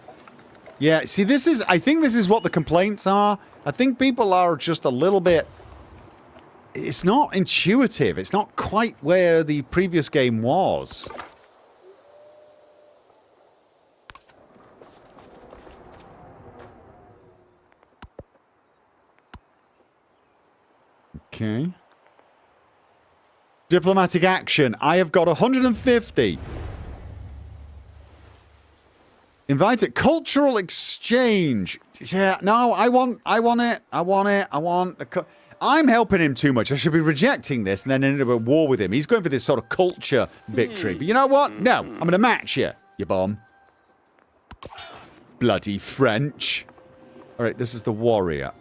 Yeah, see, I think this is what the complaints are. I think people are just a little bit... It's not intuitive. It's not quite where the previous game was. Okay. Diplomatic action. I have got 150. Invite it. Cultural exchange. Yeah, no, I want it. I'm helping him too much. I should be rejecting this and then end up at war with him. He's going for this sort of culture victory. But you know what? No, I'm going to match you, you bomb. Bloody French. All right, this is the warrior.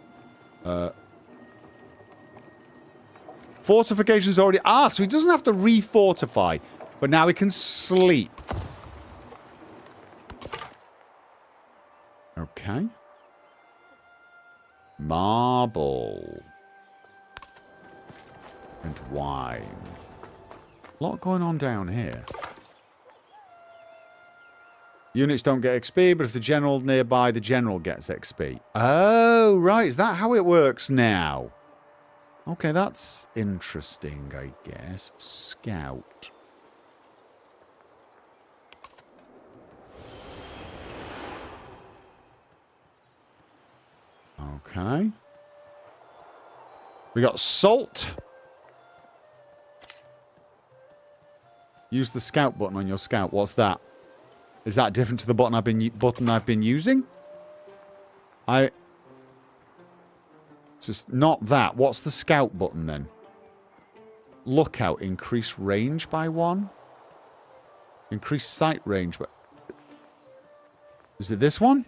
Fortification's already... so he doesn't have to re-fortify. But now he can sleep. Okay. Marble. And wine. A lot going on down here. Units don't get XP, but if the general nearby, the general gets XP. Oh, right. Is that how it works now? Okay, that's interesting, I guess. Scout. Okay. We got salt. Use the scout button on your scout. What's that? Is that different to the button I've been using? Just not that. What's the scout button then? Lookout. Increase range by 1. Increase sight range. But is it this one?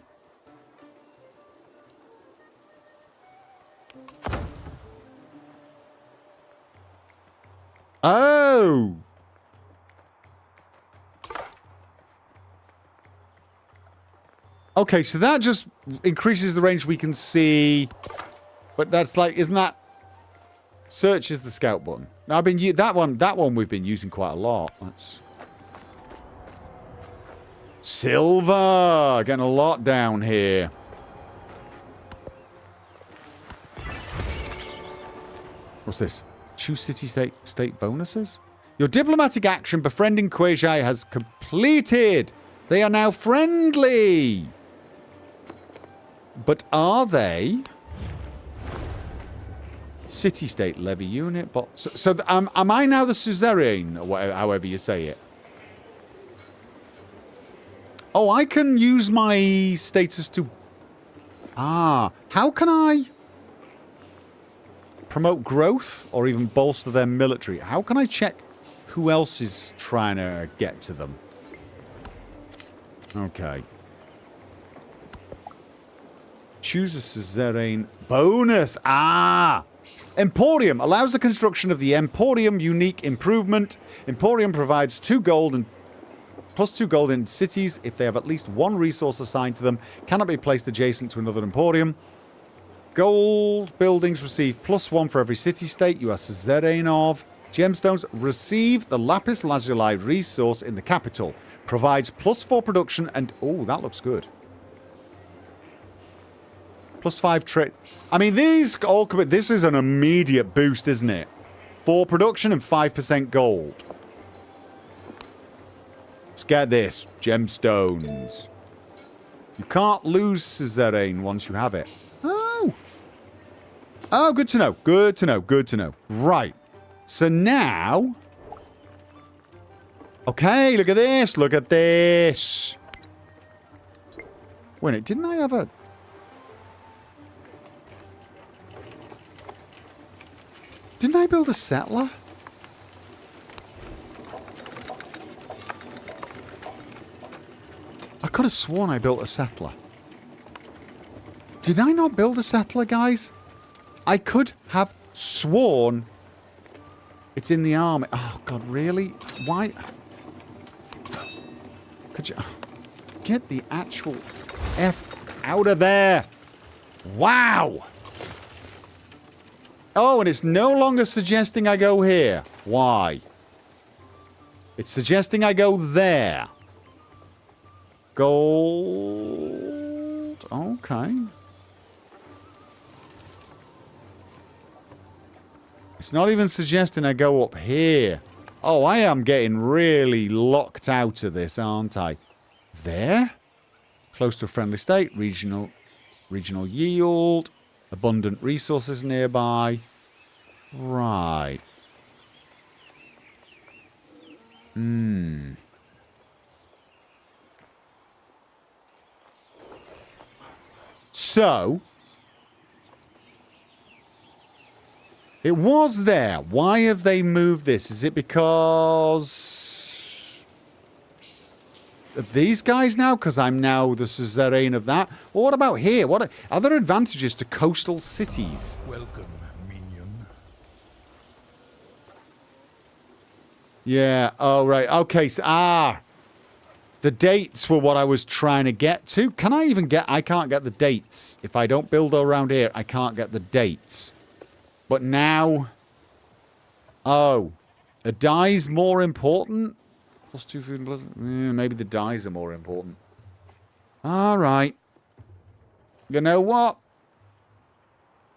Oh! Okay, so that just increases the range we can see. But that's like, isn't that... Search is the scout button. Now, I've been... That one we've been using quite a lot. That's... Silver! Getting a lot down here. What's this? Choose city-state bonuses? Your diplomatic action befriending Quasi has completed. They are now friendly. But are they? City-state levy unit. But so am I now the suzerain, or whatever, however you say it? Oh, I can use my status to... how can I promote growth or even bolster their military? How can I check who else is trying to get to them? Okay. Choose a suzerain bonus. Emporium allows the construction of the Emporium unique improvement. Emporium provides 2 gold and plus 2 gold in cities if they have at least 1 resource assigned to them. Cannot be placed adjacent to another Emporium. Gold buildings receive +1 for every city-state you are suzerain of. Gemstones receive the lapis lazuli resource in the capital. Provides +4 production and... oh, that looks good. +5 trade. I mean, these all commit. This is an immediate boost, isn't it? 4 production and 5% gold. Let's get this. Gemstones. You can't lose suzerain once you have it. Oh. Oh, good to know. Good to know. Good to know. Right. So now... okay, look at this. Look at this. Wait a minute. Didn't I have a... didn't I build a settler? I could have sworn I built a settler. Did I not build a settler, guys? I could have sworn it's in the army. Oh, God, really? Why? Could you... get the actual F out of there? Wow! Oh, and it's no longer suggesting I go here. Why? It's suggesting I go there. Gold. Okay. It's not even suggesting I go up here. Oh, I am getting really locked out of this, aren't I? There? Close to a friendly state. Regional yield. Abundant resources nearby. Right. So, it was there. Why have they moved this? Is it because of these guys now? Because I'm now the suzerain of that? Well, what about here? What are there advantages to coastal cities? Welcome, minion. Yeah. Oh, right. Okay. So, the dates were what I was trying to get to. Can I even get... I can't get the dates. If I don't build around here, I can't get the dates. But now... oh. A dye's more important? +2 food and pleasant. Maybe the dyes are more important. Alright. You know what?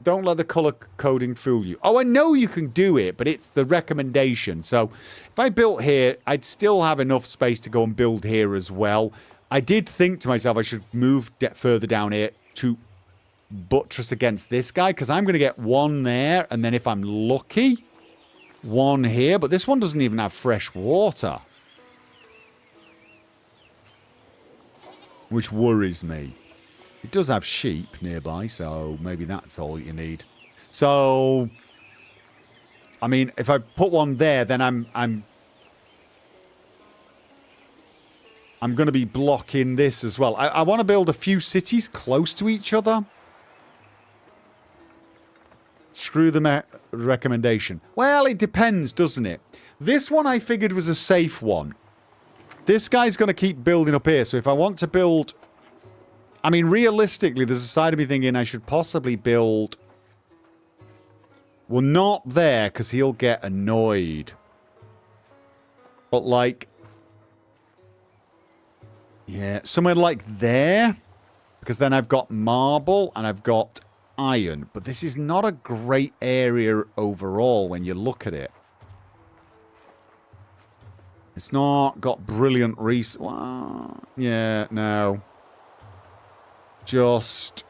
Don't let the color coding fool you. Oh, I know you can do it, but it's the recommendation. So, if I built here, I'd still have enough space to go and build here as well. I did think to myself I should move further down here to buttress against this guy, because I'm going to get 1 there, and then if I'm lucky, 1 here. But this one doesn't even have fresh water, which worries me. It does have sheep nearby, so maybe that's all you need. So, I mean, if I put 1 there, then I'm going to be blocking this as well. I want to build a few cities close to each other. Screw the recommendation. Well, it depends, doesn't it? This one I figured was a safe one. This guy's going to keep building up here, so if I want to build... I mean, realistically, there's a side of me thinking I should possibly build... well, not there, because he'll get annoyed. But, like... yeah, somewhere like there. Because then I've got marble and I've got iron. But this is not a great area overall when you look at it. It's not got brilliant yeah, no. Just...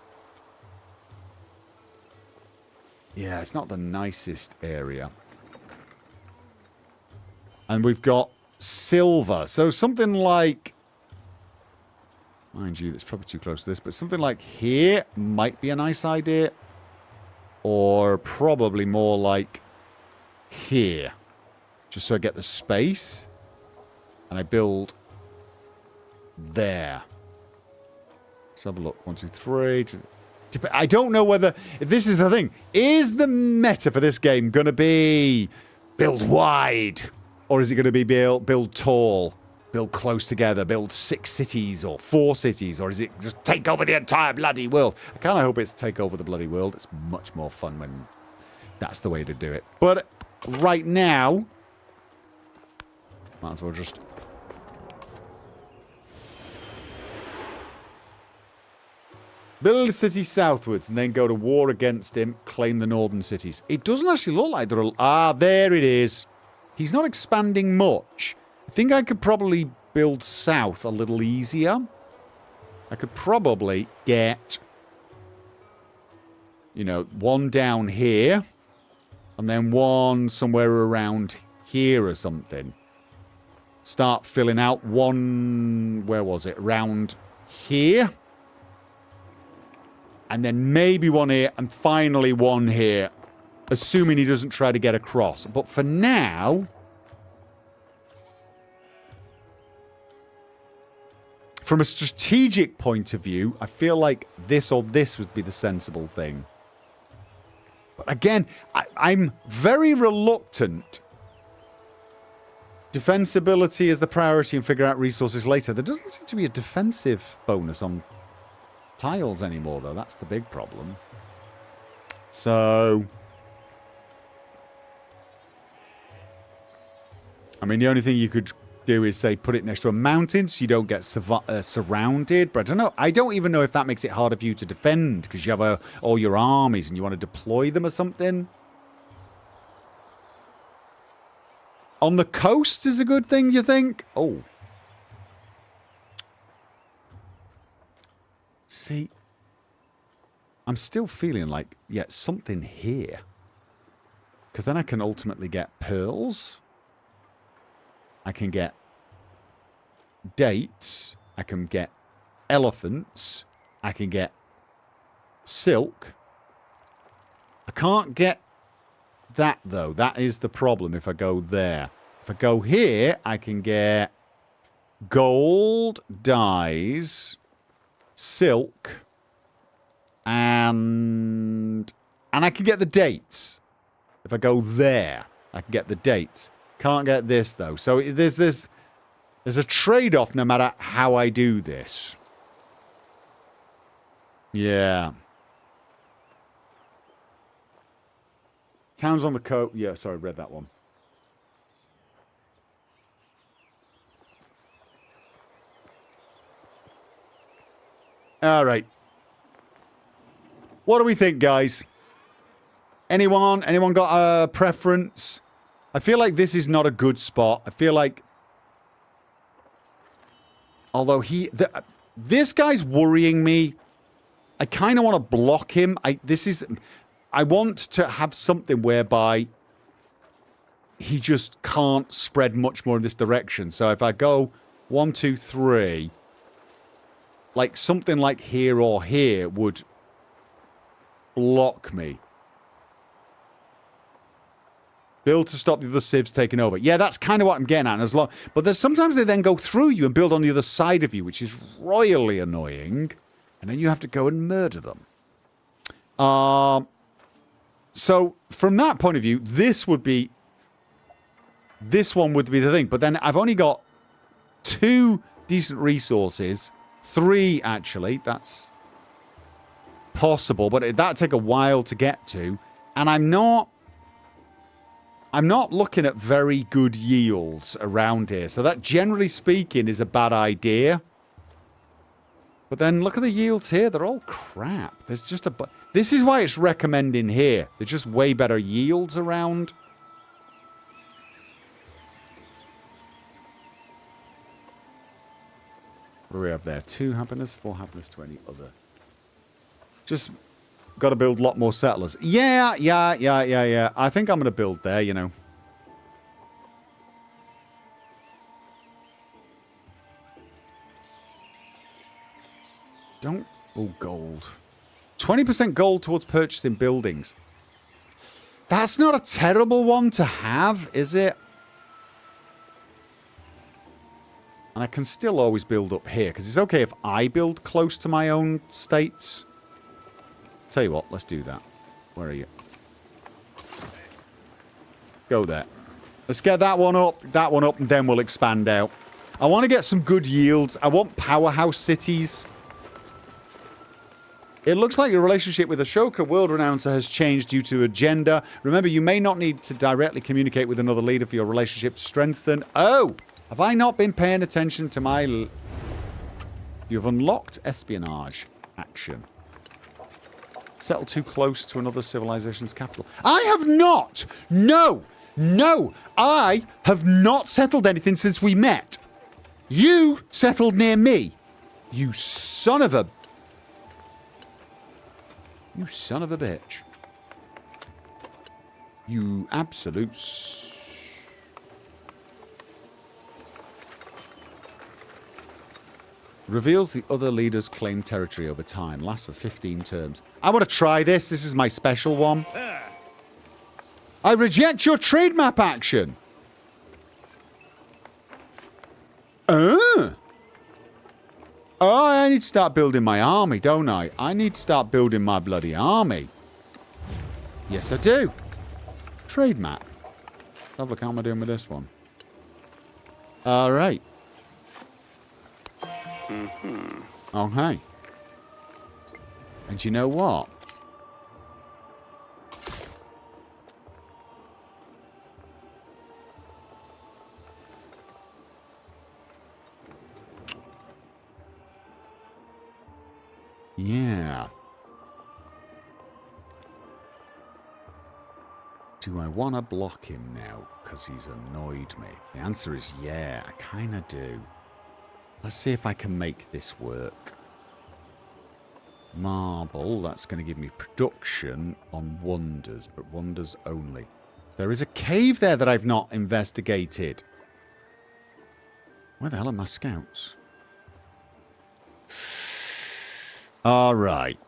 Yeah, it's not the nicest area. And we've got silver. So something like... Mind you, that's probably too close to this, but something like here might be a nice idea. Or probably more like here. Just so I get the space. And I build there. Let's have a look. 1, 2, 3. I don't know whether... This is the thing. Is the meta for this game going to be build wide? Or is it going to be build tall? Build close together? Build 6 cities or 4 cities? Or is it just take over the entire bloody world? I kind of hope it's take over the bloody world. It's much more fun when that's the way to do it. But right now... Might as well just... Build a city southwards and then go to war against him, claim the northern cities. It doesn't actually look like there are... Ah, there it is. He's not expanding much. I think I could probably build south a little easier. I could probably get... You know, one down here. And then one somewhere around here or something. Start filling out one... Where was it? Around here. And then maybe one here, and finally one here. Assuming he doesn't try to get across. But for now... From a strategic point of view, I feel like this or this would be the sensible thing. But again, I'm very reluctant. Defensibility is the priority and figure out resources later. There doesn't seem to be a defensive bonus on... tiles anymore, though. That's the big problem. So... I mean, the only thing you could do is, say, put it next to a mountain so you don't get surrounded. But I don't know. I don't even know if that makes it harder for you to defend because you have all your armies and you want to deploy them or something. On the coast is a good thing, you think? Oh. See, I'm still feeling like, yeah, something here. Because then I can ultimately get pearls. I can get dates. I can get elephants. I can get silk. I can't get that, though. That is the problem if I go there. If I go here, I can get gold, dyes... silk, and I can get the dates. If I go there, I can get the dates. Can't get this, though. So there's a trade-off no matter how I do this. Yeah. Towns on the coast. Yeah, sorry, I read that one. All right. What do we think, guys? Anyone got a preference? I feel like this is not a good spot. I feel like... Although this guy's worrying me. I kind of want to block him. I want to have something whereby he just can't spread much more in this direction. So if I go 1, 2, 3... like something like here or here would block me. Build to stop the other civs taking over. Yeah, that's kind of what I'm getting at. But there's sometimes they then go through you and build on the other side of you, which is royally annoying. And then you have to go and murder them. So from that point of view, this one would be the thing. But then I've only got 2 decent resources. 3, actually. That's possible, but that'd take a while to get to. And I'm not looking at very good yields around here. So that, generally speaking, is a bad idea. But then look at the yields here. They're all crap. There's just a... This is why it's recommending here. There's just way better yields around. What do we have there? 2 happiness, 4 happiness to any other. Just got to build a lot more settlers. Yeah. I think I'm going to build there, you know. Don't... Oh, gold. 20% gold towards purchasing buildings. That's not a terrible one to have, is it? And I can still always build up here, because it's okay if I build close to my own states. Tell you what, let's do that. Where are you? Go there. Let's get that one up, and then we'll expand out. I want to get some good yields. I want powerhouse cities. It looks like your relationship with Ashoka, world renouncer, has changed due to agenda. Remember, you may not need to directly communicate with another leader for your relationship to strengthen. Oh! Have I not been paying attention to my... You've unlocked espionage action. Settle too close to another civilization's capital. I have not! No! No! I have not settled anything since we met. You settled near me. You son of a... You son of a bitch. You absolute... Reveals the other leader's claimed territory over time. Lasts for 15 terms. I want to try this. This is my special one. I reject your trade map action. Oh, I need to start building my army, don't I? I need to start building my bloody army. Yes, I do. Trade map. Let's have a look. How am I doing with this one? All right. Okay. And you know what? Yeah. Do I want to block him now because he's annoyed me? The answer is yeah, I kind of do. Let's see if I can make this work. Marble, that's going to give me production on wonders, but wonders only. There is a cave there that I've not investigated. Where the hell are my scouts? All right.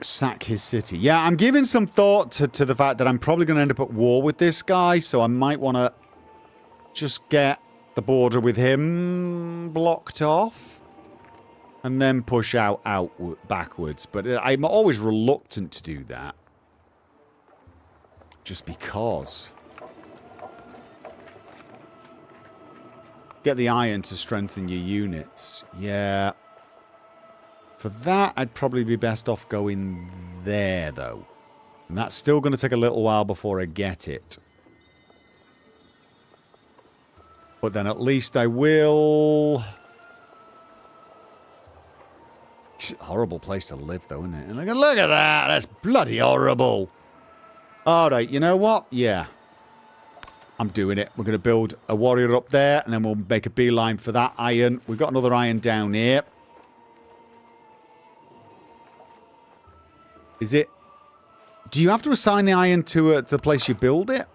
Sack his city. Yeah, I'm giving some thought to the fact that I'm probably going to end up at war with this guy, so I might want to just get the border with him blocked off and then push out backwards. But I'm always reluctant to do that. Just because. Get the iron to strengthen your units. Yeah. For that, I'd probably be best off going there, though. And that's still going to take a little while before I get it. But then at least I will... It's a horrible place to live, though, isn't it? And look at that! That's bloody horrible! Alright, you know what? Yeah. I'm doing it. We're going to build a warrior up there, and then we'll make a beeline for that iron. We've got another iron down here. Is it... Do you have to assign the iron to the place you build it?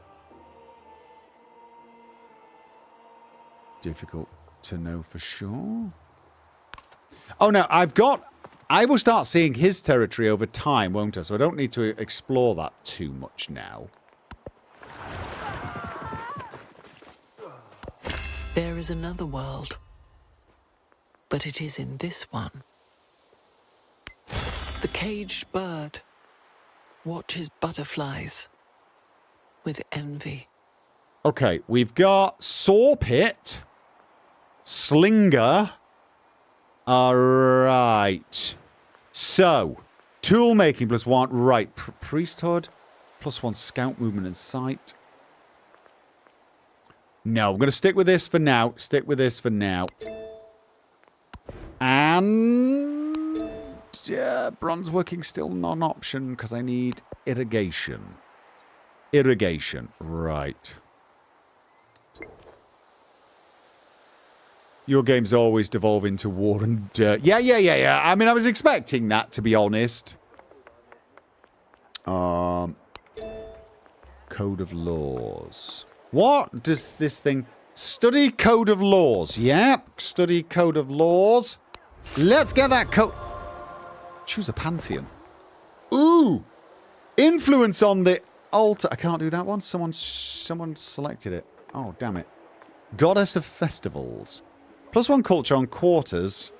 Difficult to know for sure. Oh, no, I've got... I will start seeing his territory over time, won't I? So I don't need to explore that too much now. There is another world, but it is in this one. The caged bird watches butterflies with envy. Okay, we've got saw pit, slinger. All right. So, tool making +1. Right, priesthood +1 scout movement and sight. No, I'm going to stick with this for now. And... bronze working still not an option because I need irrigation. Irrigation, right. Your games always devolve into war and dirt. Yeah. I mean, I was expecting that, to be honest. Code of laws. What does this thing... Study code of laws. Yep, study code of laws. Let's get that code... Choose a pantheon. Ooh! Influence on the altar. I can't do that one. Someone selected it. Oh, damn it. Goddess of festivals. +1 culture on quarters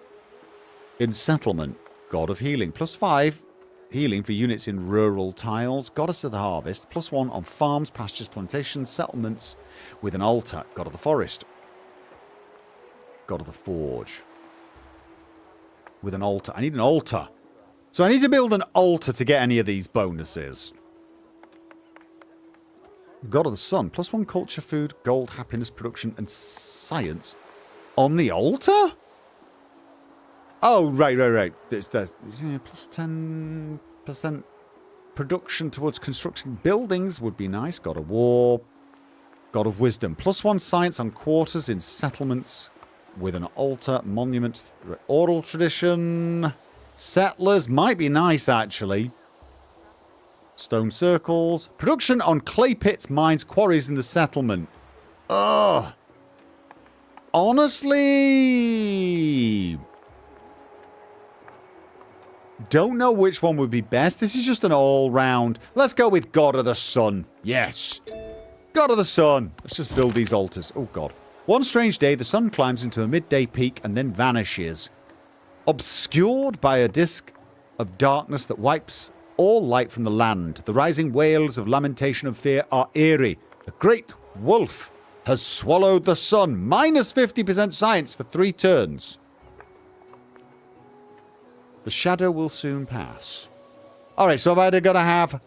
in settlement. God of healing. +5 healing for units in rural tiles. Goddess of the harvest. +1 on farms, pastures, plantations, settlements with an altar. God of the forest. God of the forge. With an altar. I need an altar. So I need to build an altar to get any of these bonuses. God of the sun. +1 culture, food, gold, happiness, production, and science. On the altar? Oh, right. It's +10% production towards constructing buildings would be nice. God of war. God of wisdom. +1 science on quarters in settlements with an altar, monument, oral tradition. Settlers might be nice, actually. Stone circles. Production on clay pits, mines, quarries in the settlement. Ugh. Honestly, don't know which one would be best. This is just an all-round. Let's go with God of the Sun. Yes. God of the Sun. Let's just build these altars. Oh, God. One strange day, the sun climbs into a midday peak and then vanishes. Obscured by a disk of darkness that wipes all light from the land. The rising wails of lamentation of fear are eerie. The great wolf has swallowed the sun. -50% science for 3 turns. The shadow will soon pass. Alright, so I've either got to have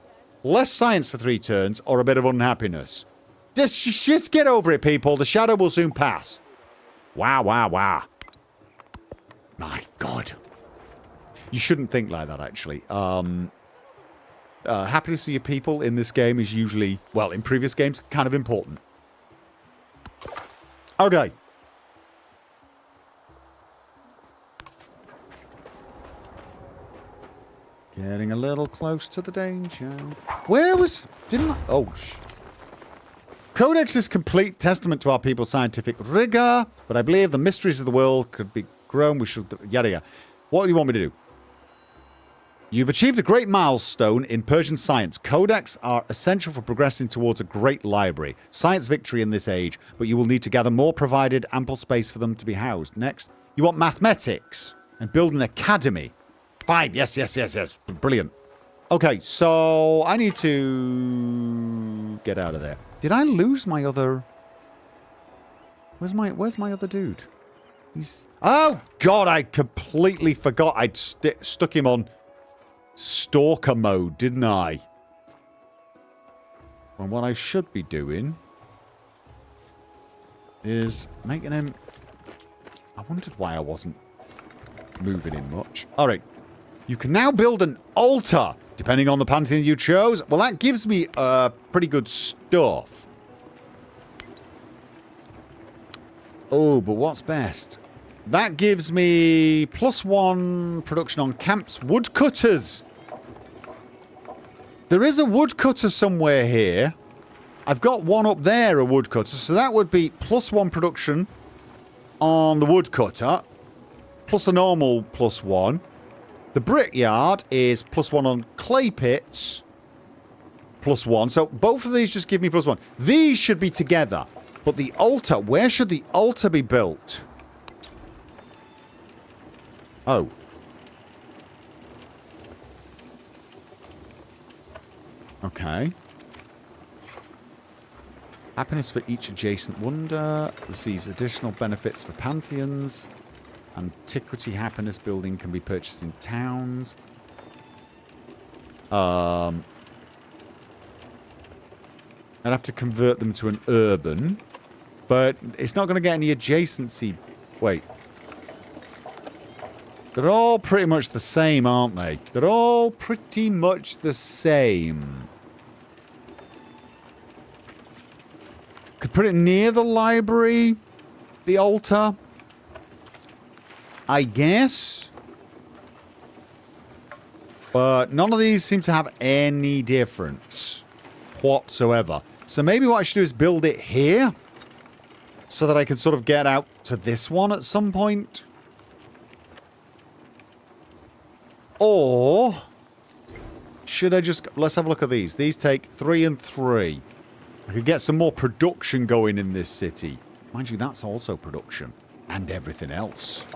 less science for 3 turns or a bit of unhappiness. Just get over it, people. The shadow will soon pass. Wow. My God. You shouldn't think like that, actually. Happiness of your people in this game is usually, well, in previous games, kind of important. Okay. Getting a little close to the danger. Where was... Didn't I... Oh, Codex is complete testament to our people's scientific rigor, but I believe the mysteries of the world could be grown. We should... Yada. What do you want me to do? You've achieved a great milestone in Persian science. Codex are essential for progressing towards a great library. Science victory in this age, but you will need to gather more provided ample space for them to be housed. Next, you want mathematics and build an academy. Fine. Yes. Brilliant. Okay, so I need to get out of there. Did I lose my other... Where's my other dude? He's... Oh, God, I completely forgot I'd stuck him on stalker mode, didn't I? Well, what I should be doing is making him... I wondered why I wasn't moving him much. All right. You can now build an altar, depending on the pantheon you chose. Well, that gives me pretty good stuff. Oh, but what's best? That gives me +1 production on camps. Woodcutters. There is a woodcutter somewhere here. I've got one up there, a woodcutter. So that would be +1 production on the woodcutter. Plus a normal +1. The brickyard is +1 on clay pits. +1. So both of these just give me +1. These should be together. But the altar, where should the altar be built? Oh. Okay. Happiness for each adjacent wonder. Receives additional benefits for pantheons. Antiquity happiness building can be purchased in towns. I'd have to convert them to an urban. But it's not going to get any adjacency. Wait. They're all pretty much the same, aren't they? They're all pretty much the same. Could put it near the library. The altar. I guess. But none of these seem to have any difference whatsoever. So maybe what I should do is build it here so that I can sort of get out to this one at some point. Or should I just... Let's have a look at these. These take 3 and 3. I could get some more production going in this city. Mind you, that's also production. And everything else.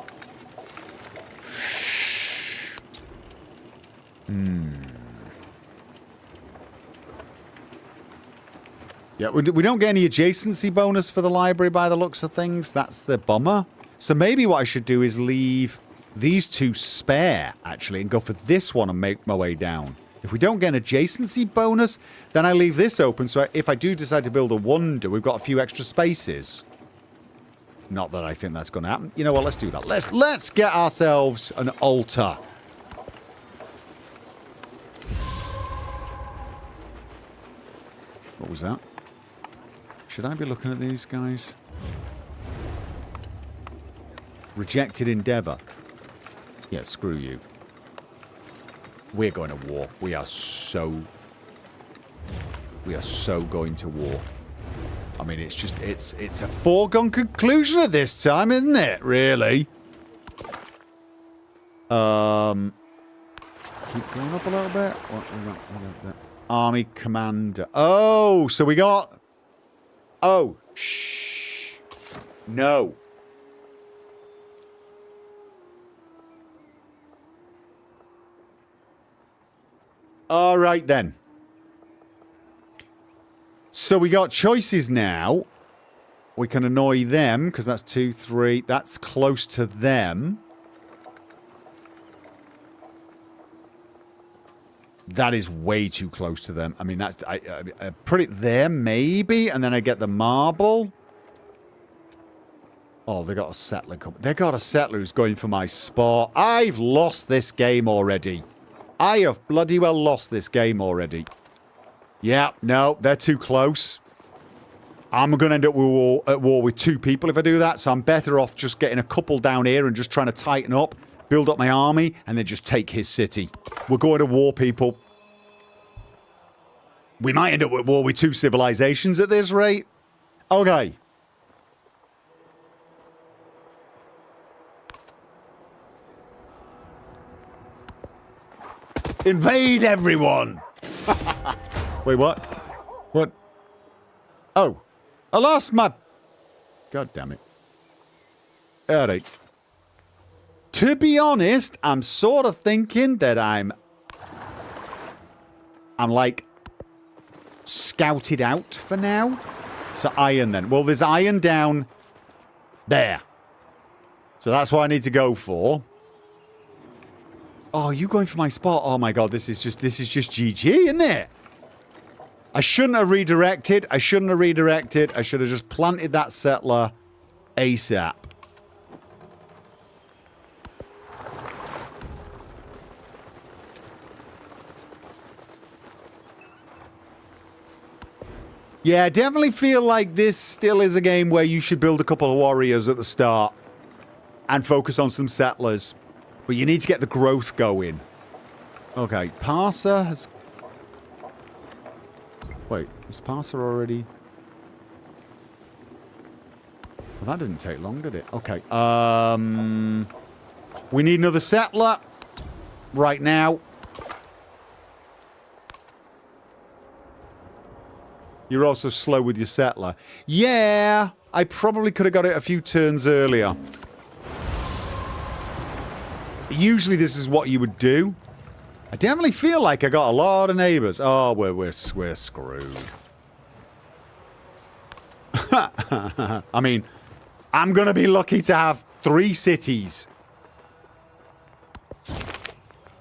Yeah, we don't get any adjacency bonus for the library by the looks of things. That's the bummer. So maybe what I should do is leave these 2 spare, actually, and go for this one and make my way down. If we don't get an adjacency bonus, then I leave this open, so if I do decide to build a wonder, we've got a few extra spaces. Not that I think that's going to happen. You know what, let's do that. Let's get ourselves an altar. What was that? Should I be looking at these guys? Rejected endeavor. Yeah, screw you. We're going to war. We are so going to war. I mean, it's just, it's a foregone conclusion at this time, isn't it? Really? Keep going up a little bit. What Army commander. Oh, so we got... Oh, shh. No. All right, then. So we got choices now. We can annoy them, because that's 2, 3. That's close to them. That is way too close to them. I mean, that's... I put it there, maybe, and then I get the marble. Oh, they got a settler coming. They got a settler who's going for my spot. I've lost this game already. I have bloody well lost this game already. Yeah, no, they're too close. I'm going to end up at war with 2 people if I do that, so I'm better off just getting a couple down here and just trying to tighten up, build up my army, and then just take his city. We're going to war, people. We might end up at war with 2 civilizations at this rate. Okay. Invade everyone! Wait, what? What? Oh. I lost my... God damn it. Alright. To be honest, I'm sort of thinking that I'm like scouted out for now. So iron then. Well, there's iron down there. So that's what I need to go for. Oh, you going for my spot? Oh my god, this is just GG, isn't it? I shouldn't have redirected. I should have just planted that settler ASAP. Yeah, I definitely feel like this still is a game where you should build a couple of warriors at the start and focus on some settlers. But you need to get the growth going. Okay, Parser has... Wait, is Parser already... Well, that didn't take long, did it? Okay, we need another settler right now. You're also slow with your settler. Yeah, I probably could have got it a few turns earlier. Usually this is what you would do. I definitely feel like I got a lot of neighbors. Oh, we're screwed. I mean, I'm going to be lucky to have 3 cities.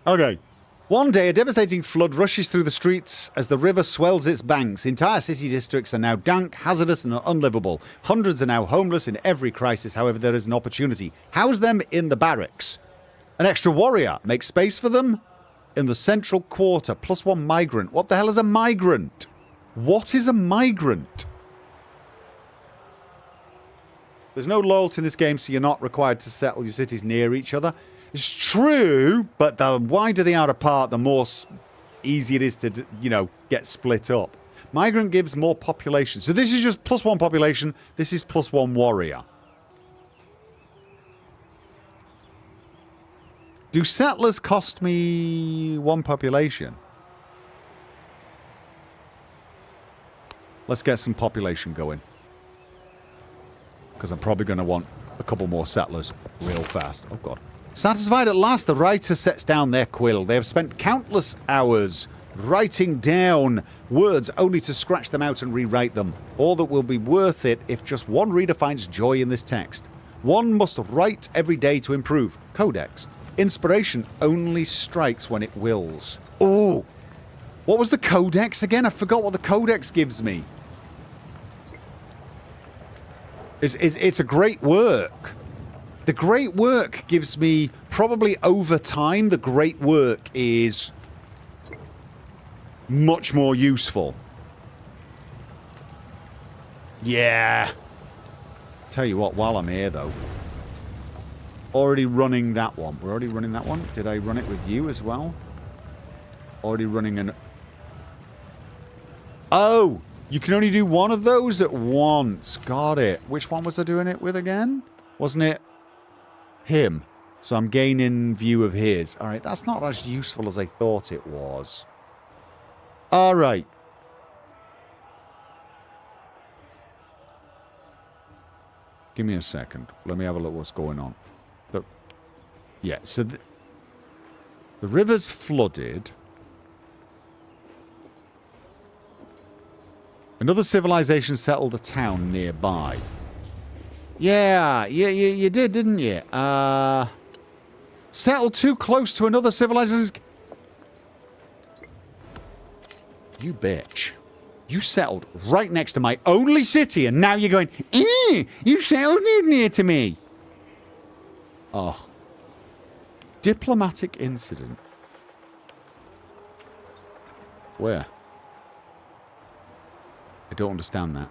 Okay. One day, a devastating flood rushes through the streets as the river swells its banks. Entire city districts are now dank, hazardous, and unlivable. Hundreds are now homeless in every crisis. However, there is an opportunity. House them in the barracks. An extra warrior. Make space for them in the central quarter. +1 migrant. What the hell is a migrant? What is a migrant? There's no loyalty in this game, so you're not required to settle your cities near each other. It's true, but the wider they are apart, the more easy it is to, you know, get split up. Migrant gives more population. So this is just +1 population. This is +1 warrior. Do settlers cost me 1 population? Let's get some population going. Because I'm probably going to want a couple more settlers real fast. Oh, God. Satisfied at last, the writer sets down their quill. They have spent countless hours writing down words only to scratch them out and rewrite them. All that will be worth it if just one reader finds joy in this text. One must write every day to improve. Codex. Inspiration only strikes when it wills. Oh! What was the codex again? I forgot what the codex gives me. It's a great work. The great work gives me, probably over time, the great work is much more useful. Yeah. Tell you what, while I'm here, though. Already running that one. We're already running that one. Did I run it with you as well? Already running an... Oh! You can only do one of those at once. Got it. Which one was I doing it with again? Wasn't it him? So I'm gaining view of his. Alright, that's not as useful as I thought it was. Alright. Give me a second. Let me have a look what's going on. Yeah, so the river's flooded. Another civilization settled a town nearby. Yeah, you did, didn't you? Settled too close to another civilization. You bitch. You settled right next to my only city, and now you're going, you settled near to me. Oh. Diplomatic incident. Where? I don't understand that.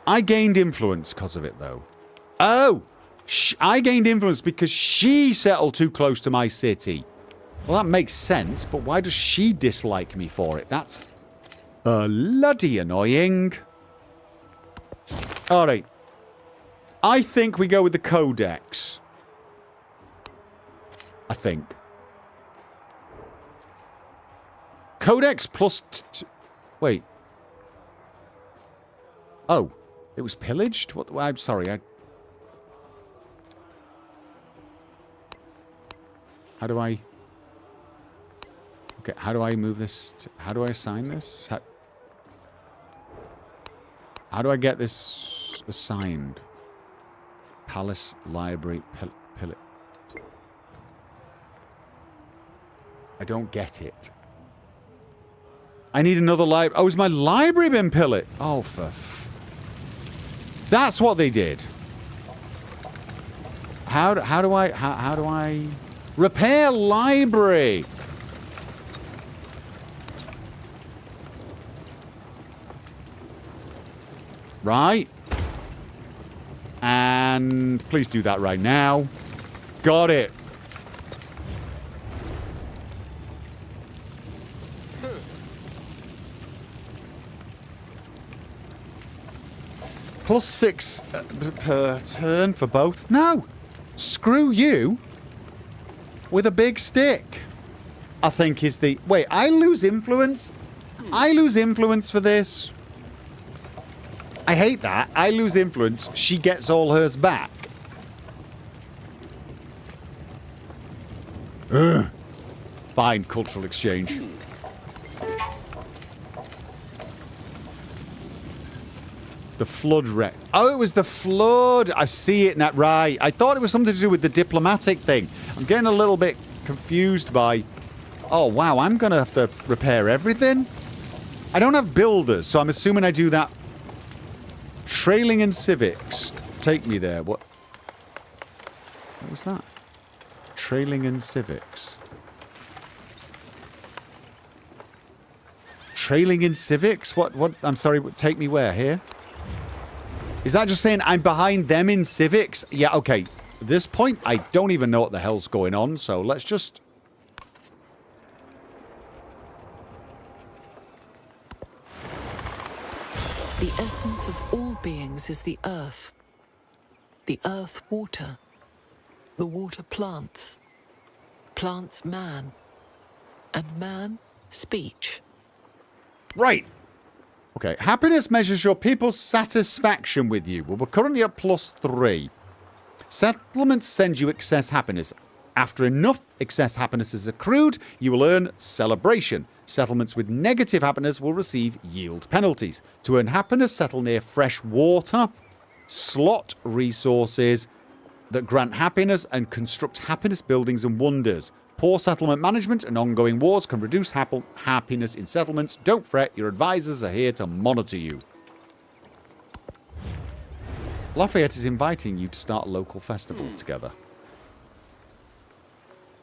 I gained influence because of it, though. Oh! I gained influence because she settled too close to my city. Well, that makes sense, but why does she dislike me for it? That's bloody annoying. Alright. I think we go with the Codex. I think. Codex plus... Wait. Oh. It was pillaged? What? I'm sorry. How do I... Okay, how do I move this? How do I assign this? How do I get this assigned? Palace, library, pillar. I don't get it. I need another library. Oh, has my library been pillaged? Oh, for that's what they did. How do I repair library? Right. And please do that right now. Got it. +6 per turn for both. No. Screw you. With a big stick. I think is the... Wait, I lose influence? I lose influence for this? I hate that. I lose influence. She gets all hers back. Ugh. Fine, cultural exchange. The flood wreck. Oh, it was the flood. I see it now. Right. I thought it was something to do with the diplomatic thing. I'm getting a little bit confused by... Oh, wow. I'm going to have to repair everything? I don't have builders, so I'm assuming I do that. Trailing and civics. Take me there. What was that? Trailing and civics. Trailing in civics? What? I'm sorry, take me where? Here? Is that just saying I'm behind them in civics? Yeah, okay. At this point, I don't even know what the hell's going on, so let's just... The essence of all beings is the earth. The earth water. The water plants. Plants man. And man speech. Right. Okay, happiness measures your people's satisfaction with you. Well, we're currently at +3. Settlements send you excess happiness. After enough excess happiness is accrued, you will earn celebration. Settlements with negative happiness will receive yield penalties. To earn happiness, settle near fresh water, slot resources that grant happiness, and construct happiness buildings and wonders. Poor settlement management and ongoing wars can reduce happiness in settlements. Don't fret, your advisors are here to monitor you. Lafayette is inviting you to start a local festival together.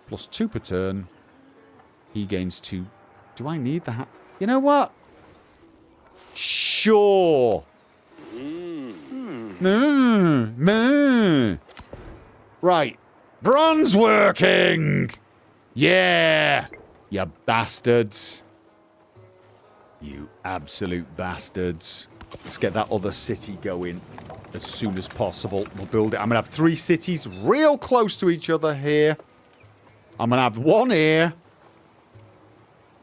+2 per turn. He gains 2. Do I need the You know what? Sure. Right. Bronze working! Yeah! You bastards. You absolute bastards. Let's get that other city going as soon as possible. We'll build it. I'm going to have 3 cities real close to each other here. I'm going to have 1 here.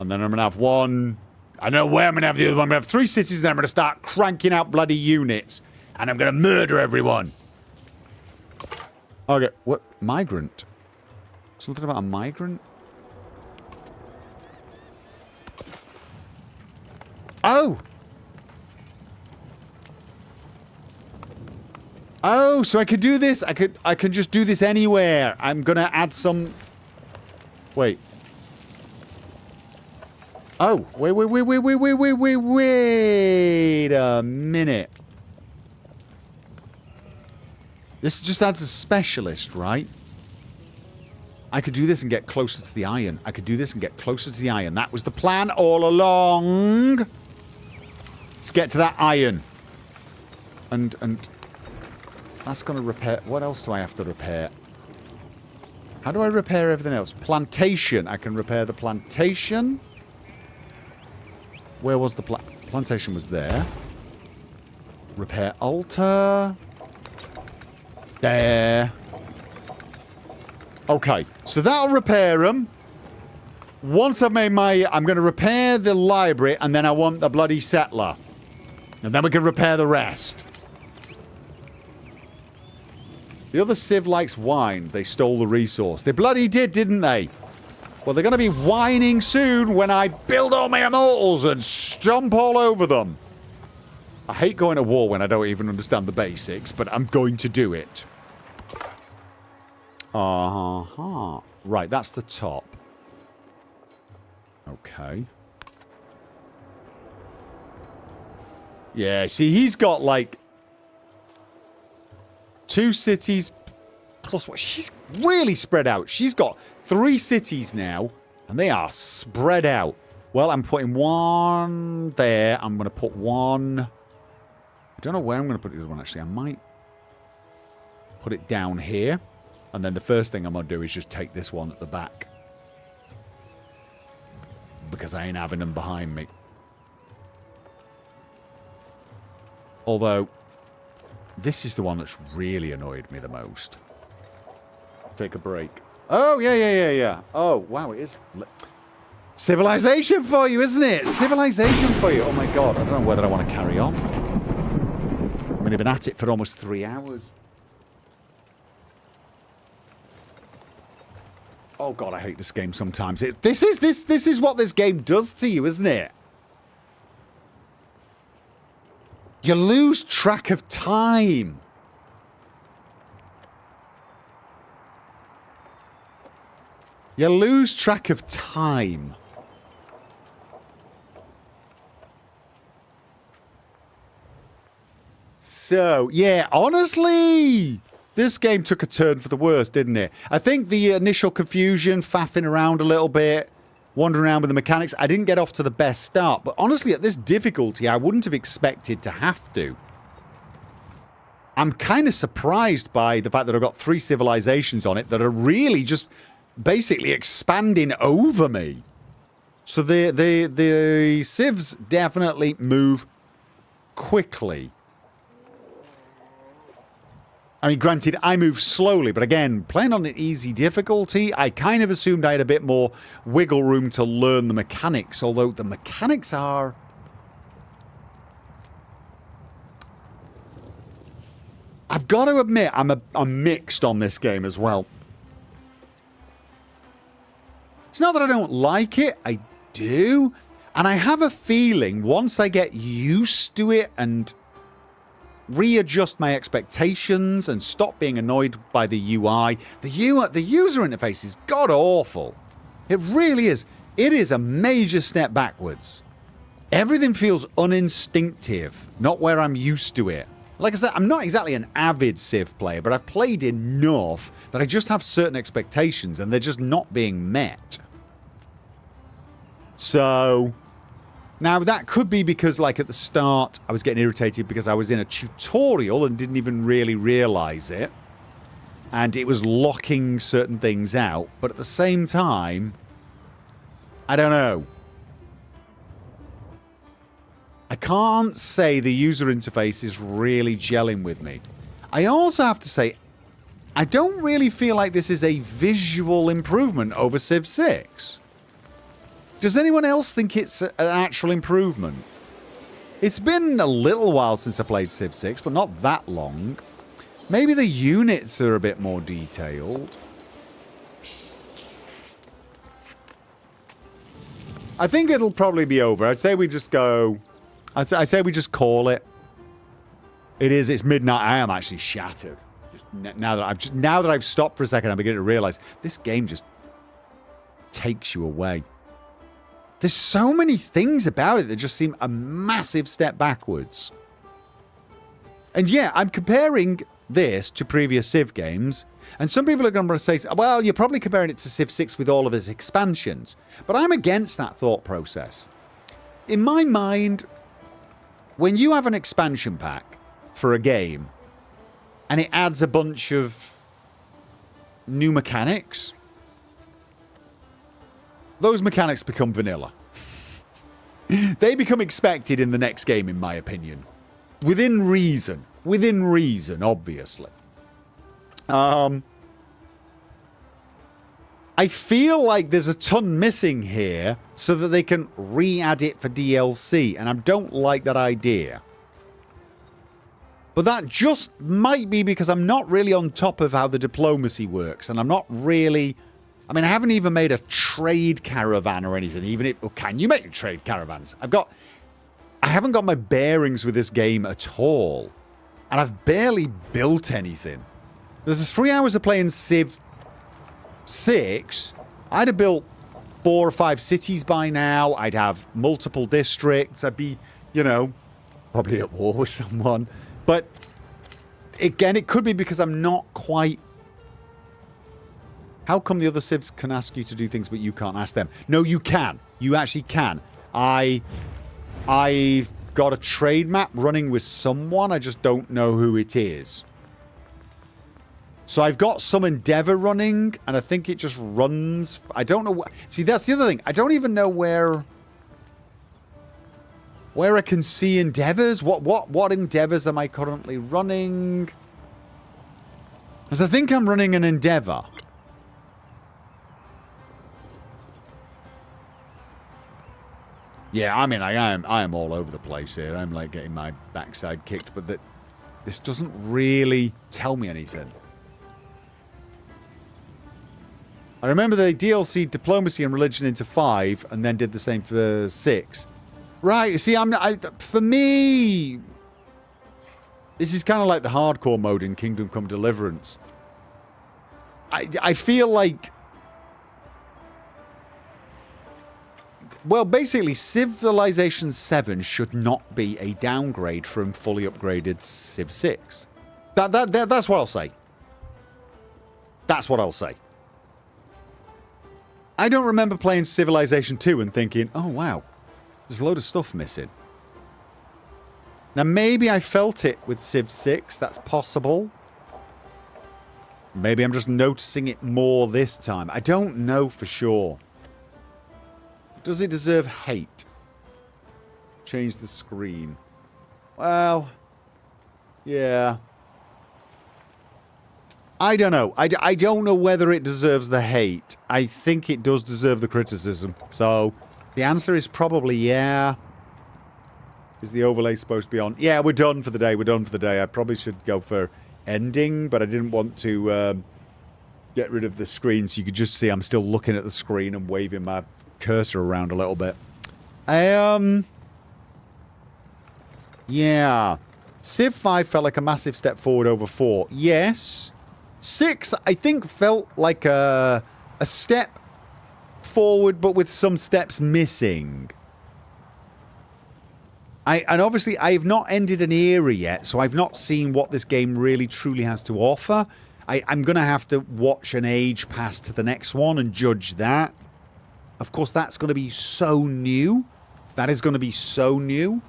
And then I'm going to have 1... I know where I'm going to have the other one. I'm going to have 3 cities, and then I'm going to start cranking out bloody units. And I'm going to murder everyone. Okay, what? Migrant? Something about a migrant? Oh! Oh, so I could do this. I can just do this anywhere. I'm gonna add some... Wait. Oh, wait a minute. This just adds a specialist, right? I could do this and get closer to the iron. I could do this and get closer to the iron. That was the plan all along. Let's get to that iron. And that's going to repair... What else do I have to repair? How do I repair everything else? Plantation. I can repair the plantation. Where was the plantation? Was there. Repair altar. There. Okay, so that'll repair them. Once I've made my... I'm going to repair the library, and then I want the bloody settler. And then we can repair the rest. The other civ likes wine. They stole the resource. They bloody did, didn't they? Well, they're going to be whining soon when I build all my immortals and stomp all over them. I hate going to war when I don't even understand the basics, but I'm going to do it. Uh-huh. Right, that's the top. Okay. Yeah, see, he's got, like... 2 cities plus what? She's really spread out. She's got 3 cities now, and they are spread out. Well, I'm putting 1 there. I'm going to put 1... I don't know where I'm going to put the other one, actually. I might put it down here. And then the first thing I'm going to do is just take this one at the back. Because I ain't having them behind me. Although, this is the one that's really annoyed me the most. Take a break. Oh, yeah. Oh, wow, it is... Civilization for you, isn't it? Civilization for you. Oh, my God. I don't know whether I want to carry on. I mean, I've been at it for almost 3 hours. Oh God, I hate this game sometimes. This is what this game does to you, isn't it? You lose track of time. You lose track of time. So, yeah, honestly... This game took a turn for the worse, didn't it? I think the initial confusion, faffing around a little bit, wandering around with the mechanics, I didn't get off to the best start. But honestly, at this difficulty, I wouldn't have expected to have to. I'm kind of surprised by the fact that I've got 3 civilizations on it that are really just basically expanding over me. So the civs definitely move quickly. I mean, granted, I move slowly, but again, playing on an easy difficulty, I kind of assumed I had a bit more wiggle room to learn the mechanics, although the mechanics are... I've got to admit, I'm mixed on this game as well. It's not that I don't like it, I do. And I have a feeling once I get used to it and readjust my expectations and stop being annoyed by the UI, the user interface is god-awful. It really is. It is a major step backwards. Everything feels uninstinctive, not where I'm used to it. Like I said, I'm not exactly an avid Civ player, but I've played enough that I just have certain expectations and they're just not being met. So, now that could be because, like, at the start, I was getting irritated because I was in a tutorial and didn't even really realize it. And it was locking certain things out. But at the same time, I don't know. I can't say the user interface is really gelling with me. I also have to say, I don't really feel like this is a visual improvement over Civ 6. Does anyone else think it's an actual improvement? It's been a little while since I played Civ 6, but not that long. Maybe the units are a bit more detailed. I think it'll probably be over. I'd say we just go... I'd say we just call it. It's midnight. I am actually shattered. Just now that I've stopped for a second, I'm beginning to realize this game just takes you away. There's so many things about it that just seem a massive step backwards. And yeah, I'm comparing this to previous Civ games, and some people are going to say, well, you're probably comparing it to Civ 6 with all of its expansions. But I'm against that thought process. In my mind, when you have an expansion pack for a game, and it adds a bunch of new mechanics, those mechanics become vanilla. They become expected in the next game, in my opinion. Within reason. Within reason, obviously. I feel like there's a ton missing here so that they can re-add it for DLC, and I don't like that idea. But that just might be because I'm not really on top of how the diplomacy works, and I'm not really... I mean, I haven't even made a trade caravan or anything, even if... Oh, can you make trade caravans? I haven't got my bearings with this game at all. And I've barely built anything. There's 3 hours of playing Civ 6. I'd have built 4 or 5 cities by now. I'd have multiple districts. I'd be, you know, probably at war with someone. But, again, it could be because I'm not quite... How come the other civs can ask you to do things but you can't ask them? No, you can. You actually can. I've got a trade map running with someone. I just don't know who it is. So I've got some endeavor running, and I think it just runs. I don't know. See, that's the other thing. I don't even know where I can see endeavors. What endeavors am I currently running? Because I think I'm running an endeavor. Yeah, I mean, I am all over the place here. I'm like getting my backside kicked, but this doesn't really tell me anything. I remember they DLC diplomacy and religion into 5, and then did the same for 6. Right, see, for me, this is kind of like the hardcore mode in Kingdom Come Deliverance. I feel like... Well, basically, Civilization 7 should not be a downgrade from fully upgraded Civ 6. That's what I'll say. That's what I'll say. I don't remember playing Civilization 2 and thinking, oh, wow, there's a load of stuff missing. Now, maybe I felt it with Civ 6. That's possible. Maybe I'm just noticing it more this time. I don't know for sure. Does it deserve hate? Change the screen. Well, yeah. I don't know. I don't know whether it deserves the hate. I think it does deserve the criticism. So, the answer is probably yeah. Is the overlay supposed to be on? Yeah, we're done for the day. We're done for the day. I probably should go for ending, but I didn't want to get rid of the screen so you could just see I'm still looking at the screen and waving my cursor around a little bit. Yeah. Civ 5 felt like a massive step forward over 4. Yes. 6, I think, felt like a step forward, but with some steps missing. And obviously, I have not ended an era yet, so I've not seen what this game really truly has to offer. I'm going to have to watch an age pass to the next one and judge that. Of course, that's going to be so new. That is going to be so new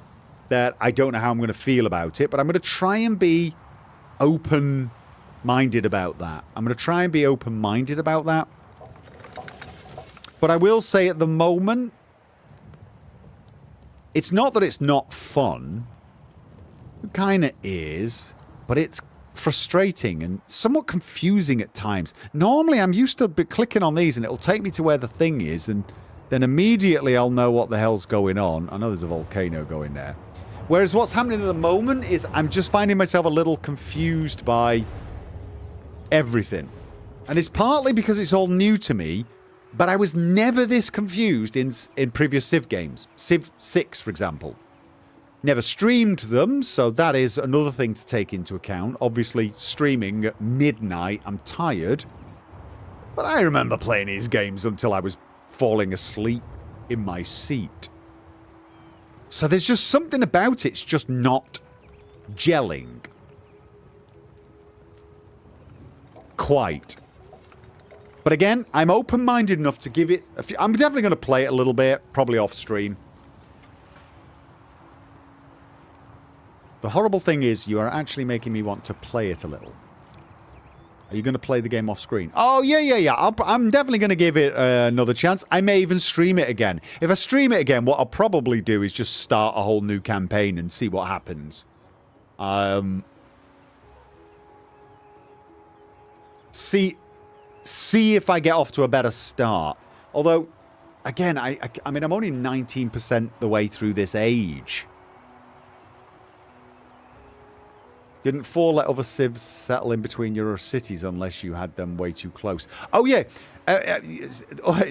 that I don't know how I'm going to feel about it, but I'm going to try and be open-minded about that. But I will say at the moment, it's not that it's not fun. It kind of is, but it's frustrating and somewhat confusing at times. Normally, I'm used to clicking on these and it'll take me to where the thing is, and then immediately I'll know what the hell's going on. I know there's a volcano going there. Whereas what's happening at the moment is I'm just finding myself a little confused by everything. And it's partly because it's all new to me, but I was never this confused in previous Civ games. Civ 6, for example. Never streamed them, so that is another thing to take into account. Obviously, streaming at midnight, I'm tired. But I remember playing these games until I was falling asleep in my seat. So there's just something about it. It's just not gelling. Quite. But again, I'm open-minded enough to give it... I'm definitely going to play it a little bit, probably off-stream. The horrible thing is, you are actually making me want to play it a little. Are you going to play the game off-screen? Oh, yeah. I'm definitely going to give it another chance. I may even stream it again. If I stream it again, what I'll probably do is just start a whole new campaign and see what happens. See if I get off to a better start. Although, again, I mean, I'm only 19% the way through this age. Didn't 4 let other civs settle in between your cities unless you had them way too close? Oh, yeah.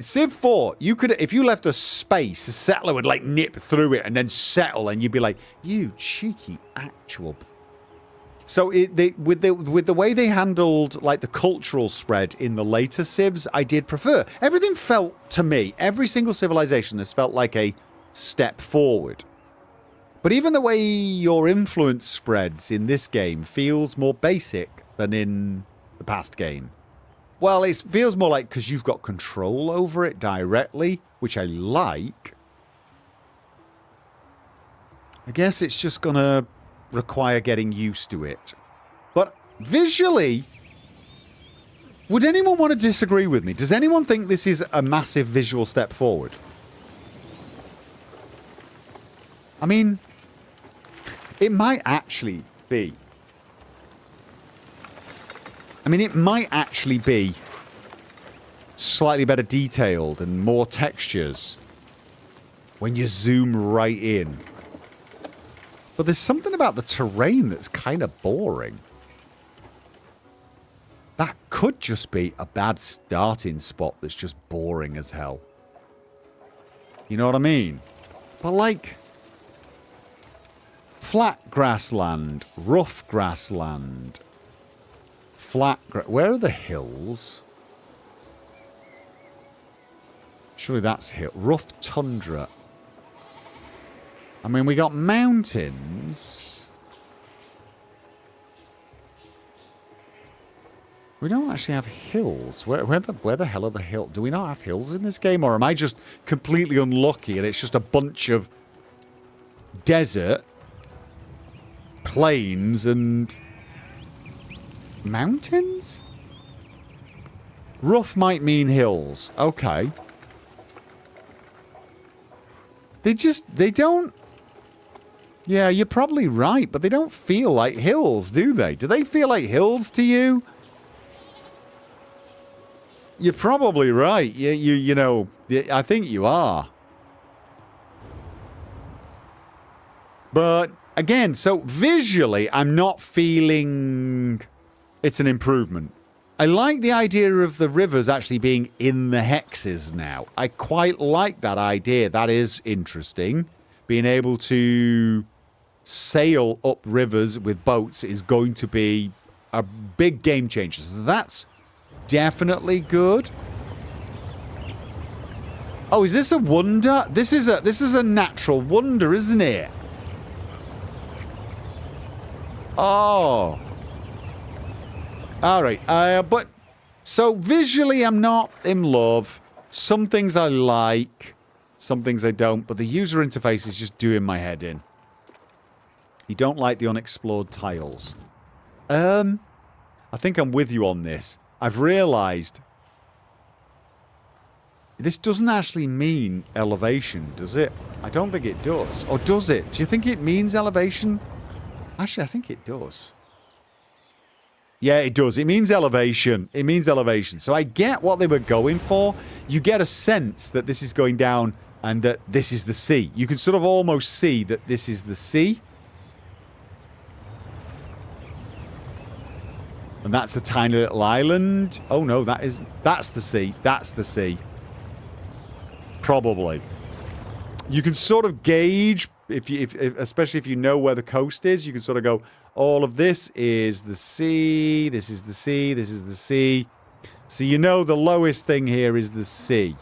Civ 4, you could, if you left a space, a settler would, like, nip through it and then settle, and you'd be like, you cheeky actual... So with the way they handled, like, the cultural spread in the later civs, I did prefer. Everything felt, to me, every single civilization has felt like a step forward. But even the way your influence spreads in this game feels more basic than in the past game. Well, it feels more like because you've got control over it directly, which I like. I guess it's just going to require getting used to it. But visually, would anyone want to disagree with me? Does anyone think this is a massive visual step forward? I mean... it might actually be. I mean, it might actually be slightly better detailed and more textures when you zoom right in. But there's something about the terrain that's kind of boring. That could just be a bad starting spot that's just boring as hell. You know what I mean? But like... flat grassland, rough grassland, where are the hills? Surely that's hill. Rough tundra. I mean, we got mountains. We don't actually have hills. Where the hell are the hills? Do we not have hills in this game? Or am I just completely unlucky and it's just a bunch of desert plains and mountains? Rough might mean hills. Okay. They don't... Yeah, you're probably right, but they don't feel like hills, do they? Do they feel like hills to you? You're probably right. You know, I think you are. But, again, so visually, I'm not feeling it's an improvement. I like the idea of the rivers actually being in the hexes now. I quite like that idea. That is interesting. Being able to sail up rivers with boats is going to be a big game changer. So that's definitely good. Oh, is this a wonder? This is a natural wonder, isn't it? Oh. All right. But so visually, I'm not in love. Some things I like, some things I don't. But the user interface is just doing my head in. You don't like the unexplored tiles. I think I'm with you on this. I've realized this doesn't actually mean elevation, does it? I don't think it does. Or does it? Do you think it means elevation? Actually, I think it does. Yeah, it does. It means elevation. It means elevation. So I get what they were going for. You get a sense that this is going down and that this is the sea. You can sort of almost see that this is the sea. And that's a tiny little island. Oh no, that's the sea. That's the sea. Probably. You can sort of gauge, especially if you know where the coast is, you can sort of go, all of this is the sea, this is the sea, this is the sea. So you know the lowest thing here is the sea.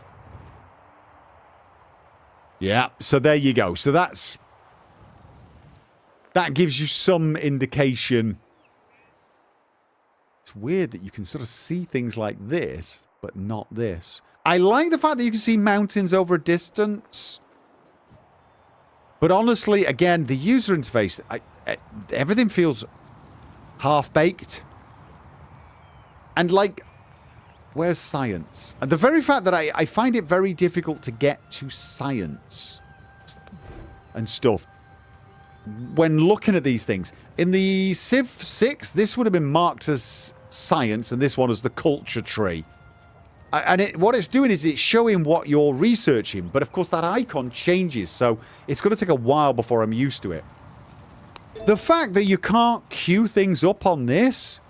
Yeah, so there you go. So that gives you some indication. It's weird that you can sort of see things like this, but not this. I like the fact that you can see mountains over a distance. But honestly, again, the user interface, everything feels half-baked. And like, where's science? And the very fact that I find it very difficult to get to science and stuff when looking at these things. In the Civ 6, this would have been marked as science, and this one as the culture tree. And what it's doing is it's showing what you're researching, but of course that icon changes, so it's going to take a while before I'm used to it. The fact that you can't queue things up on this,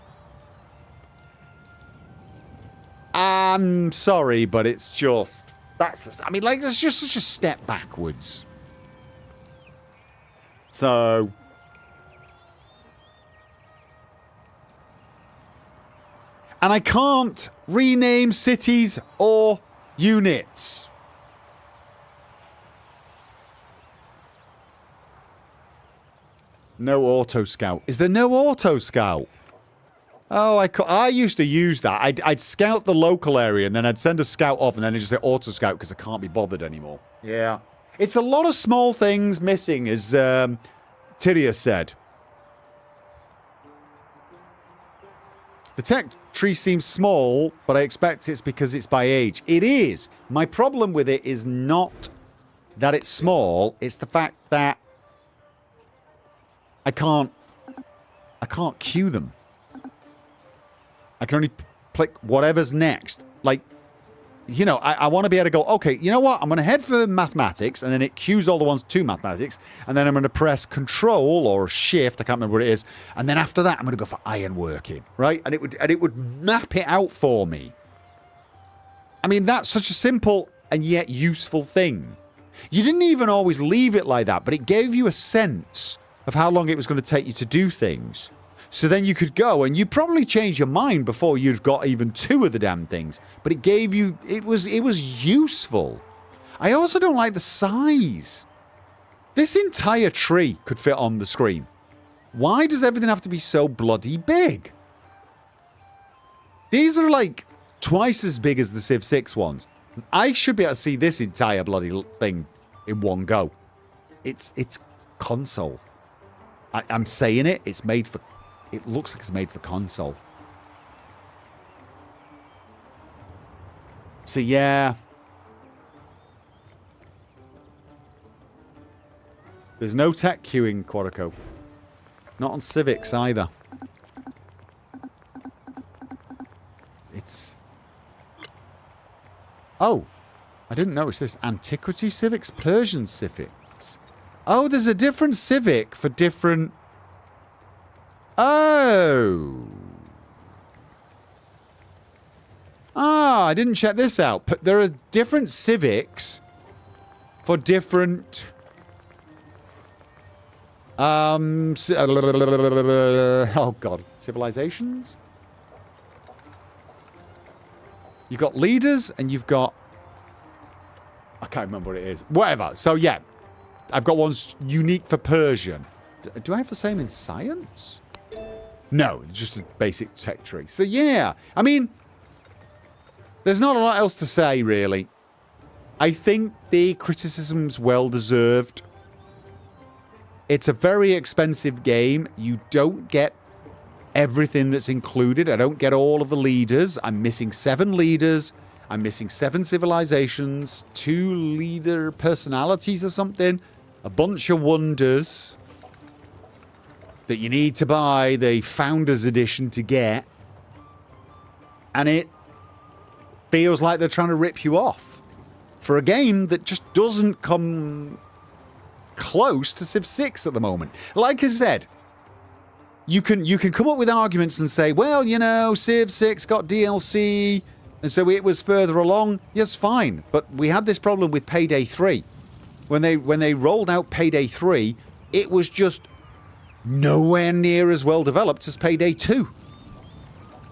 I'm sorry, but it's just, I mean, like, there's just such a step backwards. So, and I can't rename cities or units. No auto scout. Is there no auto scout? Oh, I used to use that. I'd scout the local area and then I'd send a scout off and then I'd just say auto scout because I can't be bothered anymore. Yeah. It's a lot of small things missing, as Tyria said. The tech tree seems small, but I expect it's because it's by age. It is. My problem with it is not that it's small. It's the fact that I can't queue them. I can only click whatever's next. Like, you know, I want to be able to go, okay, you know what? I'm going to head for mathematics, and then it queues all the ones to mathematics, and then I'm going to press Control or Shift, I can't remember what it is, and then after that, I'm going to go for ironworking, right? And it would map it out for me. I mean, that's such a simple and yet useful thing. You didn't even always leave it like that, but it gave you a sense of how long it was going to take you to do things. So then you could go, and you'd probably change your mind before you'd got even two of the damn things. But it gave you, it was useful. I also don't like the size. This entire tree could fit on the screen. Why does everything have to be so bloody big? These are like twice as big as the Civ 6 ones. I should be able to see this entire bloody thing in one go. It's console. I'm saying it. It's made for... It looks like it's made for console. So, yeah. There's no tech queuing, Quarico. Not on Civics either. It's... Oh. I didn't notice this. Antiquity Civics, Persian Civics. Oh, there's a different Civic for different... Oh. Ah, I didn't check this out. There are different Civics for different... oh god, civilizations? You've got leaders and you've got... I can't remember what it is. Whatever. So yeah, I've got ones unique for Persian. Do I have the same in science? No, just a basic tech tree. So yeah, I mean, there's not a lot else to say really. I think the criticism's well deserved. It's a very expensive game. You don't get everything that's included. I don't get all of the leaders. I'm missing 7 leaders. I'm missing 7 civilizations, 2 leader personalities or something, a bunch of wonders that you need to buy the Founders Edition to get. And it feels like they're trying to rip you off for a game that just doesn't come close to Civ 6 at the moment. Like I said, you can come up with arguments and say, well, you know, Civ 6 got DLC, and so it was further along. Yes, fine. But we had this problem with Payday 3. When they rolled out Payday 3, it was just nowhere near as well developed as Payday 2.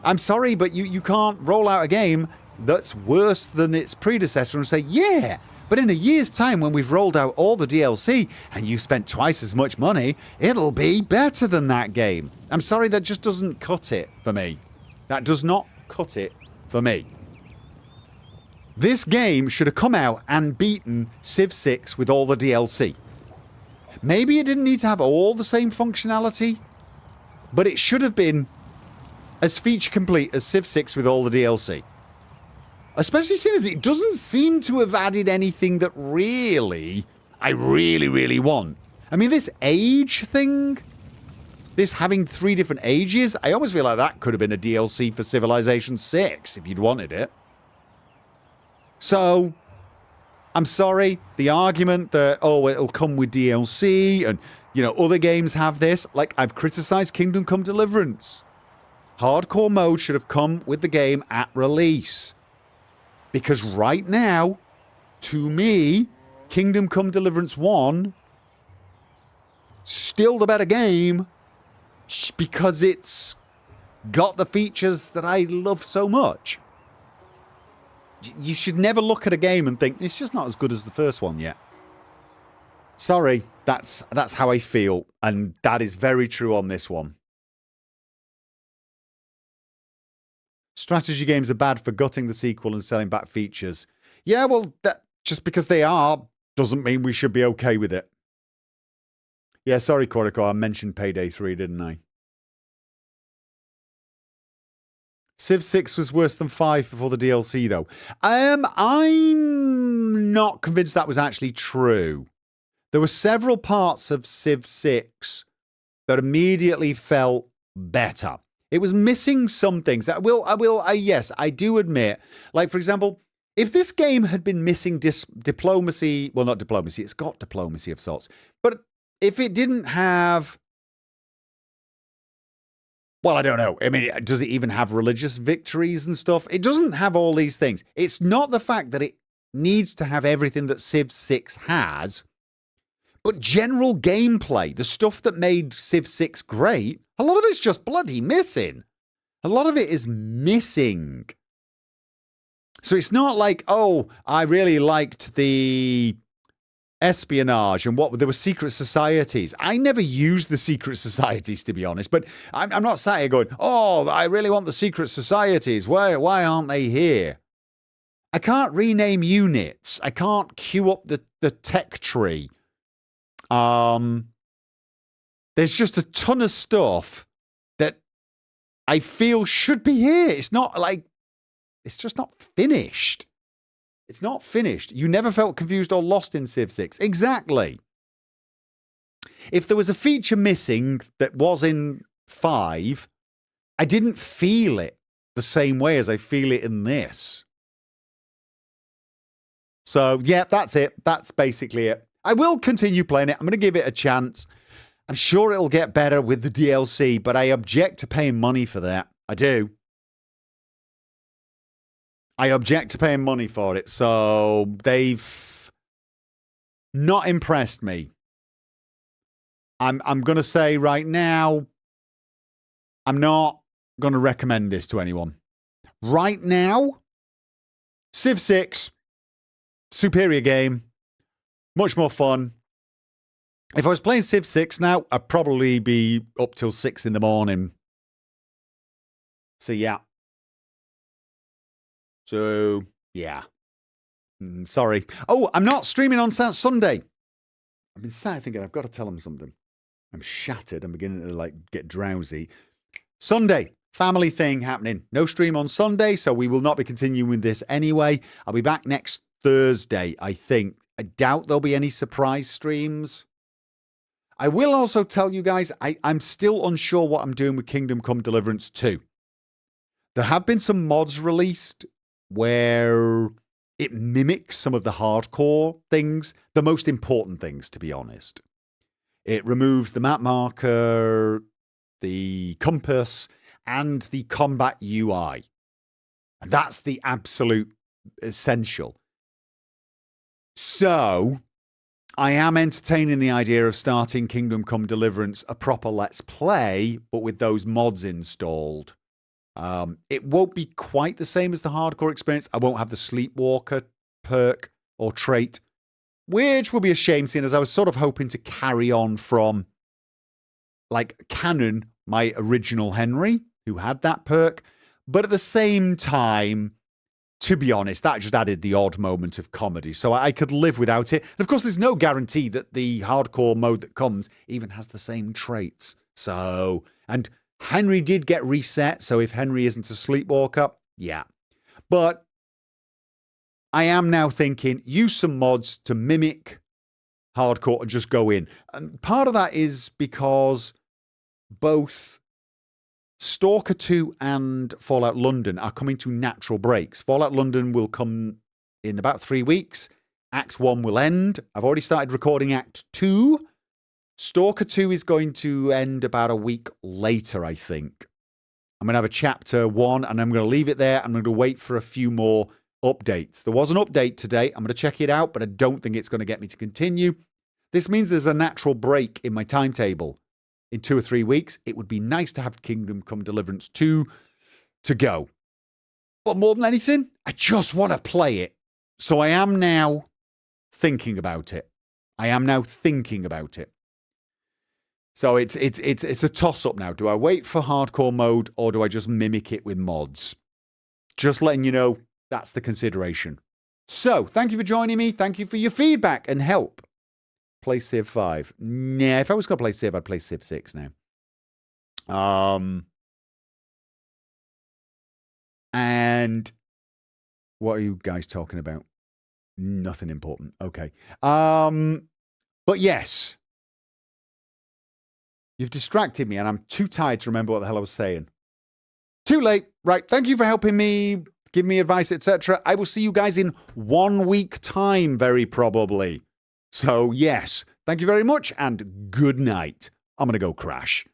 I'm sorry, but you can't roll out a game that's worse than its predecessor and say, yeah, but in a year's time when we've rolled out all the DLC and you spent twice as much money, it'll be better than that game. I'm sorry, that just doesn't cut it for me. That does not cut it for me. This game should have come out and beaten Civ 6 with all the DLC. Maybe it didn't need to have all the same functionality, but it should have been as feature complete as Civ 6 with all the DLC. Especially seeing as it doesn't seem to have added anything that I really want. I mean, this age thing, this having 3 different ages, I almost feel like that could have been a DLC for Civilization 6 if you'd wanted it. So, I'm sorry, the argument that, oh, it'll come with DLC and, you know, other games have this. Like, I've criticized Kingdom Come Deliverance. Hardcore mode should have come with the game at release. Because right now, to me, Kingdom Come Deliverance 1, still the better game because it's got the features that I love so much. You should never look at a game and think, it's just not as good as the first one yet. Sorry, that's how I feel, and that is very true on this one. Strategy games are bad for gutting the sequel and selling back features. Yeah, well, that, just because they are doesn't mean we should be okay with it. Yeah, sorry, Quarico, I mentioned Payday 3, didn't I? Civ 6 was worse than 5 before the DLC, though. I'm not convinced that was actually true. There were several parts of Civ 6 that immediately felt better. It was missing some things. Yes, I do admit. Like, for example, if this game had been missing diplomacy, well, not diplomacy, it's got diplomacy of sorts. But if it didn't have, well, I don't know. I mean, does it even have religious victories and stuff? It doesn't have all these things. It's not the fact that it needs to have everything that Civ 6 has, but general gameplay, the stuff that made Civ 6 great, a lot of it's just bloody missing. A lot of it is missing. So it's not like, oh, I really liked the espionage and what there were secret societies. I never used the secret societies, to be honest, but I'm not sat here going, oh, I really want the secret societies. Why aren't they here? I can't rename units. I can't queue up the tech tree. There's just a ton of stuff that I feel should be here. It's not like, it's just not finished. It's not finished. You never felt confused or lost in Civ 6. Exactly. If there was a feature missing that was in 5, I didn't feel it the same way as I feel it in this. So, yeah, that's it. That's basically it. I will continue playing it. I'm going to give it a chance. I'm sure it'll get better with the DLC, but I object to paying money for that. I do. I object to paying money for it. So they've not impressed me. I'm going to say right now, I'm not going to recommend this to anyone. Right now, Civ 6, superior game, much more fun. If I was playing Civ 6 now, I'd probably be up till 6 in the morning. So, yeah. Sorry. Oh, I'm not streaming on Sunday. I've been sat thinking I've got to tell them something. I'm shattered. I'm beginning to get drowsy. Sunday, family thing happening. No stream on Sunday, so we will not be continuing with this anyway. I'll be back next Thursday, I think. I doubt there'll be any surprise streams. I will also tell you guys, I'm still unsure what I'm doing with Kingdom Come Deliverance 2. There have been some mods released where it mimics some of the hardcore things, the most important things, to be honest. It removes the map marker, the compass, and the combat UI. And that's the absolute essential. So, I am entertaining the idea of starting Kingdom Come Deliverance, a proper Let's Play, but with those mods installed. It won't be quite the same as the hardcore experience. I won't have the Sleepwalker perk or trait, which will be a shame, seeing as I was sort of hoping to carry on from, canon, my original Henry, who had that perk. But at the same time, to be honest, that just added the odd moment of comedy. So I could live without it. And of course, there's no guarantee that the hardcore mode that comes even has the same traits. So, and Henry did get reset. So if Henry isn't a Sleepwalker, yeah. But I am now thinking, use some mods to mimic hardcore and just go in. And part of that is because both Stalker 2 and Fallout London are coming to natural breaks. Fallout London will come in about 3 weeks. Act 1 will end. I've already started recording Act 2. Stalker 2 is going to end about a week later, I think. I'm going to have a chapter 1 and I'm going to leave it there. I'm going to wait for a few more updates. There was an update today. I'm going to check it out, but I don't think it's going to get me to continue. This means there's a natural break in my timetable. In 2 or 3 weeks, it would be nice to have Kingdom Come Deliverance 2 to go. But more than anything, I just want to play it. So I am now thinking about it. So it's a toss-up now. Do I wait for hardcore mode or do I just mimic it with mods? Just letting you know, that's the consideration. So, thank you for joining me. Thank you for your feedback and help. Play Civ 5. Nah, if I was going to play Civ, I'd play Civ 6 now. And what are you guys talking about? Nothing important. Okay. But yes. You've distracted me and I'm too tired to remember what the hell I was saying. Too late. Right. Thank you for helping me, give me advice, etc. I will see you guys in 1 week time, very probably. So, yes, thank you very much and good night. I'm going to go crash.